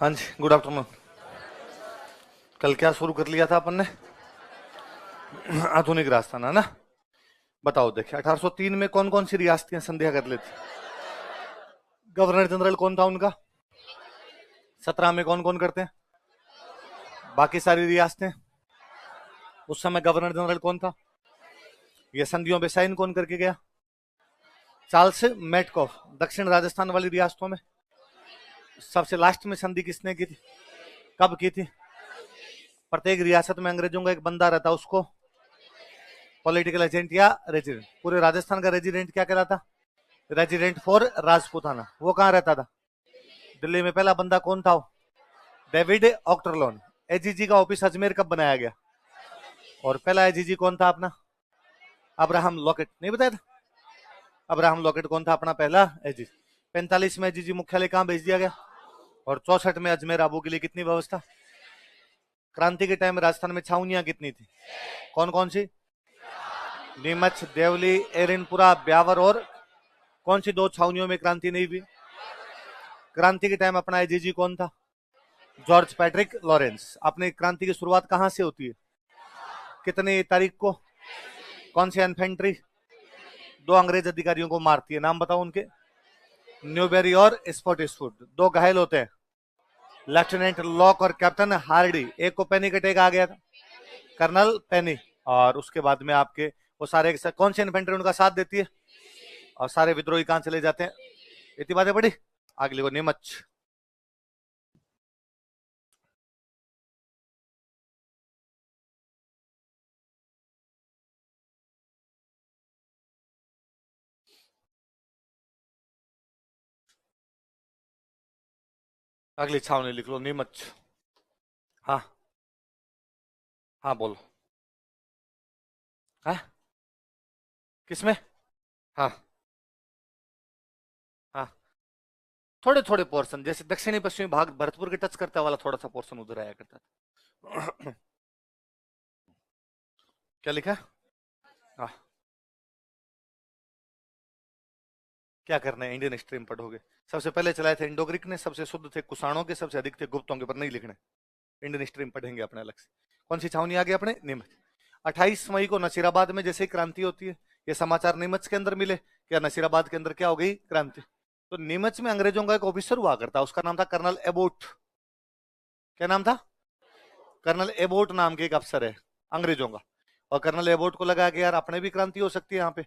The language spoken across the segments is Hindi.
हाँ जी, गुड आफ्टरनून। कल क्या शुरू कर लिया था अपन ने? आधुनिक राजस्थान, है ना? बताओ, देखिए 1803 में कौन कौन सी रियासतें संधियां कर लेती? गवर्नर जनरल कौन था उनका? 17 में कौन कौन करते हैं? बाकी सारी रियासतें। उस समय गवर्नर जनरल कौन था? ये संधियों पे साइन कौन करके गया? Charles Metcalfe. दक्षिण राजस्थान वाली रियासतों में सबसे लास्ट में संधि किसने की थी? कब की थी? प्रत्येक रियासत में अंग्रेजों का एक बंदा रहता, उसको पॉलिटिकल एजेंट या रेजिडेंट। पूरे राजस्थान का रेजिडेंट क्या कहलाता? Resident for Rajputana. वो कहाँ रहता था? दिल्ली में। पहला बंदा कौन था? डेविड ऑक्टरलोन। एजीजी का ऑफिस अजमेर कब बनाया गया? और पहला एजीजी कौन था अपना? Abraham locket. नहीं बताया था? अब्राहम लॉकेट कौन था अपना पहला एजीजी? 45 में एजीजी मुख्यालय कहां भेज दिया गया? और 64 में अजमेर आबू के लिए कितनी व्यवस्था? क्रांति के टाइम राजस्थान में छावनियां कितनी थी? कौन कौन सी? नीमच, देवली, एरनपुरा, ब्यावर। और कौन सी दो छावनियों में क्रांति नहीं हुई? क्रांति के टाइम अपना एजीजी कौन था? George Patrick Lawrence. अपनी क्रांति की शुरुआत कहां से होती है? कितनी तारीख को? कौन सी इन्फेंट्री दो अंग्रेज अधिकारियों को मारती है? नाम बताओ उनके। न्यूबेरी और स्पॉटिसफुड। दो घायल होते हैं, लेफ्टिनेंट लॉक और कैप्टन हार्डी। एक को पैनिक अटैक आ गया था, कर्नल पेनी। और उसके बाद में आपके वो सारे कौन सी इन्फेंट्री उनका साथ देती है? और सारे विद्रोही कहां चले जाते हैं? इतनी बातें पड़ी। अगली को नीमच। अगली छावनी लिख लो, नीमच। हाँ हाँ, बोलो। हाँ, किसमें? हाँ हाँ, थोड़े थोड़े पोर्शन, जैसे दक्षिणी पश्चिमी भाग भरतपुर के टच करता वाला थोड़ा सा पोर्शन उधर आया करता था। क्या लिखा? हाँ, क्या करना है? इंडियन हिस्ट्री में पढ़ोगे। सबसे पहले चलाए थे इंडो ग्रीक ने, सबसे शुद्ध थे कुषाणों के, सबसे अधिक थे गुप्तों के, पर नहीं लिखने। इंडियन हिस्ट्री में पढ़ेंगे अपने अलग से। कौन सी छावनी आ गई अपने? नीमच। 28 मई को नसीराबाद में जैसे ही क्रांति होती है, ये समाचार नीमच के अंदर मिले क्या नसीराबाद के अंदर क्या हो गई? क्रांति। तो नीमच में अंग्रेजों का एक ऑफिसर हुआ करता, उसका नाम था कर्नल एबोट। क्या नाम था? कर्नल एबोट नाम के एक अफसर है अंग्रेजों का। और कर्नल एबोट को लगा कि यार अपने भी क्रांति हो सकती है यहाँ पे।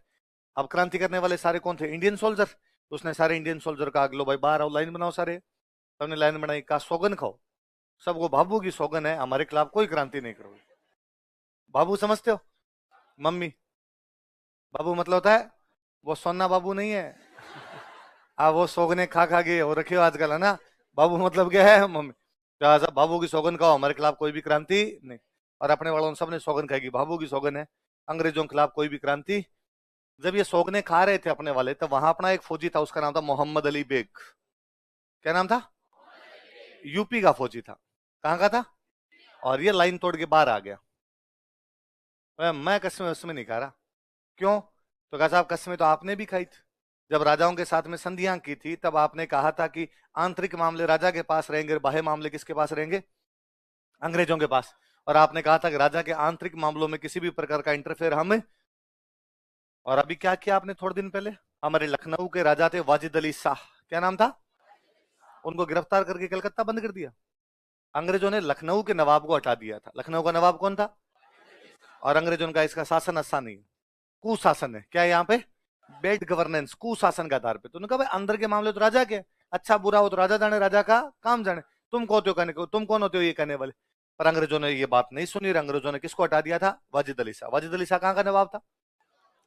अब क्रांति करने वाले सारे कौन थे? Indian soldier. तो उसने सारे इंडियन सोल्जर का अगलो भाई बाहर आओ, लाइन बनाओ सारे। सबने लाइन बनाई, कहा सौगन खाओ, सबको बाबू की सौगन है, हमारे खिलाफ कोई क्रांति नहीं करोगे। बाबू समझते हो? मम्मी। बाबू मतलब होता है वो सोना बाबू नहीं है। वो सौगने खा खा के हो रखे हो आजकल, है ना? बाबू मतलब क्या है? मम्मी। तो बाबू की सौगन खाओ, हमारे खिलाफ कोई भी क्रांति नहीं। और अपने वालों सबने सौगन खाएगी, बाबू की सौगन है, अंग्रेजों के खिलाफ कोई भी क्रांति। जब ये सौगने खा रहे थे अपने वाले, तब वहां अपना एक फौजी था, उसका नाम था मोहम्मद अली बेग। क्या नाम था? यूपी का फौजी था। कहाँ का था? और ये लाइन तोड़ के बाहर आ गया। मैं कसमें उसमें नहीं खा रहा। क्यों? तो कहा साहब कसमें तो आपने भी खाई थी। जब राजाओं के साथ में संधियां की थी, तब आपने कहा था कि आंतरिक मामले राजा के पास रहेंगे, बाह्य मामले किसके पास रहेंगे? अंग्रेजों के पास। और आपने कहा था कि राजा के आंतरिक मामलों में किसी भी प्रकार का इंटरफेयर हमें। और अभी क्या किया आपने थोड़े दिन पहले? हमारे लखनऊ के राजा थे वाजिद अली शाह। क्या नाम था? उनको गिरफ्तार करके कलकत्ता बंद कर दिया। अंग्रेजों ने लखनऊ के नवाब को हटा दिया था। लखनऊ का नवाब कौन था? और अंग्रेजों का इसका शासन अच्छा नहीं, कुशासन है। क्या है यहाँ पे? बेड गवर्नेंस, कुशासन के आधार पे। तो उन्होंने कहा भाई अंदर के मामले तो राजा के, अच्छा बुरा हो तो राजा जाने, राजा का काम जाने। तुम कौन होते हो कहने को? तुम कौन होते हो ये कहने वाले? पर अंग्रेजों ने ये बात नहीं सुनी। अंग्रेजों ने किसको हटा दिया था? वाजिद अली शाह। वाजिद अली शाह कहाँ का नवाब था?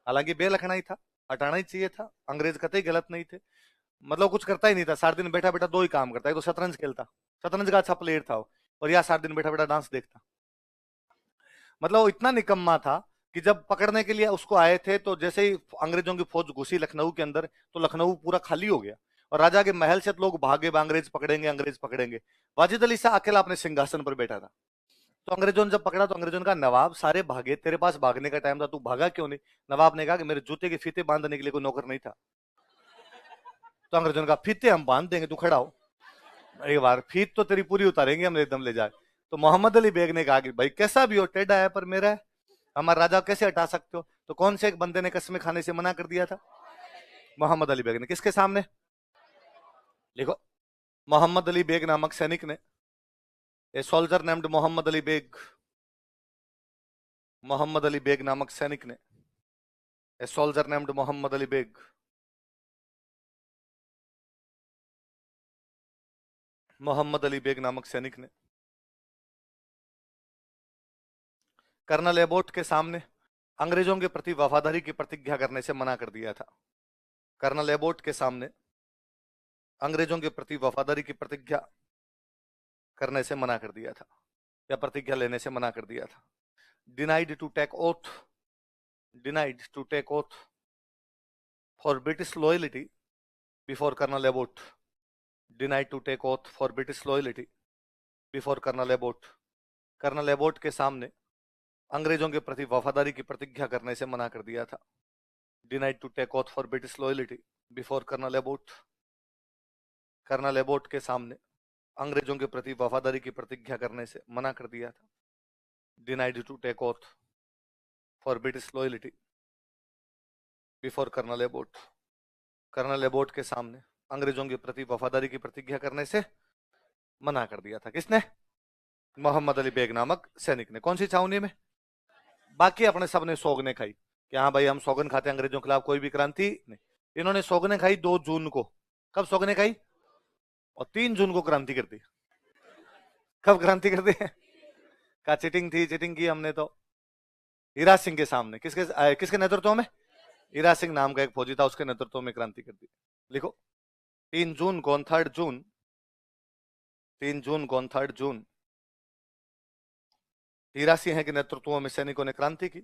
हालांकि बेलखना ही था, हटाना ही चाहिए था। अंग्रेज कतई गलत नहीं थे। मतलब कुछ करता ही नहीं था, सारा दिन बैठा बैठा दो ही काम करता है, तो शतरंज खेलता, शतरंज का अच्छा प्लेयर था वो, और या सारा दिन बैठा बैठा डांस देखता। मतलब वो इतना निकम्मा था कि जब पकड़ने के लिए उसको आए थे, तो जैसे ही अंग्रेजों की फौज घुसी लखनऊ के अंदर, तो लखनऊ पूरा खाली हो गया। और राजा के महल से लोग भागे, अंग्रेज पकड़ेंगे, अंग्रेज पकड़ेंगे। वाजिद अली शाह अकेला अपने सिंहासन पर बैठा था। तो अंग्रेजों ने जब पकड़ा, तो अंग्रेजों का नवाब सारे भागे, तेरे पास भागने का टाइम था, तू भागा क्यों नहीं? नवाब ने कहा कि मेरे जूते के फीते बांधने के लिए कोई नौकर नहीं था। तो अंग्रेजों ने कहा फीते हम बांध देंगे, तू खड़ा हो। एक बार फीत तो तेरी पूरी उतारेंगे हम एकदम ले जाए। तो मोहम्मद अली बेग ने कहा कि भाई कैसा भी हो, टेढ़ा है पर मेरा है, हमारा राजा कैसे हटा सकते हो? तो कौन से एक बंदे ने कस्में खाने से मना कर दिया था? मोहम्मद अली बेग ने। किसके सामने? लिखो, मोहम्मद अली बेग नामक सैनिक ने, a soldier named Mohammad Ali Beg, Mohammad Ali Beg नामक सैनिक ने, a soldier named Mohammad Ali Beg, Mohammad Ali Beg नामक सैनिक ने कर्नल एबोट के सामने अंग्रेजों के प्रति वफादारी की प्रतिज्ञा करने से मना कर दिया था। कर्नल एबोट के सामने अंग्रेजों के प्रति वफादारी की प्रतिज्ञा करने से मना कर दिया था, या प्रतिज्ञा लेने से मना कर दिया था। Denied to take oath, denied to take oath for British loyalty before colonel Abbott, denied to take oath for British loyalty before colonel Abbott. Colonel Abbott के सामने अंग्रेजों के प्रति वफादारी की प्रतिज्ञा करने से मना कर दिया था। Denied to take oath for British loyalty before colonel Abbott. Colonel Abbott के सामने अंग्रेजों के प्रति वफादारी की प्रतिज्ञा करने से मना कर दिया था। Denied to take oath for British loyalty before colonel Abbott. Colonel Abbott के सामने अंग्रेजों के प्रति वफादारी की प्रतिज्ञा करने से मना कर दिया था। किसने? मोहम्मद अली बेग नामक सैनिक ने। कौन सी छावनी में? बाकी अपने सबने सौगने खाई कि हाँ भाई हम सौगन खाते हैं, अंग्रेजों के खिलाफ कोई भी क्रांति नहीं। इन्होंने सौगने खाई 2 जून को। कब सौगने खाई? और 3 जून को क्रांति कर दी। कब क्रांति कर दी? का चीटिंग थी, चीटिंग की हमने तो हीरा सिंह के सामने। किसके नेतृत्व में? हीरा सिंह नाम का एक फौजी था, उसके नेतृत्व में क्रांति कर दी। लिखो, 3 जून को, 3 जून, 3 जून को, 3 जून हीरा सिंह के नेतृत्व में सैनिकों ने क्रांति की।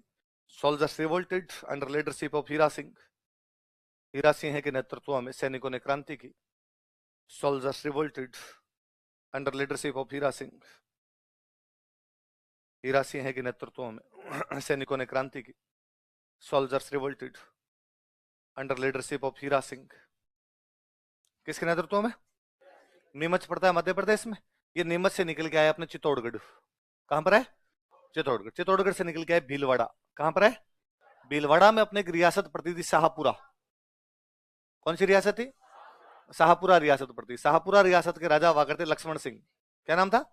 Soldiers revolted under leadership of Hira Singh. Hira Singh के नेतृत्व में सैनिकों ने क्रांति की। Soldiers revolted under leadership of Hira Singh. Hira Singh के नेतृत्व में सैनिकों ने क्रांति की। Soldiers revolted under leadership of Hira Singh. किसके नेतृत्व में? नीमच पड़ता है मध्य प्रदेश में। ये नीमच से निकल के आया अपने चित्तौड़गढ़। कहां पर है? चित्तौड़गढ़। चित्तौड़गढ़ से निकल के आया भीलवाड़ा। कहां पर है? भीलवाड़ा में अपने एक रियासत पड़ती थी शाहपुरा। कौन सी रियासत थी? शाहपुरा रियासत पड़ती। शाहपुरा रियासत के राजा हुआ करते लक्ष्मण सिंह। क्या नाम था?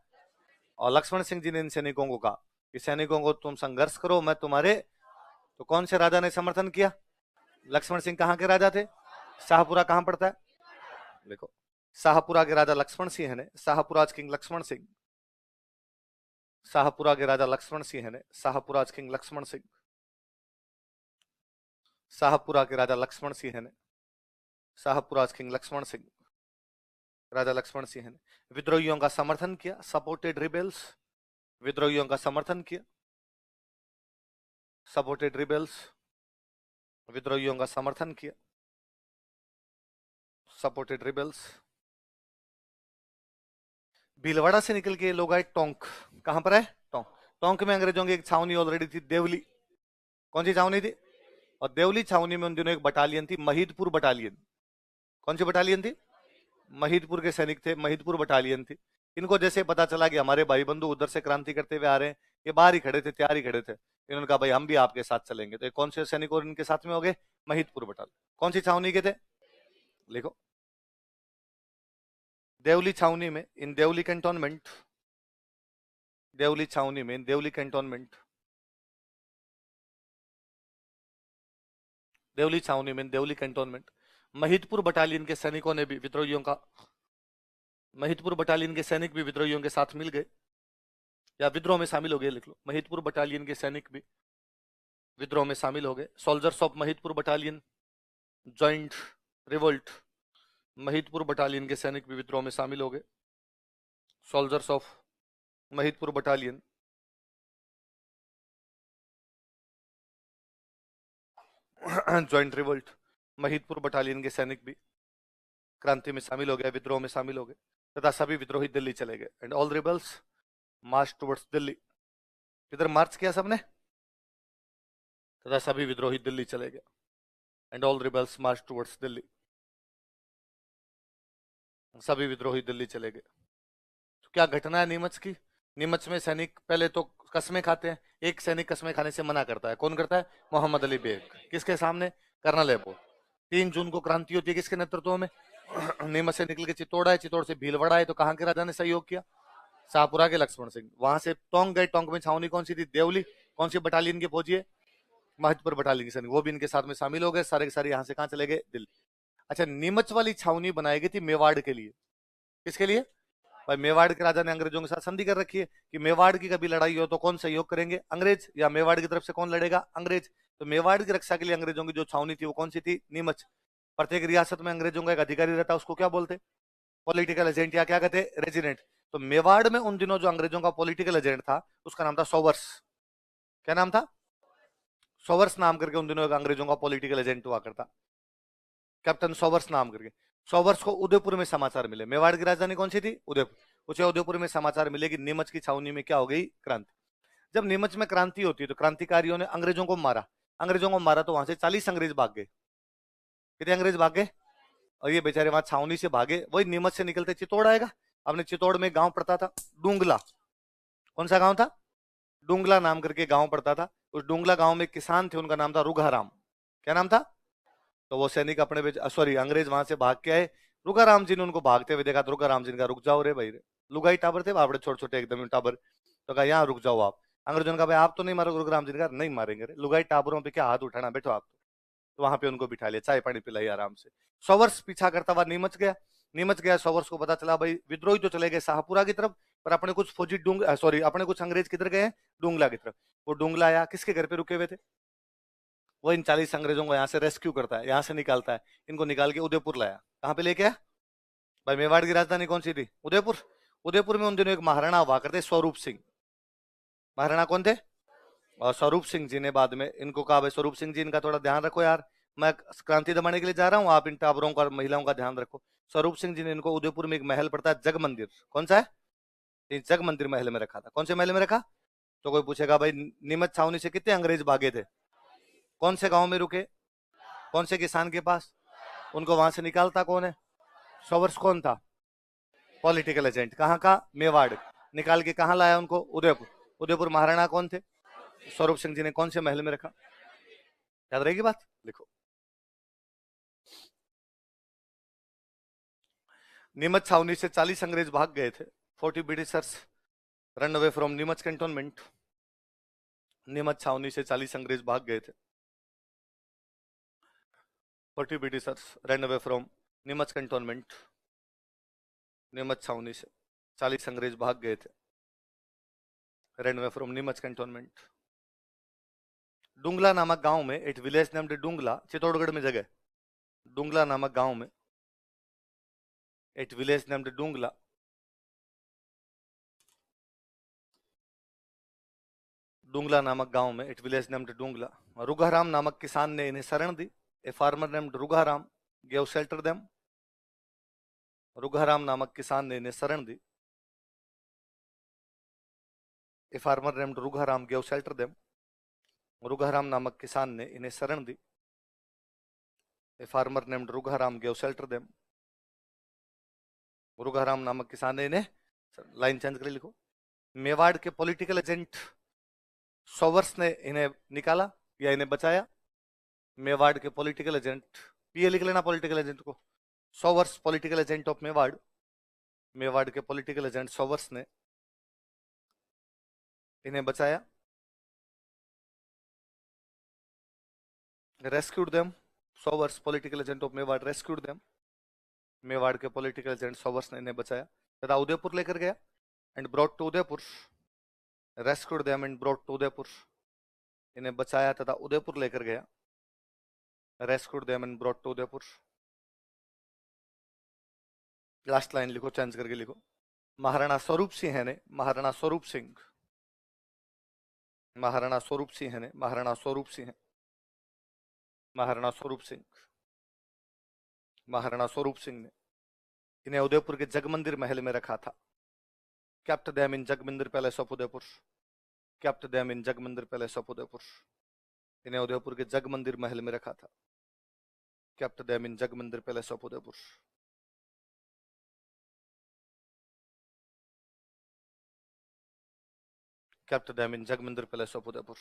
और लक्ष्मण सिंह जी ने इन सैनिकों को कहा कि सैनिकों को तुम संघर्ष करो, मैं तुम्हारे। तो कौन से राजा ने समर्थन किया? लक्ष्मण सिंह। कहां के राजा थे? शाहपुरा कहां पड़ता है? देखो, शाहपुरा के राजा लक्ष्मण सिंह ने, शाहपुरा किंग लक्ष्मण सिंह, शाहपुरा के राजा लक्ष्मण सिंह ने, शाहपुरा किंग लक्ष्मण सिंह, शाहपुरा के राजा लक्ष्मण सिंह ने, शाहपुरा किंग लक्ष्मण सिंह, राजा लक्ष्मण सिंह ने विद्रोहियों का समर्थन किया। सपोर्टेड रिबेल्स, विद्रोहियों का समर्थन किया। सपोर्टेड रिबेल्स, विद्रोहियों का समर्थन किया। Supported rebels. भीलवाड़ा से निकल के लोग आए टोंक। कहां पर है? टोंक। टोंक में अंग्रेजों की एक छावनी ऑलरेडी थी, देवली। कौन सी छावनी थी? और देवली छावनी में उन दिनों एक बटालियन थी, महीदपुर बटालियन। कौन सी बटालियन थी? महीदपुर के सैनिक थे, महीदपुर बटालियन थी। इनको जैसे पता चला कि हमारे भाई बंधु उधर से क्रांति करते हुए आ रहे हैं, ये बाहर ही खड़े थे, तैयार ही खड़े थे। इन्होंने कहा भाई हम भी आपके साथ चलेंगे। तो कौन से सैनिक और इनके साथ में हो गए? महीदपुर बटालियन। कौन सी छावनी के थे? लिखो, देवली छावनी में, इन देवली कैंटोनमेंट, देवली छावनी में, इन देवली कैंटोनमेंट, देवली छावनी में, देवली कैंटोनमेंट महीदपुर बटालियन के सैनिकों ने भी विद्रोहियों का, महीदपुर बटालियन के सैनिक भी विद्रोहियों के साथ मिल गए या विद्रोह में शामिल हो गए। लिख लो, महीदपुर बटालियन के सैनिक भी विद्रोह में शामिल हो गए। Soldiers of Mahidpur battalion joint revolt. Mahidpur battalion के सैनिक भी विद्रोह में शामिल हो गए। Soldiers of Mahidpur battalion joint revolt, Mahidpur battalion के सैनिक भी क्रांति में शामिल हो गए, विद्रोह में शामिल हो गए, तथा सभी विद्रोही दिल्ली चले गए। And all rebels March towards Delhi. किधर मार्च किया सबने? तथा सभी विद्रोही दिल्ली चले गए। And all rebels March towards Delhi. सभी विद्रोही दिल्ली चले गए। तो क्या घटना है नीमच की? नीमच में सैनिक पहले तो कस्में खाते हैं। एक सैनिक कस्में खाने से मना करता है। कौन करता है? मोहम्मद अली बेग। किसके सामने? कर्नल एबो। 3 जून को क्रांति होती है किसके नेतृत्व में? नीमच से निकल के चित्तौड़ आए, चित्तौड़ से भीलवाड़ा आए, तो कहाँ के राजा ने सहयोग किया? शाहपुरा के लक्ष्मण सिंह। वहां से टोंक गए, टोंक में छावनी कौन सी थी? देवली। कौन सी बटालियन के फौजी है? महतपुर बटालियन के सैनिक, वो भी इनके साथ में शामिल हो गए। सारे के सारे यहाँ से कहाँ चले गए? दिल्ली। अच्छा, नीमच वाली छावनी बनाई गई थी मेवाड़ के लिए। किसके लिए? भाई मेवाड़ के राजा ने अंग्रेजों के साथ संधि कर रखी है कि मेवाड़ की कभी लड़ाई हो तो कौन सहयोग करेंगे? अंग्रेज। या मेवाड़ की तरफ से कौन लड़ेगा? अंग्रेज। तो मेवाड़ की रक्षा के लिए अंग्रेजों की जो छावनी थी वो कौन सी थी? नीमच। प्रत्येक रियासत में अंग्रेजों का एक अधिकारी रहता, उसको क्या बोलते? पॉलिटिकल एजेंट, या क्या कहते? रेजिडेंट। तो मेवाड़ में उन दिनों जो अंग्रेजों का पॉलिटिकल एजेंट था उसका नाम था सोवर्स। क्या नाम था? सोवर्स नाम करके उन दिनों एक अंग्रेजों का पॉलिटिकल एजेंट हुआ करता, कैप्टन सोवर्स नाम करके। सोवर्स को उदयपुर में समाचार मिले। मेवाड़ की राजधानी कौन सी थी? उदयपुर। उसे उदयपुर में समाचार मिले कि नीमच की छावनी में क्या हो गई? क्रांति। जब नीमच में क्रांति होती है तो क्रांतिकारियों ने अंग्रेजों को मारा। अंग्रेजों को मारा तो वहां से 40 अंग्रेज भाग गए। कितने अंग्रेज भाग गए? और ये बेचारे वहां छावनी से भागे, वही नीमच से निकलते चित्तौड़ आएगा। अपने चित्तौड़ में गांव पड़ता था डूंगला। कौन सा गांव था? डूंगला नाम करके गांव पड़ता था। उस डूंगला गांव में किसान थे, उनका नाम था रुघाराम। क्या नाम था? तो वो सैनिक अपने सॉरी अंग्रेज वहां से भाग के आए। रुघाराम जी ने उनको भागते हुए देखा तो रुघाराम जी ने कहा रुक जाओ रे भाई रे। लुगाई टाबर थे बापड़े, छोटे छोटे एकदम टाबर। तो कहा यहाँ रुक जाओ आप। अंग्रेजों ने कहा भाई आप तो नहीं मारोगे? रुघाराम जी ने कहा नहीं मारेंगे रे, लुगाई टाबरों पे क्या हाथ उठाना, बैठो आप। तो वहां पे उनको बिठा लिया, चाय पानी पिलाई आराम से। 100 वर्ष पीछा करता हुआ नीमच गया। नीमच गया, 100 वर्ष को पता चला भाई विद्रोही तो चले गए शाहपुरा की तरफ, पर अपने कुछ फौजी सॉरी अपने कुछ अंग्रेज किधर गए हैं? डूंगला की तरफ। वो डूंगला आया, किसके घर पे रुके हुए थे? वो इन 40 अंग्रेजों को यहाँ से रेस्क्यू करता है, यहाँ से निकालता है। इनको निकाल के उदयपुर लाया। कहाँ पे लेके आया? भाई मेवाड़ की राजधानी कौन सी थी? उदयपुर। उदयपुर में उन दिनों एक महाराणा हुआ करते, स्वरूप सिंह। महाराणा कौन थे? और स्वरूप सिंह जी ने बाद में इनको कहा भाई स्वरूप सिंह जी इनका थोड़ा ध्यान रखो यार, मैं क्रांति दबाने के लिए जा रहा हूँ, आप इन टाबरों का महिलाओं का ध्यान रखो। स्वरूप सिंह जी ने इनको उदयपुर में एक महल पड़ता है जग मंदिर, कौन सा है? ये जग मंदिर महल में रखा था। कौन से महल में रखा? तो कोई पूछेगा भाई नीमच छावनी से कितने अंग्रेज भागे थे? कौन से गांव में रुके? कौन से किसान के पास? उनको वहां से निकालता कौन है? सोवर्स कौन था? Political agent. कहाँ का? मेवाड़। निकाल के कहाँ लाया उनको? उदयपुर। उदयपुर महाराणा कौन थे? स्वरूप सिंह जी ने कौन से महल में रखा? याद रहेगी बात? लिखो। नीमच छावनी से 40 अंग्रेज भाग गए थे। 40 Britishers run away from Neemuch cantonment. Neemuch छावनी से 40 अंग्रेज भाग गए थे। 40 Britishers run away from Neemuch cantonment. Neemuch छावनी से 40 अंग्रेज भाग गए थे, run away from Neemuch cantonment. Dungla नामक गांव में एक विलेज नेम्ड डुंगला, चित्तौड़गढ़ में जगह। डुंगला नामक गांव में एक विलेज नेम्ड डुंगला। डुंगला नामक गांव में एक विलेज नेम्ड डुंगला। रुघाराम नामक किसान ने इन्हें शरण दी। A farmer named Rugharam gave shelter them. Rugharam नामक किसान ने इन्हें शरण दी। A farmer named Rugharam gave shelter them. Rugharam नामक किसान ने इन्हें शरण दी। A farmer named Rugharam gave shelter them. Rugharam नामक किसान ने इन्हें, लाइन चेंज कर लिखो। मेवाड़ के पॉलिटिकल एजेंट सोवर्स ने इन्हें निकाला या इन्हें बचाया। मेवाड़ के पॉलिटिकल एजेंट, पीए लिख लेना पॉलिटिकल एजेंट को। Showers political agent of Mewar. Mewar के पॉलिटिकल एजेंट सोवर्स ने इन्हें बचाया। Rescued them. Showers political agent of Mewar rescued them. Mewar के पॉलिटिकल एजेंट सोवर्स ने इन्हें बचाया तथा उदयपुर लेकर गया। And brought to Udaipur. Rescued them and brought to Udaipur. इन्हें बचाया तथा उदयपुर लेकर गया। Rescued them and brought to Udaipur. Last line लिखो, चेंज करके लिखो। महाराणा स्वरूप सिंह ने, महाराणा स्वरूप सिंह, महाराणा स्वरूप सिंह ने, महाराणा स्वरूप सिंह, महाराणा स्वरूप सिंह, महाराणा स्वरूप सिंह ने इन्हें उदयपुर के जगमंदिर महल में रखा था। kept them in Jag Mandir palace of Udaipur. kept them in Jag Mandir palace of Udaipur. इन्हें उदयपुर के जगमंदिर महल में रखा था। kept them in Jag Mandir palace of Udaipur. kept them in Jagmandir Palace of Udaipur.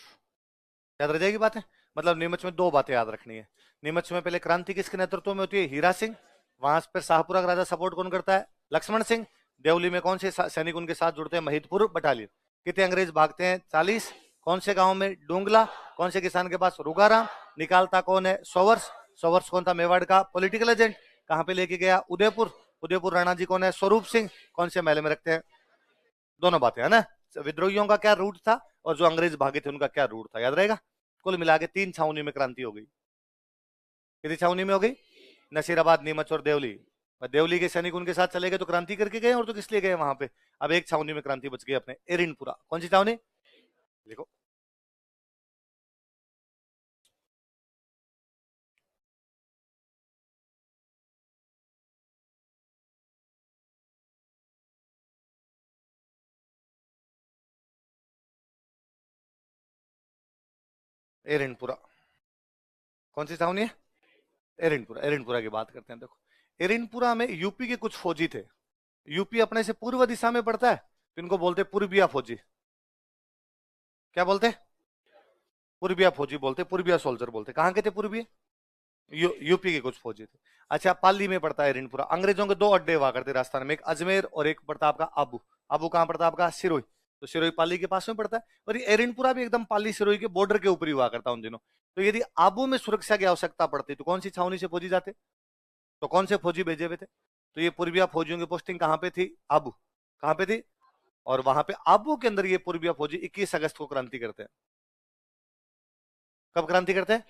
याद रह जाएगी बातें। मतलब नीमच में दो बातें याद रखनी है। नीमच में पहले क्रांति किसके नेतृत्व में होती है? हीरा सिंह। वहां पर शाहपुरा का राजा सपोर्ट कौन करता है? लक्ष्मण सिंह। देवली में कौन से सैनिक उनके साथ जुड़ते हैं? महिदपुर बटालियन। कितने अंग्रेज भागते हैं? 40। कौन से गांव में? डोंगला। कौन से किसान के पास? रुगाराम। निकालता कौन है? सोवर्स। सोवर्स कौन था? मेवाड़ का पॉलिटिकल एजेंट। कहां पे लेके गया? उदयपुर। उदयपुर राणा जी कौन है? स्वरूप सिंह। कौन से महल में रखते हैं? दोनों बातें है ना। विद्रोहियों का क्या रूट था और जो अंग्रेज भागे थे उनका क्या रूट था, याद रहेगा। कुल मिला के 3 छावनी में क्रांति हो गई। कितनी छावनी में हो गई? नसीराबाद, नीमच और देवली। देवली के सैनिक उनके साथ चले गए तो क्रांति करके गए, और तो किस लिए गए वहां पे? अब एक छावनी में क्रांति बच गई अपने, एरिनपुरा। कौन सी छावनी? देखो, एरिनपुरा। कौन सी छावनी है? एरिनपुरा। एरिनपुरा की बात करते हैं। देखो, एरिनपुरा में यूपी के कुछ फौजी थे। यूपी अपने से पूर्व दिशा में पड़ता है तो इनको बोलते पूर्बिया फौजी। क्या बोलते? पूर्बिया फौजी बोलते, पूर्बिया सोल्जर बोलते। कहां के थे पूर्बिया? यूपी के कुछ फौजी थे। अच्छा, पाली में पड़ता है एरिनपुरा। अंग्रेजों के 2 अड्डे हुआ करते राजस्थान में, एक अजमेर और एक पड़ता आपका आबू। आबू कहां पड़ता आपका? सिरोही। तो सिरोही पाली के पास में पड़ता है, और ये एरिनपुरा भी एकदम पाली सिरोही के बॉर्डर के ऊपर ही हुआ करता उन दिनों। तो यदि आबू में सुरक्षा की आवश्यकता पड़ती तो कौन सी छावनी से फौजी जाते? तो कौन से फौजी भेजे हुए थे? तो ये पूर्बिया फौजियों की पोस्टिंग कहां पे थी? आबू। कहां पे थी? और वहां पे आबू के अंदर ये पूर्बिया फौजी 21 अगस्त को क्रांति करते हैं। कब क्रांति करते हैं?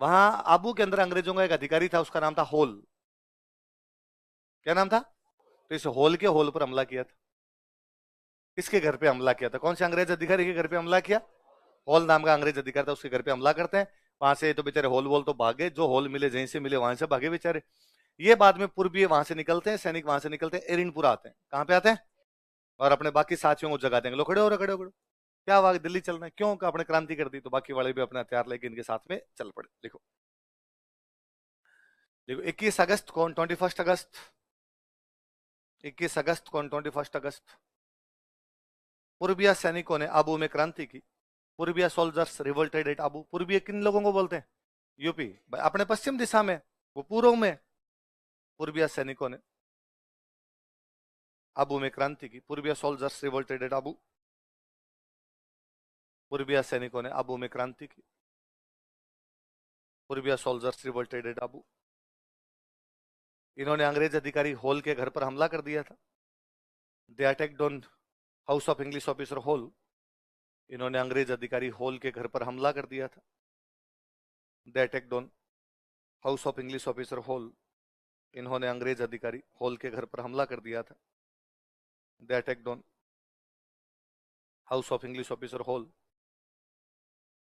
वहां आबू के अंदर अंग्रेजों का एक अधिकारी था, उसका नाम था होल। क्या नाम था? तो इस होल के होल पर हमला किया था। किसके घर पे हमला किया था? कौन से अंग्रेज अधिकारी के घर पे हमला किया? होल नाम का अंग्रेज अधिकारी था, उसके घर पे हमला करते हैं। वहां से तो बेचारे होल वोल तो भागे, जो होल मिले जहीं से मिले वहां से भागे बेचारे। ये बाद में पूर्वी वहां से निकलते हैं, सैनिक वहां से निकलते हैं, एरिनपुरा आते हैं। कहां पे आते हैं? और अपने बाकी साथियों को जगा देंगे। लो खड़े हो रहे, खड़े हो, खड़े हो। क्या हुआ? दिल्ली चलना है? क्यों? आपने क्रांति कर दी तो बाकी वाले भी अपने हथियार लेके इनके साथ में चल पड़े। देखो देखो, 21 अगस्त कौन? 21 अगस्त। 21 अगस्त कौन? 21 अगस्त। पूर्बिया सैनिकों ने आबू में क्रांति की। Purbiya soldiers revolted at Abu. Purbiya किन लोगों को बोलते हैं? यूपी। अपने पश्चिम दिशा में, वो पूर्व में। पूर्बिया सैनिकों ने आबू में क्रांति की। Purbiya soldiers revolted at Abu. Purbiya सैनिकों ने आबू में क्रांति की। Purbiya soldiers revolted at Abu. इन्होंने अंग्रेज अधिकारी होल के घर पर हमला कर दिया था। They attacked on house of English officer Hole. इन्होंने अंग्रेज अधिकारी होल के घर पर हमला कर दिया था। They attacked on house of English officer Hole. इन्होंने अंग्रेज अधिकारी होल के घर पर हमला कर दिया था। They attacked on house of English officer Hole.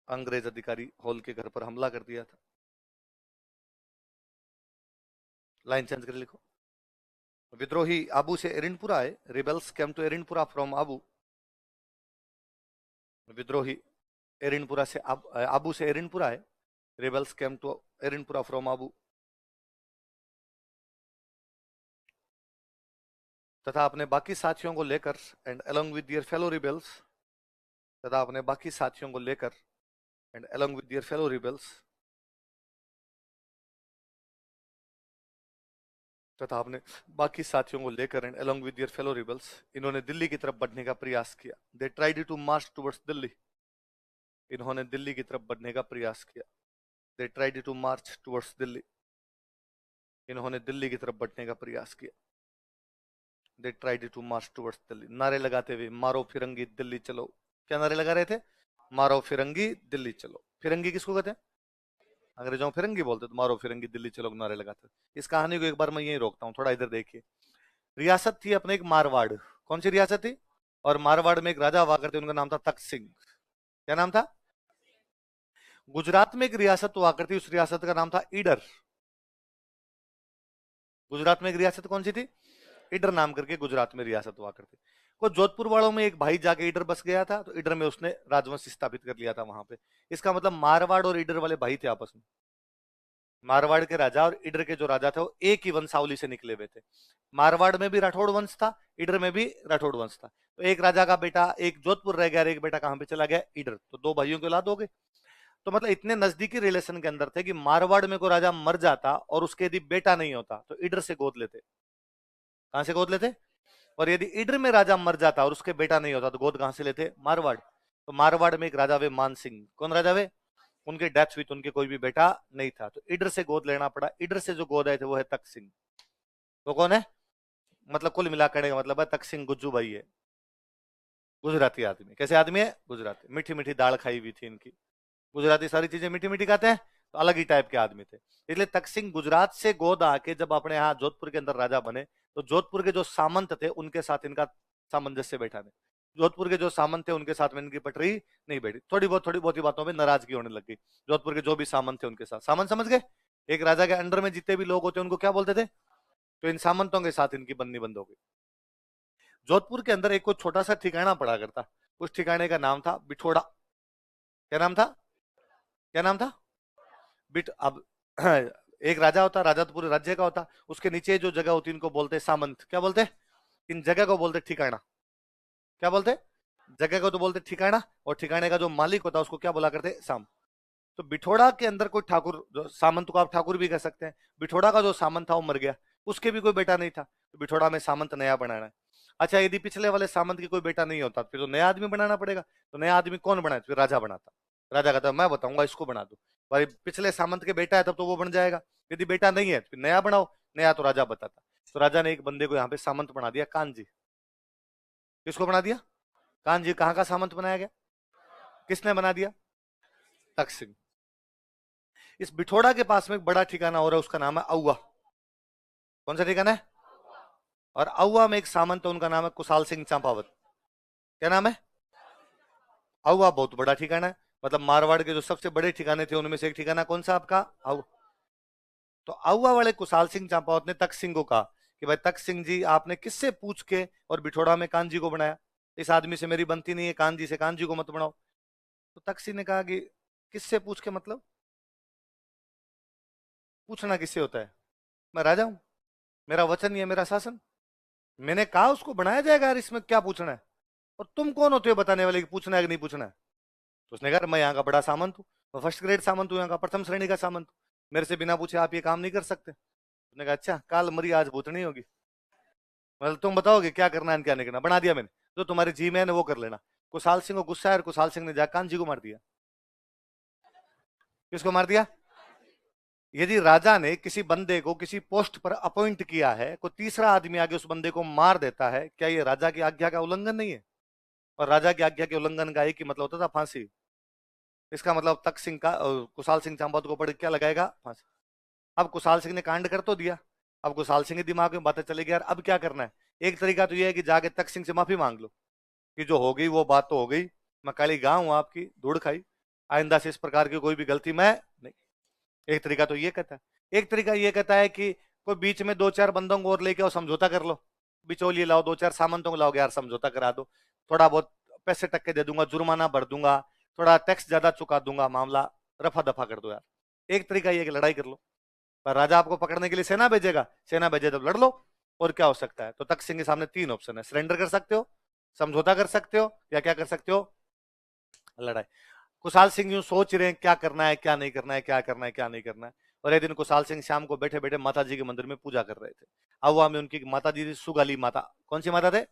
अंग्रेज अधिकारी होल के घर पर हमला कर दिया था। लाइन चेंज कर लिखो। विद्रोही आबू से एरिनपुरा आए। Rebels came to Erinpura from Abu. विद्रोही एरिनपुरा से आबू से एरिनपुरा आए। Rebels came to Erinpura from Abu. तथा अपने बाकी साथियों को लेकर and along with their fellow rebels. तथा अपने बाकी साथियों को लेकर and along with their fellow rebels. तथा अपने बाकी साथियों को लेकर and along with their fellow rebels, इन्होंने दिल्ली की तरफ बढ़ने का प्रयास किया। They tried to march towards Delhi. इन्होंने दिल्ली की तरफ बढ़ने का प्रयास किया। They tried to march towards Delhi. इन्होंने दिल्ली की तरफ बढ़ने का प्रयास किया। They tried to march towards Delhi. नारे लगाते हुए, मारो फिरंगी दिल्ली चलो। क्या नारे लगा रहे थे? मारो फिरंगी दिल्ली चलो। फिरंगी किसको कहते हैं? अंग्रेजों को फिरंगी बोलते, तो मारो फिरंगी दिल्ली चलो नारे लगाते। इस कहानी को एक बार मैं यही रोकता हूँ, थोड़ा इधर देखिए। रियासत थी अपने एक मारवाड़। कौन सी रियासत थी? और मारवाड़ में एक राजा हुआ करते, उनका नाम था तख्त सिंह। क्या नाम था? गुजरात में एक रियासत हुआ करती, उस रियासत का नाम था ईडर। गुजरात में एक रियासत कौन सी थी? ईडर नाम करके गुजरात में रियासत हुआ करती। को जोधपुर वालों में एक भाई जाके ईडर बस गया था, तो ईडर में उसने राजवंश स्थापित कर लिया था वहां पे। इसका मतलब मारवाड़ और ईडर वाले भाई थे आपस में। मारवाड़ के राजा और इडर के जो राजा थे वो एक ही वंशावली से निकले हुए थे। मारवाड़ में भी राठौड़ वंश था, इडर में भी राठौड़ वंश था। तो एक राजा का बेटा एक जोधपुर रह गया और एक बेटा कहां पे चला गया, इडर। तो दो भाइयों की औलाद हो गई। तो मतलब इतने नजदीकी रिलेशन के अंदर थे कि मारवाड़ में कोई राजा मर जाता और उसके यदि बेटा नहीं होता तो इडर से गोद लेते। कहां से गोद लेते? और यदि इडर में राजा मर जाता और उसके बेटा नहीं होता तो गोद कहां से लेते? मारवाड़। तो मारवाड़ में एक राजा वे मान सिंह। कौन राजा वे? उनके डेथ हुई तो उनके कोई भी बेटा नहीं था, तो इडर से गोद लेना पड़ा। इडर से जो गोद आए थे वो है तख्त सिंह। वो कौन है? मतलब कुल मिलाकर का मतलब है तख्त सिंह गुज्जू भाई है, गुजराती आदमी। कैसे आदमी है? गुजराती। मीठी मीठी दाल खाई हुई थी इनकी। गुजराती सारी चीजें मीठी मीठी खाते हैं, तो अलग ही टाइप के आदमी थे। इसलिए तख्त सिंह गुजरात से गोद आके जब अपने यहाँ जोधपुर के अंदर राजा बने तो जोधपुर के जो सामंत थे उनके साथ इनका सामंजस्य बैठा नहीं। जोधपुर के जो सामंत थे उनके साथ में इनकी पटरी नहीं बैठी। थोड़ी बहुत ही बातों में नाराजगी होने लगी। जोधपुर के जो भी सामंत थे उनके साथ, सामंत समझ गए? एक राजा के अंडर में जितने भी लोग होते उनको क्या बोलते थे? तो इन सामंतों के साथ इनकी बननी बंद हो गई। जोधपुर के अंदर एक कोई छोटा सा ठिकाना पड़ा करता, उस ठिकाने का नाम था बिठोड़ा। क्या नाम था? क्या नाम था? बिट अब एक राजा होता, राजा तो पूरे राज्य का होता, उसके नीचे जो जगह होती इनको बोलते सामंत। क्या बोलते? इन जगह को बोलते ठिकाना। क्या बोलते? जगह को तो बोलते ठिकाना, और ठिकाने का जो मालिक होता उसको क्या बोला करते? साम। तो बिठोड़ा के अंदर कोई ठाकुर, जो सामंत को आप ठाकुर भी कह सकते हैं, बिठोड़ा का जो सामंत था वो मर गया, उसके भी कोई बेटा नहीं था, तो बिठोड़ा में सामंत नया बनाना है। अच्छा, यदि पिछले वाले सामंत की कोई बेटा नहीं होता फिर तो नया आदमी बनाना पड़ेगा। तो नया आदमी कौन बनाए? फिर राजा बनाता। राजा कहता मैं बताऊंगा इसको बना दो। भाई पिछले सामंत के बेटा है तब तो वो बन जाएगा, यदि बेटा नहीं है फिर नया बनाओ। नया तो राजा बताता। तो राजा ने एक बंदे को यहाँ पे सामंत बना दिया, कानजी। किसको बना दिया? कानजी। कहाँ का सामंत बनाया गया? किसने बना दिया? तख्त सिंह। इस बिठोड़ा के पास में एक बड़ा ठिकाना हो रहा है, उसका नाम है औवा। कौन सा ठिकाना है? और औवा में एक सामंत है, उनका नाम है कुशाल सिंह चंपावत। क्या नाम है? औवा बहुत बड़ा ठिकाना है, मतलब मारवाड़ के जो सबसे बड़े ठिकाने थे उनमें से एक ठिकाना कौन सा आपका? औवा। तो औवा वाले कुशाल सिंह चंपावत ने तख्त सिंह को कहा कि भाई तख्त सिंह जी, आपने किससे पूछ के और बिठोड़ा में कानजी को बनाया? इस आदमी से मेरी बनती नहीं है, कानजी से कानजी को मत बनाओ। तो तख्त सिंह ने कहा कि किससे पूछ के मतलब? पूछना किससे होता है? मैं राजा हूं, मेरा वचन, ये मेरा शासन। मैंने कहा उसको बनाया जाएगा यार, इसमें क्या पूछना है? और तुम कौन होते हो बताने वाले कि पूछना है कि नहीं पूछना है? तो उसने कहा मैं यहाँ का बड़ा सामंत हूँ, मैं फर्स्ट ग्रेड सामंत हूँ, यहाँ का प्रथम श्रेणी का सामंत हूँ, मेरे से बिना पूछे आप ये काम नहीं कर सकते। उसने कहा अच्छा, काल मरी आज भूतनी होगी, मतलब तुम बताओगे क्या करना है क्या नहीं करना। बना दिया मैंने, जो तुम्हारी जी में है वो कर लेना। कुशाल सिंह को गुस्सा है और कुशाल सिंह ने जाकर कान जी को मार दिया। किसको मार दिया? यदि राजा ने किसी बंदे को किसी पोस्ट पर अपॉइंट किया है, कोई तीसरा आदमी आगे उस बंदे को मार देता है, क्या ये राजा की आज्ञा का उल्लंघन नहीं है? और राजा की आज्ञा के उल्लंघन का एक ही मतलब होता था, फांसी। इसका मतलब तख्त सिंह का कुशाल सिंह चांबत को पढ़ के क्या लगाएगा? फांसी। अब कुशाल सिंह ने कांड कर तो दिया, अब कुशाल सिंह के दिमाग में बातें चली गई यार अब क्या करना है। एक तरीका तो यह है कि जाके तख्त सिंह से माफी मांग लो कि जो हो गई वो बात तो हो गई, मैं काली गांव हूं आपकी धूड़ खाई, आइंदा से इस प्रकार की कोई भी गलती मैं नहीं। एक तरीका तो ये कहता है। एक तरीका ये कहता है कि कोई बीच में दो चार बंदों को और लेके आओ, समझौता कर लो, बिचौलिए लाओ, दो चार सामंतों को लाओगे यार, समझौता करा दो, थोड़ा बहुत पैसे टक्के दे दूंगा, जुर्माना भर दूंगा, थोड़ा टैक्स ज्यादा चुका दूंगा, मामला रफा दफा कर दो यार। एक तरीका ये कि लड़ाई कर लो, पर राजा आपको पकड़ने के लिए सेना भेजेगा, सेना भेजे तो लड़ लो, और क्या हो सकता है। तो तख्त सिंह के सामने तीन ऑप्शन है, सरेंडर कर सकते हो, समझौता कर सकते हो, या क्या कर सकते हो? लड़ाई। कुशाल सिंह यूं सोच रहे हैं क्या करना है क्या नहीं करना है, क्या करना है क्या नहीं करना है। और एक दिन कुशाल सिंह शाम को बैठे बैठे माता जी के मंदिर में पूजा कर रहे थे। अहुआ में उनकी माता जी थी सुगाली माता। कौन सी माता थे?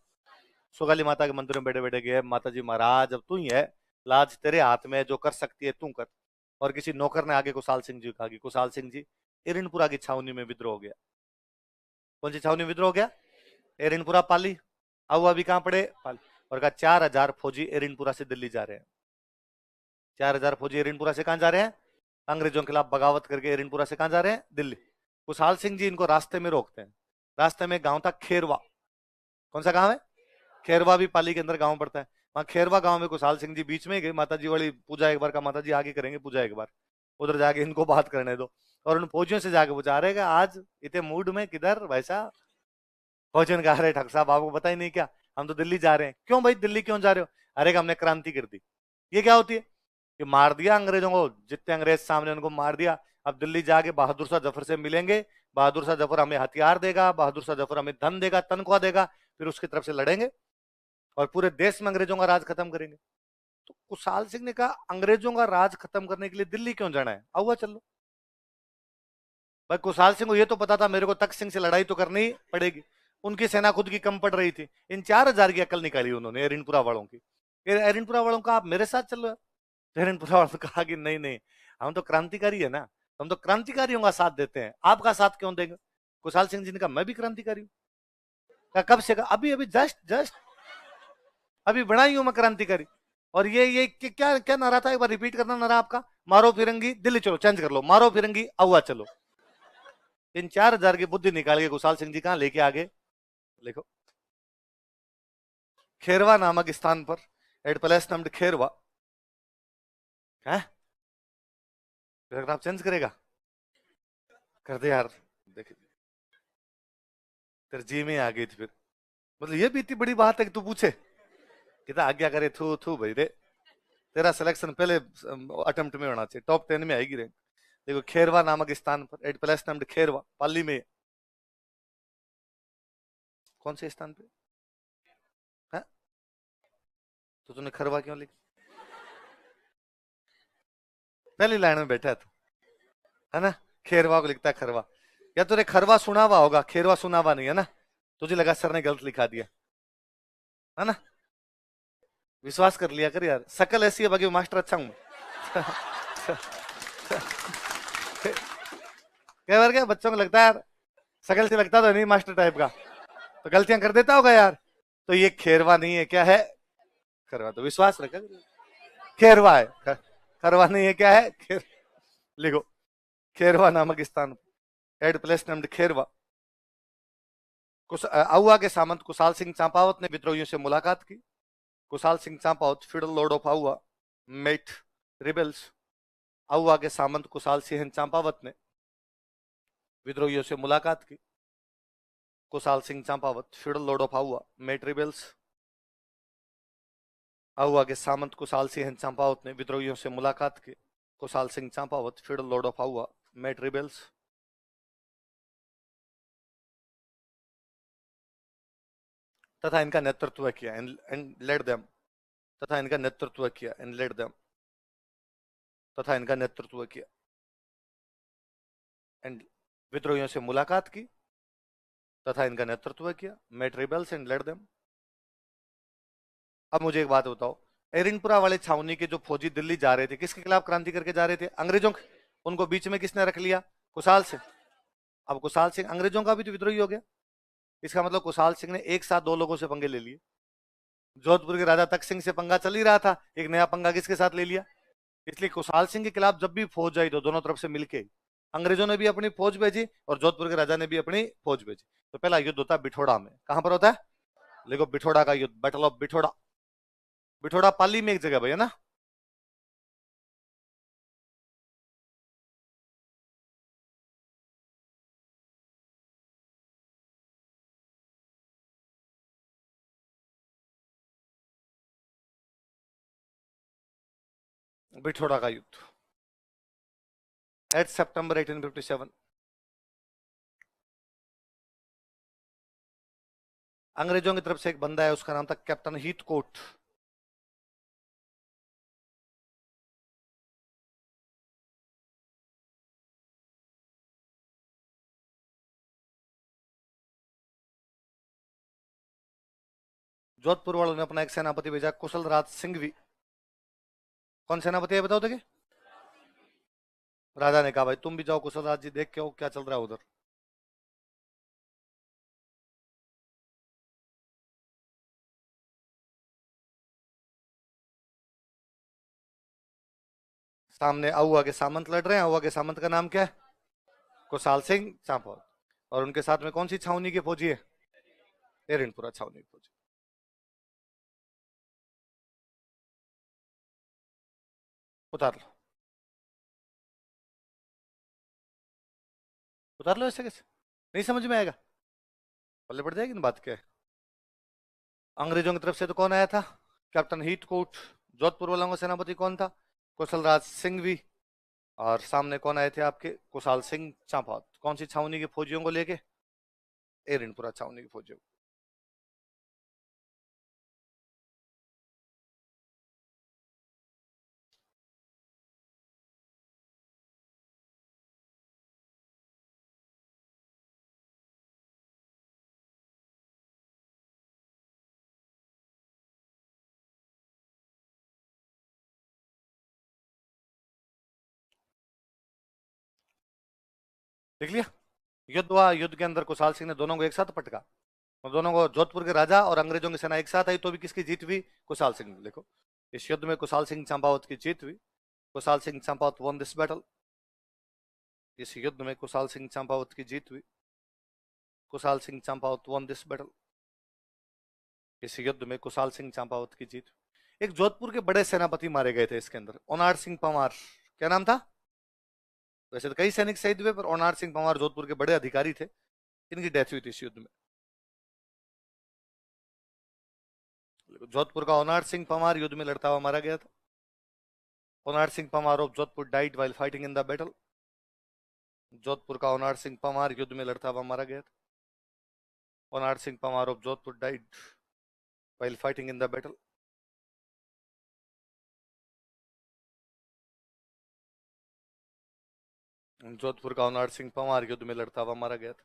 सुगाली माता के मंदिर में बैठे बैठे गए, माता जी महाराज अब तू ही है, लाज तेरे हाथ में है, जो कर सकती है तू कर। और किसी नौकर ने आगे कुशाल सिंह जी को कहा कि कुशाल सिंह जी, एरिनपुरा की छावनी में विद्रोह हो गया। कौन सी छावनी में विद्रोह हो गया? एरिनपुरा पाली। अहुआ भी कहां पड़े? पाली। और कहा 4,000 फौजी एरिनपुरा से दिल्ली जा रहे हैं। 4,000 फौजी एरिनपुरा से कहां जा रहे हैं? अंग्रेजों के खिलाफ बगावत करके एरिनपुरा से कहां जा रहे हैं? दिल्ली। कुशाल सिंह जी इनको रास्ते में रोकते हैं। रास्ते में गांव था खेरवा। कौन सा गांव है? खेरवा भी पाली के अंदर गांव पड़ता है। वहां खेरवा गांव में कुशाल सिंह जी बीच में गए, माता जी वाली पूजा एक बार का, माता जी आगे करेंगे पूजा एक बार, उधर जाके इनको बात करने दो। और उन फौजियों से जाके पूछा, अरे आज इतने मूड में किधर वैसा? फौजन कहा, अरे ठाकुर साहब आपको पता ही नहीं क्या, हम तो दिल्ली जा रहे हैं। क्यों भाई दिल्ली क्यों जा रहे हो? अरे हमने क्रांति कर दी। ये क्या होती है? कि मार दिया अंग्रेजों को, जितने अंग्रेज सामने उनको मार दिया, अब दिल्ली जाके बहादुर शाह जफर से मिलेंगे, बहादुर शाह जफर हमें हथियार देगा, बहादुर शाह जफर हमें धन देगा, तनख्वाह देगा, फिर उसकी तरफ से लड़ेंगे और पूरे देश में अंग्रेजों का राज खत्म करेंगे। तो कुशाल सिंह ने कहा अंग्रेजों का राज खत्म करने के लिए दिल्ली क्यों जाना है, आउआ चलो। भाई कुशाल सिंह को ये तो पता था मेरे को तख्त सिंह से लड़ाई तो करनी ही पड़ेगी, उनकी सेना खुद की कम पड़ रही थी। इन 4,000 की अकल निकाली उन्होंने एरिनपुरा वालों की। एरिनपुरा वालों का आप मेरे साथ चलो यार। तो एरिनपुरा वालों ने कहा कि नहीं नहीं, हम तो क्रांतिकारी है ना, हम तो क्रांतिकारियों का साथ देते हैं, आपका साथ क्यों देंगे। कुशाल सिंह जी ने कहा मैं भी क्रांतिकारी हूँ। कहा कब से, कहा अभी अभी जस्ट जस्ट अभी बनाई हूं मैं क्रांतिकारी। और ये क्या क्या नारा था, एक बार रिपीट करना नारा आपका। मारो फिरंगी दिल्ली चलो, चेंज कर लो, मारो फिरंगी अहुआ चलो। इन 4,000 की बुद्धि निकाल के कुशाल सिंह जी कहां लेके आगे, लिखो खेरवा नामक स्थान पर, एट प्लेस नाम खेरवा है। आप चेंज करेगा, कर दे यार, देखिए तेरे जी में आ गई थी फिर। मतलब ये भी इतनी बड़ी बात है कि तू पूछे, कितना आज्ञा करे, थू थू भाई रे। तेरा सिलेक्शन पहले अटेम्प्ट में होना चाहिए, टॉप 10 में आएगी रैंक। देखो खेरवा नामक स्थान पर, एट प्लेस नाम खेरवा, पाली में। कौन से स्थान पे है, तो तूने खरवा क्यों लिखा, पहली लाइन में बैठा है ना। खेरवा को लिखता है खरवा, या तुझे खरवा सुना हुआ होगा, खेरवा सुना हुआ नहीं है ना, तुझे लगा सर ने गलत लिखा दिया है ना। विश्वास कर लिया कर यार, शकल ऐसी है बाकी मास्टर अच्छा हूं। कई बार क्या बच्चों को लगता है यार, शकल से लगता तो नहीं मास्टर टाइप का, तो गलतियां कर देता होगा यार। तो ये खेरवा नहीं है, क्या है, खरवा। तो विश्वास रखा, खेरवा है, खरवा नहीं है, क्या है खेर। लिखो खेरवा नामक स्थान, एट प्लेस नेम्ड खेरवा। आउआ के सामंत कुशाल सिंह चांपावत ने विद्रोहियों से मुलाकात की। Kushal Singh Champawat feudal lord of Auwa met rebels. Auwa के सामंत कुशाल सिंह चांपावत ने विद्रोहियों से मुलाकात की। Kushal Singh Champawat feudal lord of Auwa met rebels. Auwa के सामंत कुशाल सिंह चांपावत ने विद्रोहियों से मुलाकात की। Kushal Singh Champawat feudal lord of Auwa met rebels. तथा इनका नेतृत्व किया, एंड लेड देम। तथा इनका नेतृत्व किया, एंड लेड देम। तथा इनका नेतृत्व किया, एंड विद्रोहियों से मुलाकात की, तथा इनका नेतृत्व किया, met rebels and led them. अब मुझे एक बात बताओ, एरिनपुरा वाले छावनी के जो फौजी दिल्ली जा रहे थे, किसके खिलाफ क्रांति करके जा रहे थे, अंग्रेजों के। उनको बीच में किसने रख लिया, कुशाल सिंह। अब कुशाल सिंह अंग्रेजों का भी तो विद्रोही हो गया, इसका मतलब कुशाल सिंह ने एक साथ दो लोगों से पंगे ले लिए। जोधपुर के राजा तख्त सिंह से पंगा चल ही रहा था, एक नया पंगा किसके साथ ले लिया। इसलिए कुशाल सिंह के खिलाफ जब भी फौज आई तो दोनों तरफ से मिलके, अंग्रेजों ने भी अपनी फौज भेजी और जोधपुर के राजा ने भी अपनी फौज भेजी। तो पहला युद्ध होता है बिठोड़ा में, कहां पर होता है, देखो बिठोड़ा का युद्ध, बैटल ऑफ बिठोड़ा। बिठोड़ा पाली में एक जगह भैया ना। बिठोड़ा का युद्ध 8 सितंबर 1857। अंग्रेजों की तरफ से एक बंदा है, उसका नाम था कैप्टन हीथकोट। जोधपुर वालों ने अपना एक सेनापति भेजा, कुशल राज सिंघवी। कौन सेनापति है बताओ, देखिए। राजा ने कहा भाई तुम भी जाओ कुशल राज जी, देख के आओ क्या चल रहा है उधर। सामने आउआ के सामंत लड़ रहे हैं, आउआ के सामंत का नाम क्या है, कुशाल सिंह चांपौत। और उनके साथ में कौन सी छावनी के फौजी है, एरनपुरा छावनी के फौजी। उतार लो, उतार लो, ऐसे कैसे, नहीं समझ में आएगा, पल्ले पड़ जाएगी ना बात क्या है। अंग्रेजों की तरफ से तो कौन आया था, कैप्टन हीथकोट। जोधपुर वालों का सेनापति कौन था, कुशल राज सिंघवी। और सामने कौन आए थे आपके? कुशाल सिंह चांपावत। कौन सी छावनी के फौजियों को लेके? एरनपुरा छावनी के फौजियों को। देख लिया? युद्ध हुआ, युद्ध के अंदर कुशाल सिंह ने दोनों को एक साथ पटका, और दोनों को, जोधपुर के राजा और अंग्रेजों की सेना एक साथ आई तो भी किसकी जीत हुई? कुशाल सिंह। देखो, इस युद्ध में कुशाल सिंह चंपावत की जीत हुई। Kushal Singh Champawat won this battle. इस युद्ध में कुशाल सिंह चंपावत की जीत हुई। Kushal Singh Champawat won this battle. इस युद्ध में कुशाल सिंह चंपावत की जीत हुई। एक जोधपुर के बड़े सेनापति मारे गए थे इसके अंदर, ओनार सिंह पंवार। क्या नाम था? वैसे तो कई सैनिक शहीद हुए, पर ओनार सिंह पंवार जोधपुर के बड़े अधिकारी थे, इनकी डेथ हुई थी इस युद्ध में। जोधपुर का ओनार सिंह पंवार युद्ध में लड़ता हुआ मारा गया था। Onar Singh Panwar of Jodhpur died while fighting in the battle. Jodhpur का ओनार सिंह पंवार युद्ध में लड़ता हुआ मारा गया था। Onar Singh Panwar of Jodhpur died while fighting in the battle. Jodhpur का ओनार सिंह पंवार युद्ध में लड़ता हुआ मारा गया था।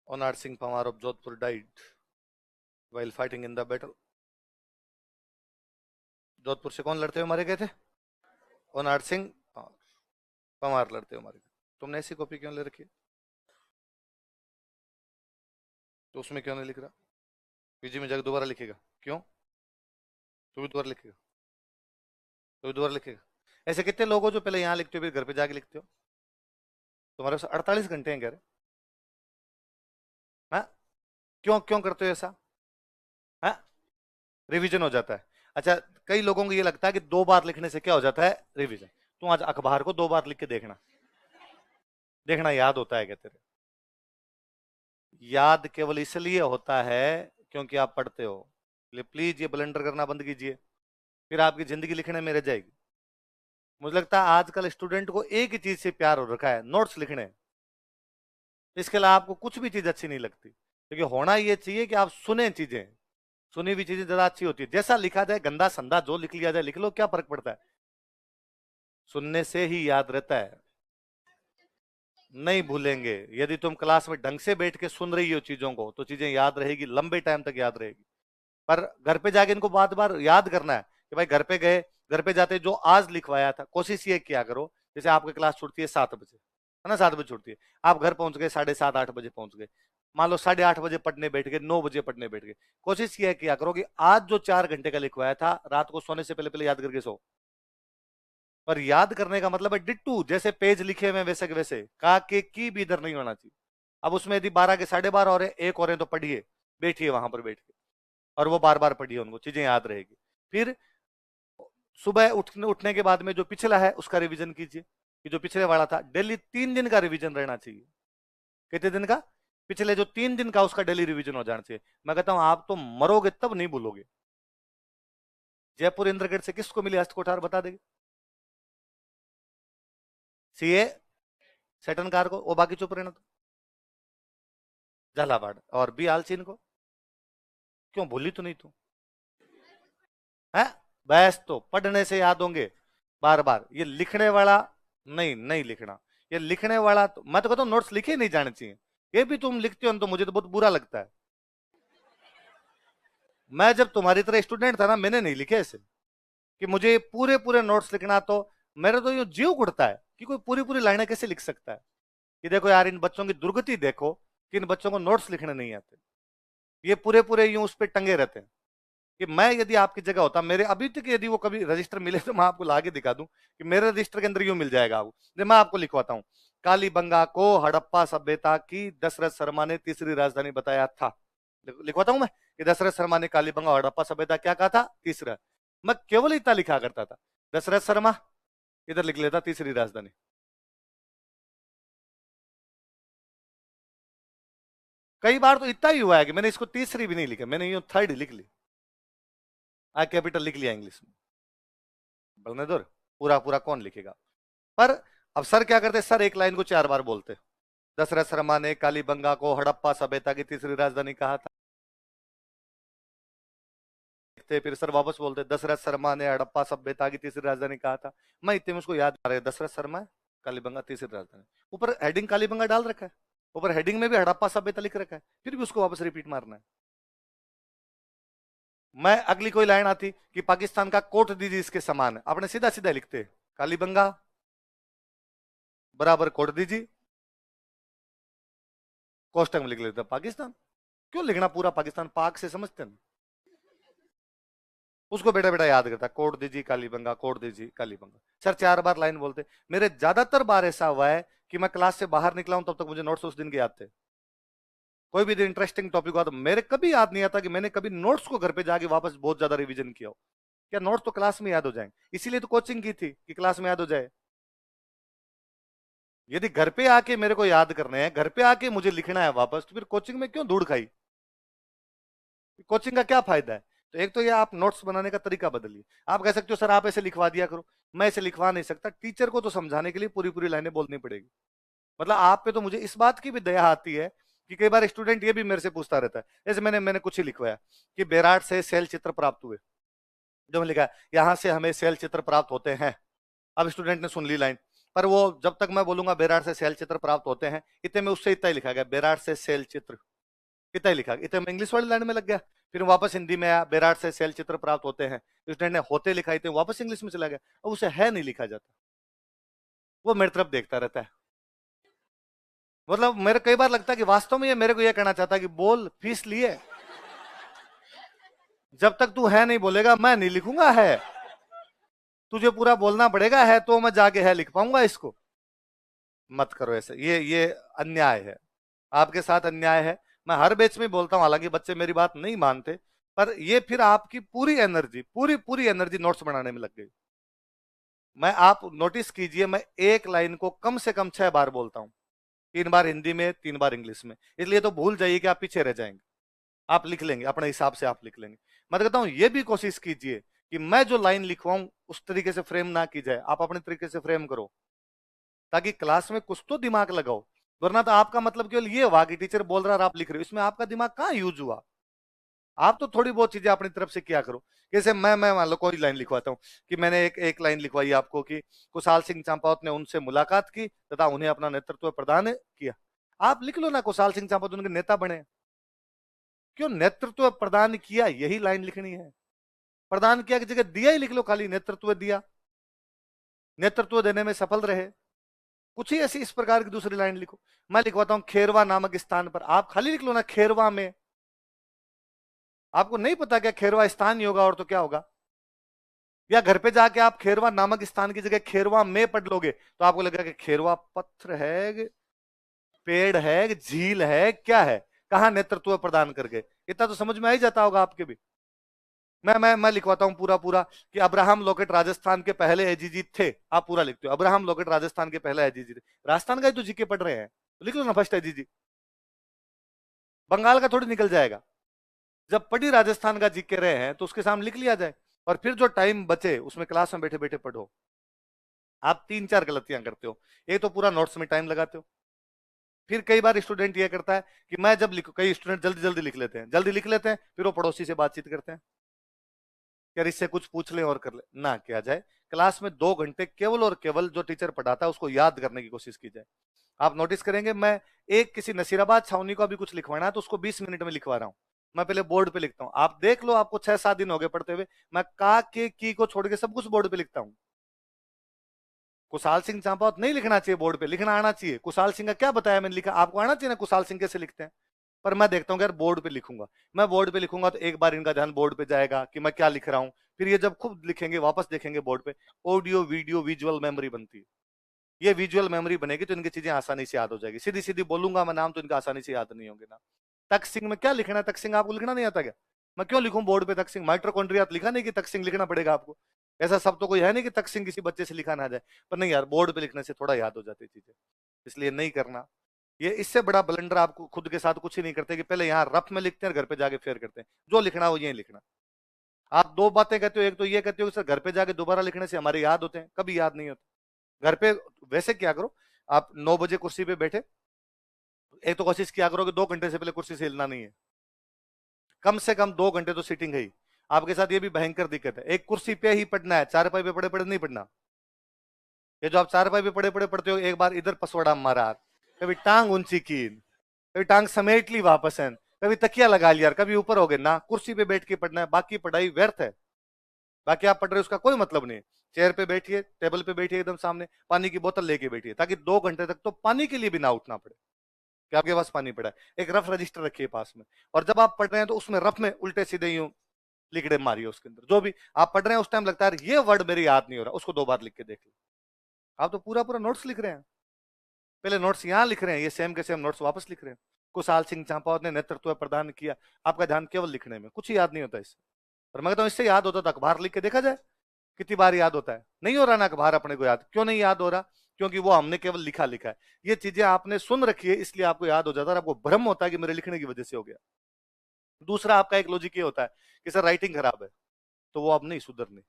Onar Singh Panwar of Jodhpur died while fighting in the battle. Jodhpur से कौन लड़ते हुए मारे गए थे? ओनार सिंह पंवार लड़ते हुए मारे गए। तुमने ऐसी कॉपी क्यों ले रखी है? तो उसमें क्यों नहीं लिख रहा? पीजी में जाकर दोबारा लिखेगा क्यों? तू भी दोबारा लिखेगा? तू भी दोबारा लिखेगा? ऐसे कितने लोग हो जो पहले यहाँ लिखते हो फिर घर पे जाके लिखते हो? तुम्हारे पास 48 घंटे हैं, कह रहे? हाँ? क्यों क्यों करते हो ऐसा? हाँ? रिवीजन हो जाता है। अच्छा, कई लोगों को ये लगता है कि 2 बार लिखने से क्या हो जाता है? रिवीजन। तुम आज अखबार को 2 बार लिख के देखना, देखना याद होता है क्या तेरे? याद केवल इसलिए होता है क्योंकि आप पढ़ते हो। प्लीज ये ब्लंडर करना बंद कीजिए, फिर आपकी जिंदगी लिखने में रह जाएगी। मुझे लगता है आजकल स्टूडेंट को एक ही चीज से प्यार हो रखा है, नोट्स लिखने। इसके अलावा आपको कुछ भी चीज अच्छी नहीं लगती, क्योंकि होना ये चाहिए कि आप सुने चीजें। सुनी हुई चीजें ज्यादा अच्छी होती है। जैसा लिखा जाए, गंदा संदा जो लिख लिया जाए लिख लो, क्या फर्क पड़ता है? सुनने से ही याद रहता है। नहीं भूलेंगे। यदि तुम क्लास में ढंग से बैठ के सुन रही हो चीजों को तो चीजें याद रहेगी, लंबे टाइम तक याद रहेगी। पर घर पे जाके इनको बार बार याद करना है कि भाई घर पे गए, घर पे जाते जो आज लिखवाया था, कोशिश ये किया करो। जैसे आपकी क्लास छूटती है 7 बजे, है ना? 7 बजे छूटती है, आप घर पहुंच गए 7:30 8 बजे पहुंच गए। मान लो 8:30 बजे पढ़ने बैठ गए, 9 बजे पढ़ने बैठ गए। कोशिश ये किया करो कि आज जो 4 घंटे का लिखवाया था, रात को सोने से पहले पहले याद करके सो। पर याद करने का मतलब है डिट्टू, जैसे पेज लिखे हुए वैसे के वैसे, का के की भी इधर नहीं होना चाहिए। अब उसमें यदि 12 के 12:30 और एक और हैं तो पढ़िए, बैठिए वहां पर बैठ के, और वो बार बार पढ़िए, उनको चीजें याद रहेगी। फिर सुबह उठने के बाद में जो पिछला है उसका रिवीजन कीजिए, कि जो पिछले वाला था। डेली 3 दिन का रिवीजन रहना चाहिए। कितने दिन का? पिछले जो 3 दिन का उसका डेली रिवीजन हो जाना चाहिए। मैं कहता हूं आप तो मरोगे तब नहीं भूलोगे। जयपुर इंद्रगढ़ से किसको मिली हस्तकोठार, बता देंगे? सीए सेटन कार को, वो बाकी चुप रहना। तो झालावाड़ और बी आलचीन को क्यों भूली तो नहीं तू? है? बस तो पढ़ने से याद होंगे बार बार। ये लिखने वाला नहीं, नहीं लिखना। ये लिखने वाला तो मैं तो कहता हूँ नोट्स लिखे नहीं जाने चाहिए। ये भी तुम लिखते हो ना, तो मुझे तो बहुत बुरा लगता है। मैं जब तुम्हारी तरह स्टूडेंट था ना, मैंने नहीं लिखे ऐसे कि मुझे पूरे पूरे नोट्स लिखना। तो मेरा तो यूं जीव उड़ता है कि कोई पूरी पूरी लाइनें कैसे लिख सकता है। कि देखो यार, इन बच्चों की दुर्गति देखो कि इन बच्चों को नोट्स लिखने नहीं आते। ये पूरे पूरे यूं उस पर टंगे रहते हैं। कि मैं यदि आपकी जगह होता, मेरे अभी तक यदि वो कभी रजिस्टर मिले तो मैं आपको लाके दिखा दूं कि मेरे रजिस्टर के अंदर यूं मिल जाएगा आपको। मैं आपको लिखवाता हूं, कालीबंगा को हड़प्पा सभ्यता की दशरथ शर्मा ने तीसरी राजधानी बताया था। लिखवाता हूं मैं कि दशरथ शर्मा ने कालीबंगा और हड़प्पा सभ्यता क्या कहा था? तीसरा। मैं केवल इतना लिखा करता था, दशरथ शर्मा, इधर लिख लेता तीसरी राजधानी। कई बार तो इतना ही हुआ है कि मैंने इसको तीसरी भी नहीं लिखा, मैंने यूं थर्ड लिख ली, आ कैपिटल लिख लिया इंग्लिश में। बलने दो, पूरा पूरा कौन लिखेगा? पर अब सर क्या करते, सर एक लाइन को 4 बार बोलते। दशरथ शर्मा ने कालीबंगा को हड़प्पा सभ्यता की तीसरी राजधानी कहा था। फिर सर वापस बोलते, दशरथ शर्मा ने हड़प्पा सभ्यता की तीसरी राजधानी कहा था। मैं इतने में उसको याद आ रहा है, दशरथ शर्मा है, कालीबंगा तीसरी राजधानी, ऊपर हेडिंग कालीबंगा डाल रखा है, ऊपर हेडिंग में भी हड़प्पा सभ्यता लिख रखा है, फिर भी उसको वापस रिपीट मारना है। मैं अगली कोई लाइन आती कि पाकिस्तान का कोट दीजिए इसके समान है, आपने सीधा सीधा लिखते कालीबंगा बराबर कोट दीजिए, कोष्टक में लिख लेते पाकिस्तान। क्यों लिखना पूरा पाकिस्तान, पाक से समझते हैं। उसको बेटा बेटा याद करता, कोट दीजिए कालीबंगा, कोट दीजिए कालीबंगा। सर 4 बार लाइन बोलते। मेरे ज्यादातर बार ऐसा हुआ है कि मैं क्लास से बाहर निकला हूं तब तक मुझे नोट्स उस दिन के याद थे। कोई भी इंटरेस्टिंग टॉपिक हुआ तो मेरे कभी याद नहीं आता कि मैंने कभी नोट्स को घर पे जाके वापस बहुत ज्यादा रिवीजन किया हो। क्या नोट्स तो क्लास में याद हो जाएंगे, इसीलिए तो कोचिंग की थी कि क्लास में याद हो जाए। यदि घर पे आके मेरे को याद करने हैं, घर पे आके मुझे लिखना है वापस, तो फिर कोचिंग में क्यों धूड़ खाई? कोचिंग का क्या फायदा है? तो एक तो ये आप नोट्स बनाने का तरीका बदलिए। आप कह सकते हो सर आप ऐसे लिखवा दिया करो, मैं ऐसे लिखवा नहीं सकता। टीचर को तो समझाने के लिए पूरी पूरी लाइनें बोलनी पड़ेगी। मतलब आप पे तो मुझे इस बात की भी दया आती है कि कई बार स्टूडेंट ये भी मेरे से पूछता रहता है, जैसे मैंने कुछ ही लिखवाया कि बेराट से सेल चित्र प्राप्त हुए, जो मैंने लिखा है यहां से हमें सेल चित्र प्राप्त होते हैं। अब स्टूडेंट ने सुन ली लाइन, पर वो जब तक मैं बोलूंगा बेराट से सेल चित्र प्राप्त होते हैं, इतने में उससे इतना ही लिखा गया, बेराट से सेल चित्र, इतना ही लिखा, इतने में इंग्लिश वाली लाइन में लग गया। फिर वापस हिंदी में आया, बेराट से सेल चित्र प्राप्त होते हैं, स्टूडेंट ने होते लिखा, इतने वापस इंग्लिश में चला गया। अब उसे है नहीं लिखा जाता, वो मेरी तरफ देखता रहता है। मतलब मेरे कई बार लगता है कि वास्तव में ये मेरे को ये कहना चाहता है कि बोल, फीस लिए, जब तक तू है नहीं बोलेगा मैं नहीं लिखूंगा है, तुझे पूरा बोलना पड़ेगा है तो मैं जाके है लिख पाऊंगा इसको। मत करो ऐसे, ये अन्याय है, आपके साथ अन्याय है। मैं हर बैच में बोलता हूं, हालांकि बच्चे मेरी बात नहीं मानते, पर ये फिर आपकी पूरी एनर्जी, पूरी पूरी एनर्जी नोट्स बनाने में लग गई। मैं, आप नोटिस कीजिए, मैं एक लाइन को कम से कम 6 बार बोलता हूं, 3 बार हिंदी में, 3 बार इंग्लिश में, इसलिए तो भूल जाइए कि आप पीछे रह जाएंगे। आप लिख लेंगे अपने हिसाब से, आप लिख लेंगे। मैं तो कहता हूं ये भी कोशिश कीजिए कि मैं जो लाइन लिखवाऊं उस तरीके से फ्रेम ना की जाए, आप अपने तरीके से फ्रेम करो, ताकि क्लास में कुछ तो दिमाग लगाओ। वरना तो आपका मतलब केवल ये हुआ कि टीचर बोल रहा है और आप लिख रहे हो, इसमें आपका दिमाग कहाँ यूज हुआ? आप तो थोड़ी बहुत चीजें अपनी तरफ से किया करो। जैसे मैं मान लो कोई लाइन लिखवाता हूँ कि मैंने एक लाइन लिखवाई आपको कि कुशाल सिंह चंपावत ने उनसे मुलाकात की तथा उन्हें अपना नेतृत्व प्रदान किया। आप लिख लो ना, कुशाल सिंह चंपावत उनके नेता बने। क्यों नेतृत्व प्रदान किया, यही लाइन लिखनी है। प्रदान किया की जगह दिया ही लिख लो, खाली नेतृत्व दिया, नेतृत्व देने में सफल रहे, कुछ ही ऐसी इस प्रकार की दूसरी लाइन लिखो। मैं लिखवाता हूं खेरवा नामक स्थान पर, आप खाली लिख लो ना खेरवा में। आपको नहीं पता क्या खेरवा स्थान ही होगा और तो क्या होगा? या घर पे जाके आप खेरवा नामक स्थान की जगह खेरवा में पढ़ लोगे तो आपको लगेगा कि खेरवा पत्थर है, पेड़ है, झील है, क्या है, कहां नेतृत्व प्रदान करके, इतना तो समझ में आ ही जाता होगा आपके भी। मैं लिखवाता हूं पूरा पूरा कि अब्राहम लॉकेट राजस्थान के पहले एजीजी थे। आप पूरा लिखते हो, अब्राहम लॉकेट राजस्थान के पहले एजीजी थे। राजस्थान का ही तो जीके पढ़ रहे हैं, तो लिख लो ना फर्स्ट एजीजी। बंगाल का थोड़ी निकल जाएगा। जब पढ़ी राजस्थान का जीके रहे हैं तो उसके सामने लिख लिया जाए, और फिर जो टाइम बचे उसमें क्लास में बैठे बैठे पढ़ो। आप 3-4 गलतियां करते हो, एक तो पूरा नोट्स में टाइम लगाते हो। फिर कई बार स्टूडेंट ये करता है कि मैं जब लिखू, कई स्टूडेंट जल्दी जल्दी लिख लेते हैं, जल्दी लिख लेते हैं, फिर वो पड़ोसी से बातचीत करते हैं, यार इससे कुछ पूछ ले और कर ले, ना किया जाए। क्लास में 2 घंटे केवल और केवल जो टीचर पढ़ाता है उसको याद करने की कोशिश की जाए। आप नोटिस करेंगे, मैं एक किसी नसीराबाद छावनी को अभी कुछ लिखवाना है तो उसको 20 मिनट में लिखवा रहा हूं। मैं पहले बोर्ड पे लिखता हूं, आप देख लो, आपको 6-7 दिन हो गए पढ़ते हुए, मैं का के की को छोड़ के सब कुछ बोर्ड पे लिखता हूं। कुशाल सिंह चांपावत नहीं लिखना चाहिए बोर्ड पे, लिखना आना चाहिए। कुशाल सिंह का क्या बताया मैंने लिखा, आपको आना चाहिए ना कुशाल सिंह कैसे लिखते हैं। पर मैं देखता हूँ यार बोर्ड पे लिखूंगा, मैं बोर्ड पे लिखूंगा तो एक बार इनका ध्यान बोर्ड पे जाएगा कि मैं क्या लिख रहा हूँ। फिर ये जब खुद लिखेंगे वापस देखेंगे बोर्ड पे, ऑडियो वीडियो विजुअल मेमोरी बनती है। ये विजुअल मेमोरी बनेगी तो इनकी चीजें आसानी से याद हो जाएगी। सीधी सीधी बोलूंगा मैं नाम तो इनका आसानी से याद नहीं होंगे ना। तक सिंह में क्या लिखना है, तक सिंह आपको लिखना नहीं आता क्या? मैं क्यों लिखूं बोर्ड पे तक सिंह? माइट्रोकॉन्ड्रिया लिखा नहीं कि तक सिंह लिखना पड़ेगा आपको। ऐसा सब तो कोई है नहीं कि तक सिंह किसी बच्चे से लिखा ना जाए। पर नहीं यार, बोर्ड पे लिखने से थोड़ा याद हो जाती चीजें, इसलिए नहीं करना। ये इससे बड़ा ब्लंडर आप खुद के साथ कुछ ही नहीं करते कि पहले यहाँ रफ में लिखते हैं और घर पे जाके फेयर करते हैं। जो लिखना है वो यही लिखना। आप 2 बातें कहते हो, एक तो ये कहते हो कि सर घर पे जाके दोबारा लिखने से हमारे याद होते हैं, कभी याद नहीं होते। घर पे वैसे क्या करो, आप 9 बजे कुर्सी पे बैठे, एक तो कोशिश किया करो कि 2 घंटे से पहले कुर्सी से हिलना नहीं है, कम से कम 2 घंटे तो सीटिंग है ही। आपके साथ ये भी भयंकर दिक्कत है, एक कुर्सी पे ही पढ़ना है, चारपाई पे पड़े पड़े नहीं पढ़ना। ये जो आप चारपाई पे पड़े पड़े पढ़ते हो, एक बार इधर पसवाड़ा मारा, कभी टांग ऊंची की, कभी टांग समेट ली वापस है, कभी तकिया लगा लिया, कभी ऊपर हो गए ना। कुर्सी पे बैठ के पढ़ना है, बाकी पढ़ाई व्यर्थ है। बाकी आप पढ़ रहे हो उसका कोई मतलब नहीं। चेयर पे बैठिए, टेबल पे बैठिए, एकदम सामने पानी की बोतल लेके बैठिए, ताकि 2 घंटे तक तो पानी के लिए भी ना उठना पड़े कि आपके पास पानी पड़ा है। एक रफ रजिस्टर रखिए पास में, और जब आप पढ़ रहे हैं तो उसमें रफ में उल्टे सीधे यूं लिखड़े मारिए उसके अंदर। जो भी आप पढ़ रहे हैं उस टाइम लगता है ये वर्ड मेरे याद नहीं हो रहा, उसको 2 बार लिख के देख लो। आप तो पूरा पूरा नोट्स लिख रहे हैं, पहले नोट्स यहाँ लिख रहे हैं, ये सेम के सेम नोट्स वापस लिख रहे हैं। कुशाल सिंह चांपावत ने नेतृत्व प्रदान किया, आपका ध्यान केवल लिखने में, कुछ याद नहीं होता इससे। और मैं कहता हूँ इससे याद होता तो अखबार लिख के देखा जाए कितनी बार याद होता है। नहीं हो रहा ना अखबार अपने को याद, क्यों नहीं याद हो रहा? क्योंकि वो हमने केवल लिखा लिखा है। ये चीजें आपने सुन रखी है इसलिए आपको याद हो जाता है, और आपको भ्रम होता है कि मेरे लिखने की वजह से हो गया। दूसरा आपका एक लॉजिक ये होता है कि सर राइटिंग खराब है, तो वो अब नहीं सुधरनी,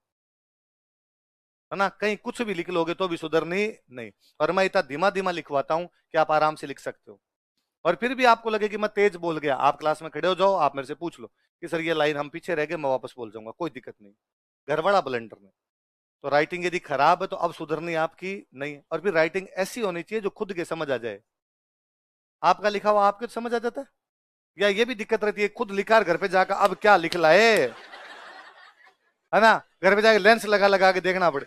है ना, कहीं कुछ भी लिख लोगे तो भी सुधरनी नहीं। और मैं इतना धीमा धीमा लिखवाता हूं कि आप आराम से लिख सकते हो। और फिर भी आपको लगे कि मैं तेज बोल गया, आप क्लास में खड़े हो जाओ, आप मेरे से पूछ लो कि सर ये लाइन हम पीछे रह गए, मैं वापस बोल जाऊंगा, कोई दिक्कत नहीं। गड़बड़ा ब्लेंडर में। तो राइटिंग यदि खराब है तो अब सुधरनी आपकी नहीं। और फिर राइटिंग ऐसी होनी चाहिए जो खुद के समझ आ जाए। आपका लिखा हुआ आपके समझ आ जाता है, या ये भी दिक्कत रहती है खुद लिखा घर पे जाकर अब क्या लिख लाए, है ना, घर पे जाके लेंस लगा लगा के देखना पड़े,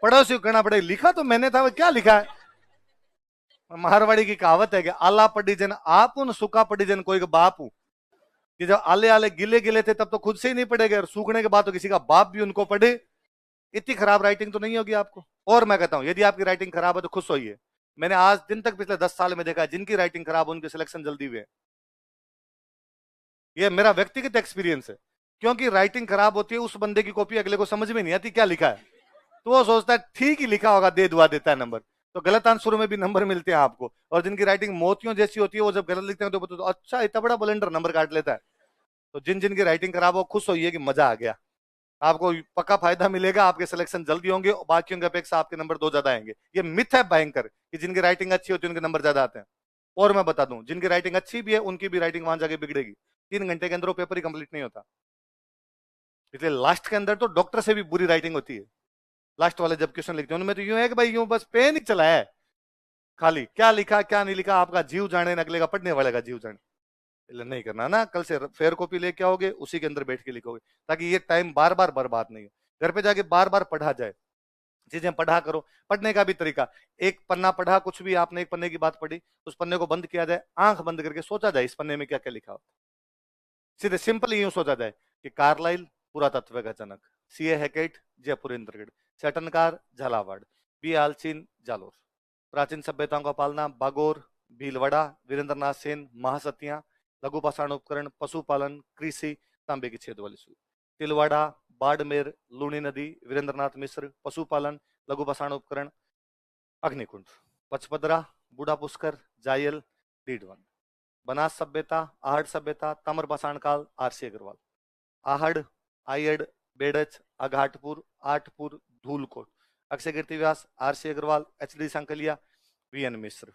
पड़ोसी को कहना पड़े लिखा तो मैंने था, वो क्या लिखा है। मारवाड़ी की कहावत है कि आला पड़ी जन आप उन सुखा पड़ी जन कोई बाप हूं, कि जब आले आले गिले गिले थे तब तो खुद से ही नहीं पड़ेगा, और सूखने के बाद तो किसी का बाप भी उनको पढ़े। इतनी खराब राइटिंग तो नहीं होगी आपको। और मैं कहता हूं यदि आपकी राइटिंग खराब है तो खुश होइए। मैंने आज दिन तक पिछले 10 साल में देखा है जिनकी राइटिंग खराब उनके सिलेक्शन जल्दी हुए। ये मेरा व्यक्तिगत एक्सपीरियंस है। क्योंकि राइटिंग खराब होती है, उस बंदे की कॉपी अगले को समझ में नहीं आती क्या लिखा है, तो वो सोचता है ठीक ही लिखा होगा, दे दुआ देता है नंबर। तो गलत आंसरों में भी नंबर मिलते हैं आपको। और जिनकी राइटिंग मोतियों जैसी होती है वो जब गलत लिखते हैं तो अच्छा इतना बड़ा ब्लेंडर नंबर काट लेता है। तो जिन जिनकी राइटिंग खराब हो खुश होइए कि मजा आ गया, आपको पक्का फायदा मिलेगा, आपके सिलेक्शन जल्दी होंगे और बाकियों की अपेक्षा आपके नंबर 2 ज्यादा आएंगे। ये मिथ है भयंकर कि जिनकी राइटिंग अच्छी होती है उनके नंबर ज्यादा आते हैं। और मैं बता दूं जिनकी राइटिंग अच्छी भी है उनकी भी राइटिंग वहां जाके बिगड़ेगी। 3 घंटे के अंदर वो पेपर ही कंप्लीट नहीं होता। इसलिए लास्ट के अंदर तो डॉक्टर से भी बुरी राइटिंग होती है। लास्ट वाले जब क्वेश्चन लिखते हैं उनमें तो यूं है कि भाई यूं बस पेन ही चला है, खाली क्या लिखा क्या नहीं लिखा आपका जीव जाने, अगले का पढ़ने वाले का जीव जाने। नहीं करना ना, कल से फेयर कॉपी लेके आओगे उसी के अंदर बैठ के लिखोगे, ताकि ये टाइम बार बार बर्बाद नहीं हो। घर पे जाके बार बार पढ़ा जाए, चीजें पढ़ा करो। पढ़ने का भी तरीका, एक पन्ना पढ़ा, कुछ भी आपने एक पन्ने की बात पढ़ी, उस पन्ने को बंद किया जाए, आंख बंद करके सोचा जाए इस पन्ने में क्या क्या लिखा हो। सीधे सिंपल यूं सोचा जाए कि कार्लाइल पुरातत्व का जनक, C A Hackett Jaipur Indragarh, Seton Karr Jhalawar, B Allchin Jalore, प्राचीन सभ्यताओं का पालना बागोर भीलवाड़ा, वीरेंद्रनाथ सेन महासतियां, लघु पाषाण उपकरण पशुपालन कृषि, तांबे की छेद वाली सुई, तिलवाड़ा बाड़मेर लूणी नदी वीरेंद्रनाथ मिश्र पशुपालन लघु पाषाण उपकरण अग्निकुंड, पचपदरा बूढ़ा पुष्कर जायल डीडवन, बनास सभ्यता आहड़ सभ्यता ताम्र पाषाण काल R C Agrawal, Ahar Ayad Berach Aghatpur Athpur Dhulkot, Akshay Kirti Vyas R C Agrawal H D Sankalia V N Mishra,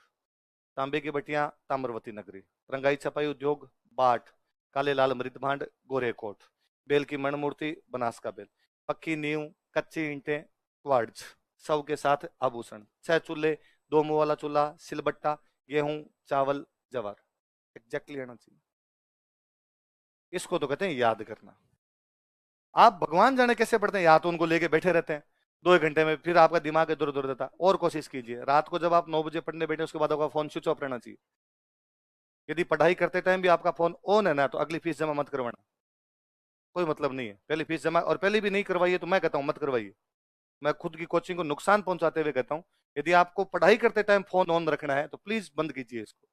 तांबे की बटियां ताम्रवती नगरी, रंगाई छपाई उद्योग बाट काले लाल मृत भांड गोरेकोट, बेल की मणमूर्ति बनास का बेल, पक्की नींव कच्ची ईंटें क्वार्ट्ज, सौ के साथ आभूषण, 6 चूल्हे 2 मुंह वाला चूल्हा सिलबट्टा गेहूं चावल जवार, एग्जैक्टली आना चाहिए। इसको तो कहते हैं याद करना। आप भगवान जाने कैसे पढ़ते हैं, या तो उनको लेके बैठे रहते हैं 2 1 घंटे में, फिर आपका दिमाग इधर उधर देता। और कोशिश कीजिए रात को जब आप 9 बजे पढ़ने बैठे उसके बाद आपका फोन स्विच ऑफ रहना चाहिए। यदि पढ़ाई करते टाइम भी आपका फोन ऑन है ना तो अगली फीस जमा मत करवाना, कोई मतलब नहीं है। पहली फीस जमा, और पहले भी नहीं करवाइए तो मैं कहता हूं मत करवाइए। मैं खुद की कोचिंग को नुकसान पहुंचाते हुए कहता हूं यदि आपको पढ़ाई करते टाइम फोन ऑन रखना है तो प्लीज बंद कीजिए इसको।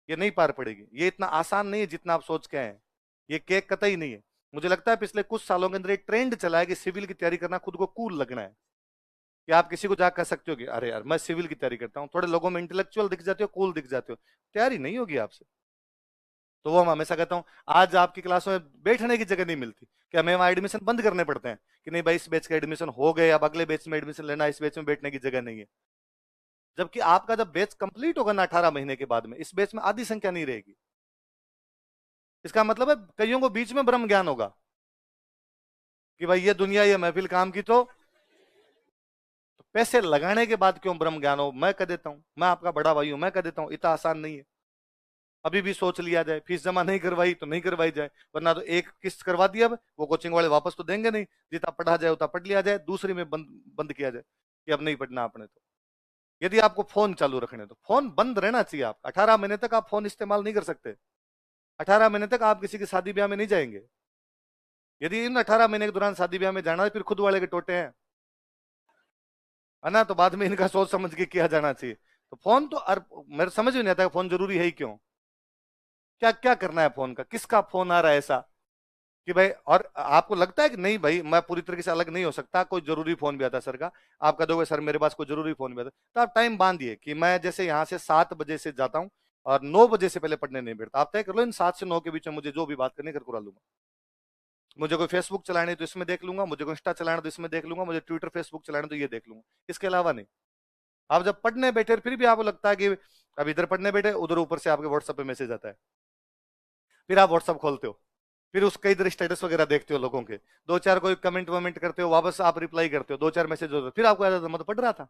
ये नहीं पार पड़ेगी, ये इतना आसान नहीं है जितना आप सोच के हैं। ये केक कतई नहीं है। मुझे लगता है पिछले कुछ सालों के अंदर एक ट्रेंड चला है कि सिविल की तैयारी करना खुद को कूल लगना है, कि आप किसी को जाकर कह सकते हो कि अरे यार मैं सिविल की तैयारी करता हूं, थोड़े लोगों में इंटेलेक्चुअल दिख जाते हो कूल दिख जाते हो, तैयारी नहीं होगी आपसे। तो वो हम हमेशा कहता हूँ, आज आपकी क्लासों में बैठने की जगह नहीं मिलती, कि हमें वहां एडमिशन बंद करने पड़ते हैं कि नहीं भाई इस बैच का एडमिशन हो गए, अब अगले बैच में एडमिशन लेना, इस बैच में बैठने की जगह नहीं है। जबकि आपका जब बैच कंप्लीट होगा ना 18 महीने के बाद में, इस बैच में आधी संख्या नहीं रहेगी। इसका मतलब है कईयों को बीच में ब्रह्म ज्ञान होगा कि भाई ये दुनिया, ये महफिल काम की, तो पैसे लगाने के बाद क्यों ब्रह्म ज्ञान हो। मैं कह देता हूं, मैं आपका बड़ा भाई हूं, मैं कह देता हूं इतना आसान नहीं है। अभी भी सोच लिया जाए, फीस जमा नहीं करवाई तो नहीं करवाई जाए, वरना तो एक किस्त करवा दिया, अब वो कोचिंग वाले वापस तो देंगे नहीं, जितना पढ़ा जाए उतना पढ़ लिया जाए, दूसरी में बंद बंद किया जाए कि अब नहीं पढ़ना आपने। तो यदि आपको फोन चालू रखने, तो फोन बंद रहना चाहिए। आप 18 महीने तक आप फोन इस्तेमाल नहीं कर सकते। 18 महीने तक आप किसी की शादी ब्याह में नहीं जाएंगे। यदि इन 18 महीने के दौरान शादी ब्याह में जाना है, फिर खुद वाले के टोटे हैं, है ना, तो बाद में इनका सोच समझ के किया जाना चाहिए। तो फोन तो मेरे समझ में नहीं आता फोन जरूरी है ही क्यों, क्या क्या करना है फोन का, किसका फोन आ रहा है ऐसा कि भाई। और आपको लगता है कि नहीं भाई मैं पूरी तरीके से अलग नहीं हो सकता, कोई जरूरी फोन भी आता है सर का, आप कह दोगे सर मेरे पास कोई जरूरी फोन भी आता है, तो आप टाइम बांधिए कि मैं जैसे यहाँ से 7 बजे से जाता हूँ और 9 बजे से पहले पढ़ने नहीं बैठता। आप तय कर लो इन 7 से 9 के बीच में मुझे जो भी बात करनी कर करा लूंगा। मुझे कोई फेसबुक चलाने तो इसमें देख लूंगा, मुझे कोई इंस्टा चलाना तो इसमें देख लूंगा, मुझे ट्विटर फेसबुक चलाना तो ये देख लूंगा, इसके अलावा नहीं। आप जब पढ़ने बैठे फिर भी आपको लगता है कि अब इधर पढ़ने बैठे, उधर ऊपर से आपके व्हाट्सएप पे मैसेज आता है, फिर आप व्हाट्सएप खोलते हो, फिर उसके इधर स्टेटस वगैरह देखते हो लोगों के, दो चार कोई कमेंट वमेंट करते हो, वापस आप रिप्लाई करते हो, दो चार मैसेज होते हो, फिर आपको याद आता है मैं तो पढ़ रहा था,